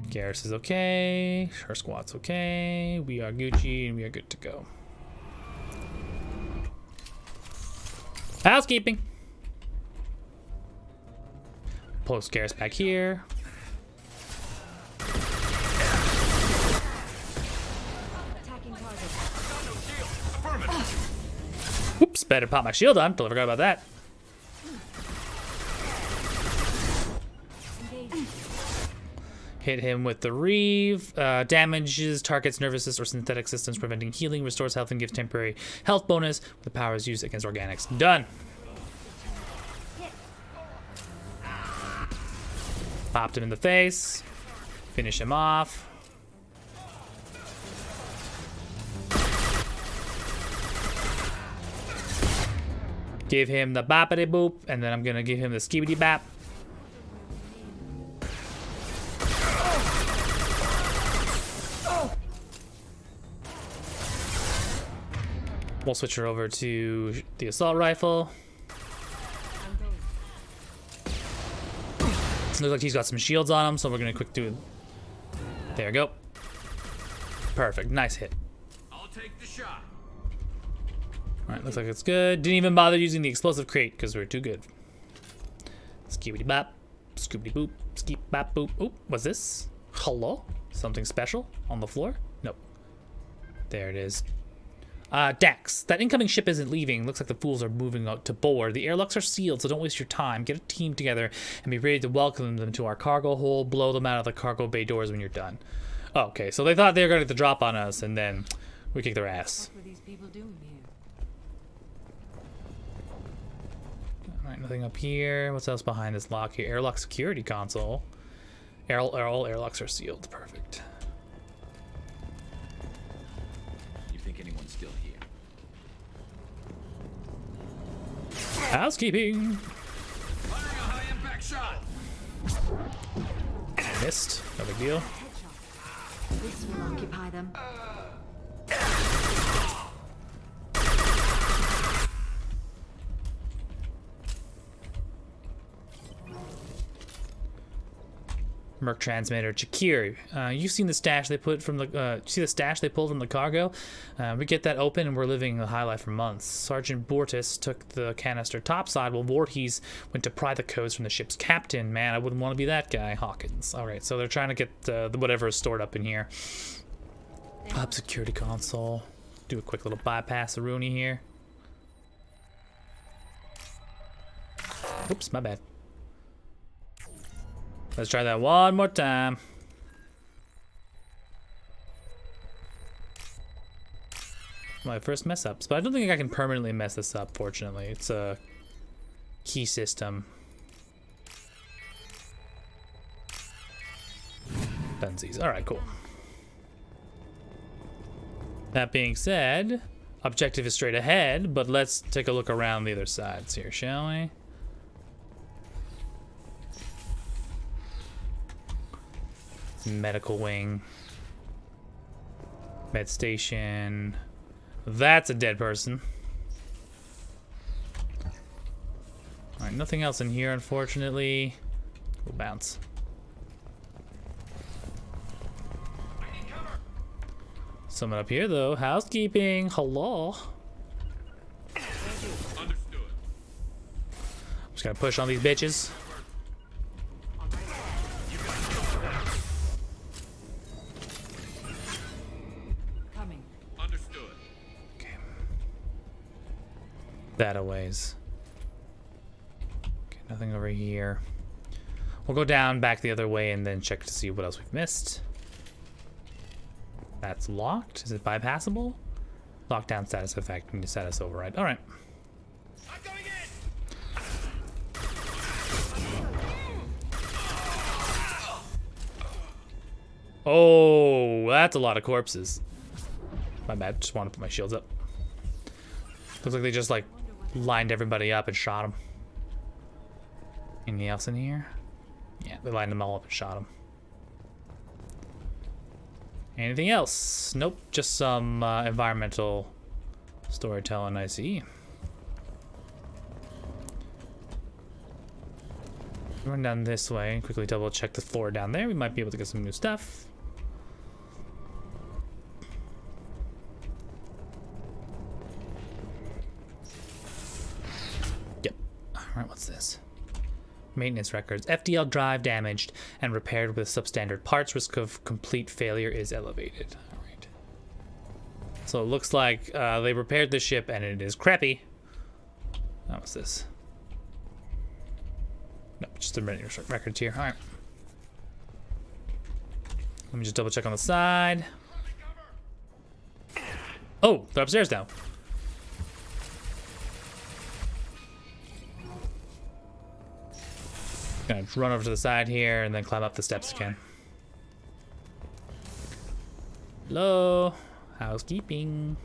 Garrus is okay. Her squad's okay. We are Gucci and we are good to go. Housekeeping. Post Garrus back here. Oops, better pop my shield on. Totally forgot about that. Hit him with the Reeve. Damages target's nervous system or synthetic systems, preventing healing, restores health, and gives temporary health bonus. The power is used against organics. Done. Popped him in the face. Finish him off. Give him the boppity boop, and then I'm gonna give him the skibidi bap. We'll switch her over to the assault rifle. Looks like he's got some shields on him, so we're gonna quick do it. There we go. Perfect, nice hit. I'll take the shot. Alright, looks like it's good. Didn't even bother using the explosive crate because we're too good. Skibidi bop, scoobity boop, skip bop boop. Oop, what's this? Hello? Something special on the floor? Nope. There it is. Dax, that incoming ship isn't leaving. Looks like the fools are moving out to board. The airlocks are sealed, so don't waste your time. Get a team together and be ready to welcome them to our cargo hold. Blow them out of the cargo bay doors when you're done. Oh, okay, so they thought they were going to get the drop on us, and then we kick their ass. What were these people doing here? Alright, nothing up here. What's else behind this lock here? Airlock security console. All airlocks are sealed. Perfect. You think anyone's still here? Housekeeping. Firing a high impact shot. Missed. No big deal. This will occupy them. Merc transmitter, Chakir. You've seen the stash they put from the. See the stash they pulled from the cargo? We get that open, and we're living the high life for months. Sergeant Bortis took the canister topside, while Voorhees went to pry the codes from the ship's captain. Man, I wouldn't want to be that guy, Hawkins. All right, so they're trying to get the whatever is stored up in here. Up security console. Do a quick little bypass of Rooney here. Oops, my bad. Let's try that one more time. My first mess ups, but I don't think I can permanently mess this up, fortunately. It's a key system. Benzies. Alright, cool. That being said, objective is straight ahead, but let's take a look around the other sides here, shall we? Medical wing. Med station. That's a dead person. Alright, nothing else in here, unfortunately. We'll bounce. Someone up here, though. Housekeeping. Hello. Understood. I'm just gonna push on these bitches. That a ways. Okay, nothing over here. We'll go down back the other way and then check to see what else we've missed. That's locked. Is it bypassable? Lockdown status effect. Need to status override. All right. Oh, that's a lot of corpses. My bad. Just want to put my shields up. Looks like they just like lined everybody up and shot them. Anything else in here? Yeah, they lined them all up and shot them. Anything else? Nope, just some environmental storytelling, I see. Run down this way and quickly double check the floor down there. We might be able to get some new stuff. Alright, what's this? Maintenance records. FDL drive damaged and repaired with substandard parts. Risk of complete failure is elevated. Alright. So it looks like they repaired the ship and it is crappy. Oh, what's this? Nope, just the maintenance records here. Alright. Let me just double check on the side. Oh, they're upstairs now. Gonna run over to the side here and then climb up the steps again. Hello, housekeeping.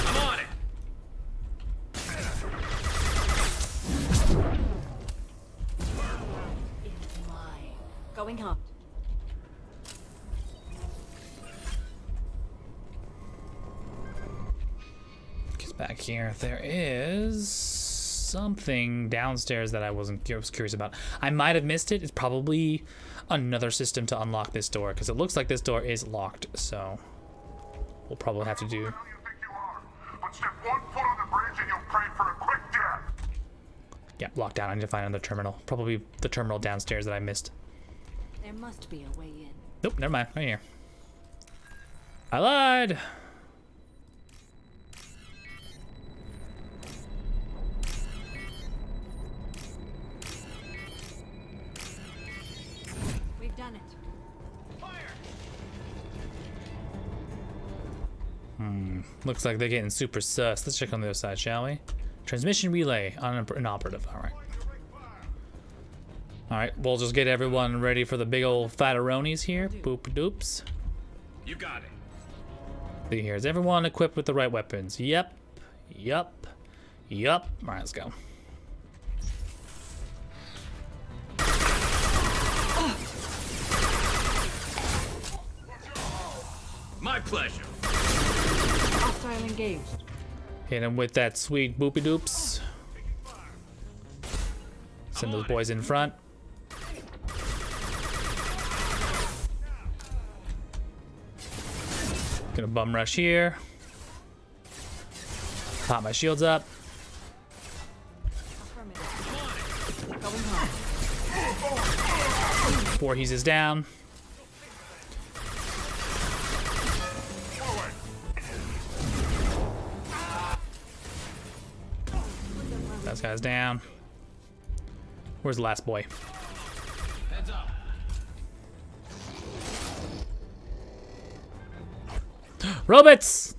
I'm on it. Going hot. Back here, there is something downstairs that I was curious about. I might have missed it. It's probably another system to unlock this door because it looks like this door is locked. So we'll probably have to do. Yeah, lockdown. I need to find another terminal. Probably the terminal downstairs that I missed. There must be a way in. Nope, never mind. Right here. I lied. Done it. Looks like they're getting super sus. Let's check on the other side, shall we? Transmission relay inoperative. Alright, we'll just get everyone ready for the big old fataronies here. Boop doops. You got it. See here, is everyone equipped with the right weapons? Yep. Yup. All right, let's go. My pleasure. Hostile engaged. Hit him with that sweet boopy doops. Send those boys in front. Gonna bum rush here. Pop my shields up. Voorhees is down. That guy's down. Where's the last boy? Heads up. Robots!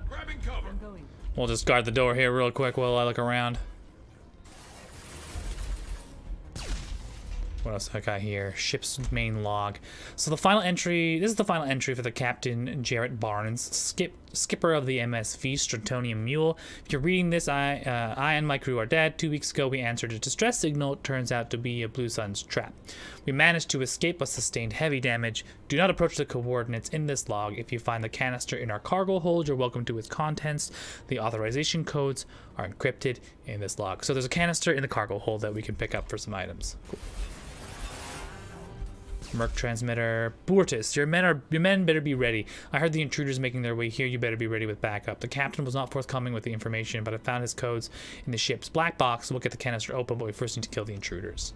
Grabbing cover. We'll just guard the door here real quick while I look around. What else I got here? Ship's main log. So the final entry, this is the final entry for the Captain Jarrett Barnes, skipper of the MSV Stratonium Mule. If you're reading this, I and my crew are dead. 2 weeks ago, we answered a distress signal. It turns out to be a Blue Sun's trap. We managed to escape but sustained heavy damage. Do not approach the coordinates in this log. If you find the canister in our cargo hold, you're welcome to its contents. The authorization codes are encrypted in this log. So there's a canister in the cargo hold that we can pick up for some items. Cool. Merc transmitter. Bortus, your men better be ready. I heard the intruders making their way here. You better be ready with backup. The captain was not forthcoming with the information, but I found his codes in the ship's black box. We'll get the canister open, but we first need to kill the intruders.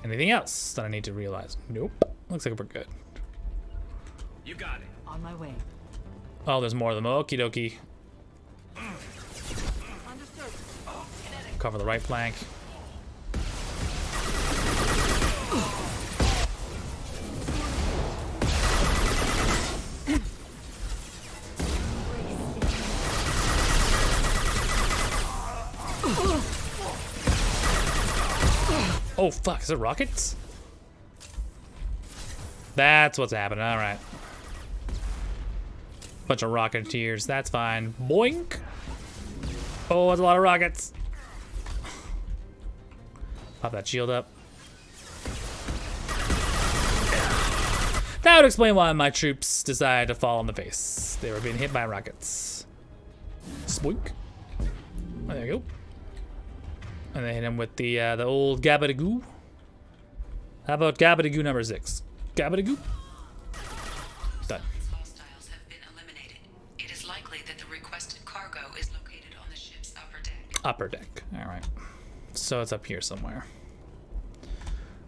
Anything else that I need to realize? Nope. Looks like we're good. You got it. On my way. Oh, there's more of them. Okie dokie. Cover the right flank. Oh fuck, is it rockets? That's what's happening, alright. Bunch of rocketeers, that's fine. Boink! Oh, that's a lot of rockets. Pop that shield up. That would explain why my troops decided to fall on the face. They were being hit by rockets. Spoink. Oh, there you go. And they hit him with the old Gabadagoo. How about Gabadagoo number 6? Gabadagoo? Done. Hostiles have been eliminated. It is likely that the requested cargo is located on the ship's upper deck. Upper deck. Alright. So it's up here somewhere.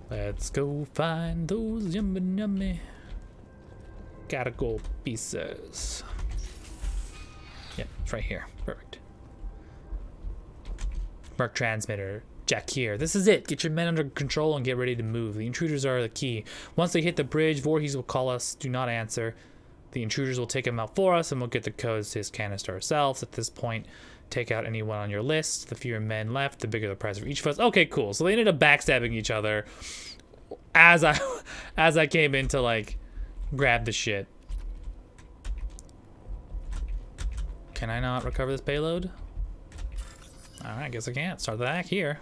Let's go find those yummy cargo pieces. Yeah, it's right here. Perfect. Merc transmitter. Jack here. This is it. Get your men under control and get ready to move. The intruders are the key. Once they hit the bridge, Voorhees will call us. Do not answer. The intruders will take him out for us, and we'll get the codes to his canister ourselves. At this point, take out anyone on your list. The fewer men left, the bigger the price for each of us. Okay, cool. So they ended up backstabbing each other as I came in to like grab the shit. Can I not recover this payload? Alright, I guess I can't. Start the hack here.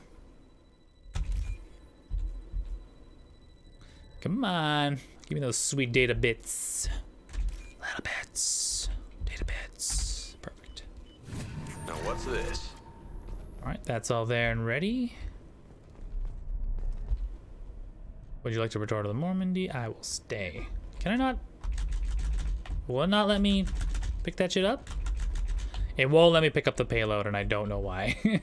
Come on. Give me those sweet data bits. Little bits. Data bits. Perfect. Now what's this? Alright, that's all there and ready. Would you like to return to the Normandy? I will stay. Can I not? Will it not let me pick that shit up? It won't let me pick up the payload, and I don't know why.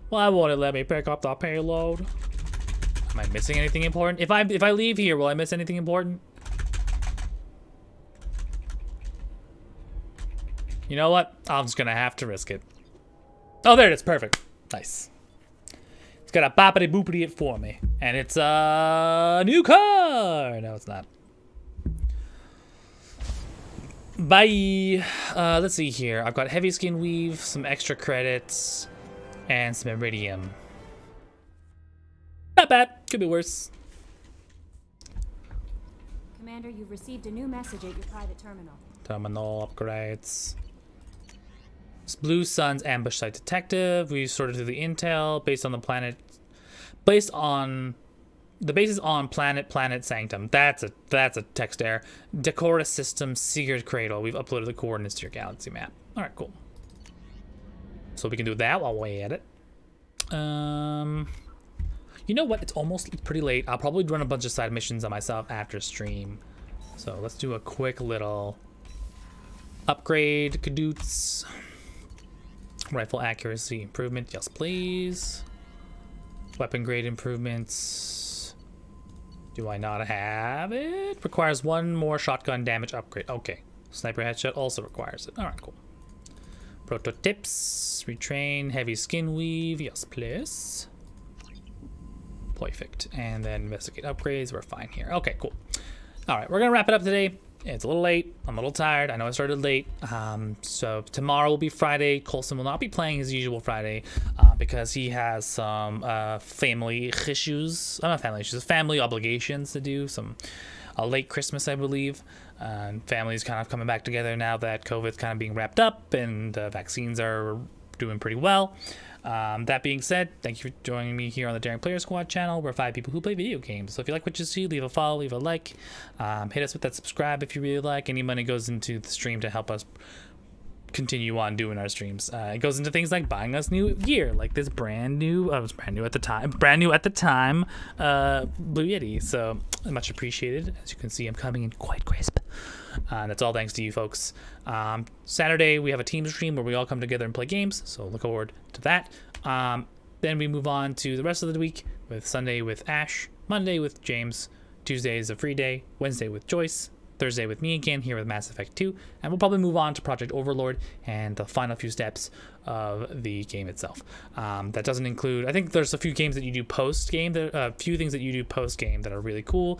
Why won't it let me pick up the payload? Am I missing anything important? If I leave here, will I miss anything important? You know what? I'm just gonna have to risk it. Oh, there it is. Perfect. Nice. It's got a boppity boopity it for me. And it's a new car! No, it's not. Bye. Let's see here. I've got heavy skin weave, some extra credits, and some iridium. Not bad. Could be worse. Commander, you've received a new message at your private terminal. Terminal upgrades. It's Blue Sun's ambush site detective. We sorted through the intel based on the planet. Based on the basis on planet sanctum. That's a text error. Decorus system secret cradle. We've uploaded the coordinates to your galaxy map. All right, cool. So we can do that while we're at it. You know what? It's almost pretty late. I'll probably run a bunch of side missions on myself after stream. So let's do a quick little upgrade. Kadoots. Rifle accuracy improvement. Yes, please. Weapon grade improvements. Do I not have it? Requires one more shotgun damage upgrade. Okay. Sniper headshot also requires it. All right, cool. Prototypes. Retrain. Heavy skin weave. Yes, please. Perfect. And then investigate upgrades. We're fine here. Okay, cool. All right, we're gonna wrap it up today. It's a little late. I'm a little tired. I know I started late. So tomorrow will be Friday. Coulson will not be playing his usual Friday because he has some family issues. Not family issues, family obligations to do. A late Christmas, I believe. And family's kind of coming back together now that COVID's kind of being wrapped up and vaccines are doing pretty well. That being said, thank you for joining me here on the Daring Player Squad channel. We're 5 people who play video games. So if you like what you see, leave a follow, leave a like. Hit us with that subscribe if you really like. Any money goes into the stream to help us continue on doing our streams. It goes into things like buying us new gear, like this brand new at the time Blue Yeti. So much appreciated. As you can see, I'm coming in quite crisp. That's all thanks to you folks. Saturday we have a team stream where we all come together and play games, so look forward to that. Then we move on to the rest of the week with Sunday with Ash, Monday with James, Tuesday is a free day, Wednesday with Joyce, Thursday with me again here with Mass Effect 2, and we'll probably move on to Project Overlord and the final few steps of the game itself. That doesn't include, I think there's a few games that you do post game, a few things that you do post game that are really cool.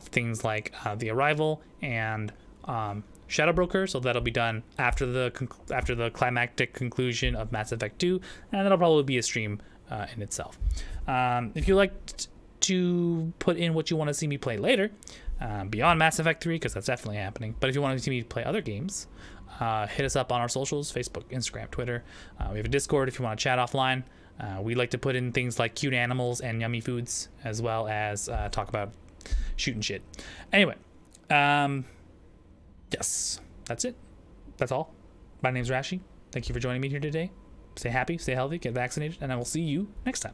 Things like The Arrival and Shadow Broker, so that'll be done after the climactic conclusion of Mass Effect 2, and that'll probably be a stream in itself. If you like to put in what you want to see me play later, beyond Mass Effect 3, because that's definitely happening, but if you want to see me play other games, hit us up on our socials, Facebook, Instagram, Twitter. We have a Discord if you want to chat offline. We like to put in things like cute animals and yummy foods, as well as talk about shooting shit. Anyway, yes, that's it. That's all. My name's Rashi. Thank you for joining me here today. Stay happy, stay healthy, get vaccinated, and I will see you next time.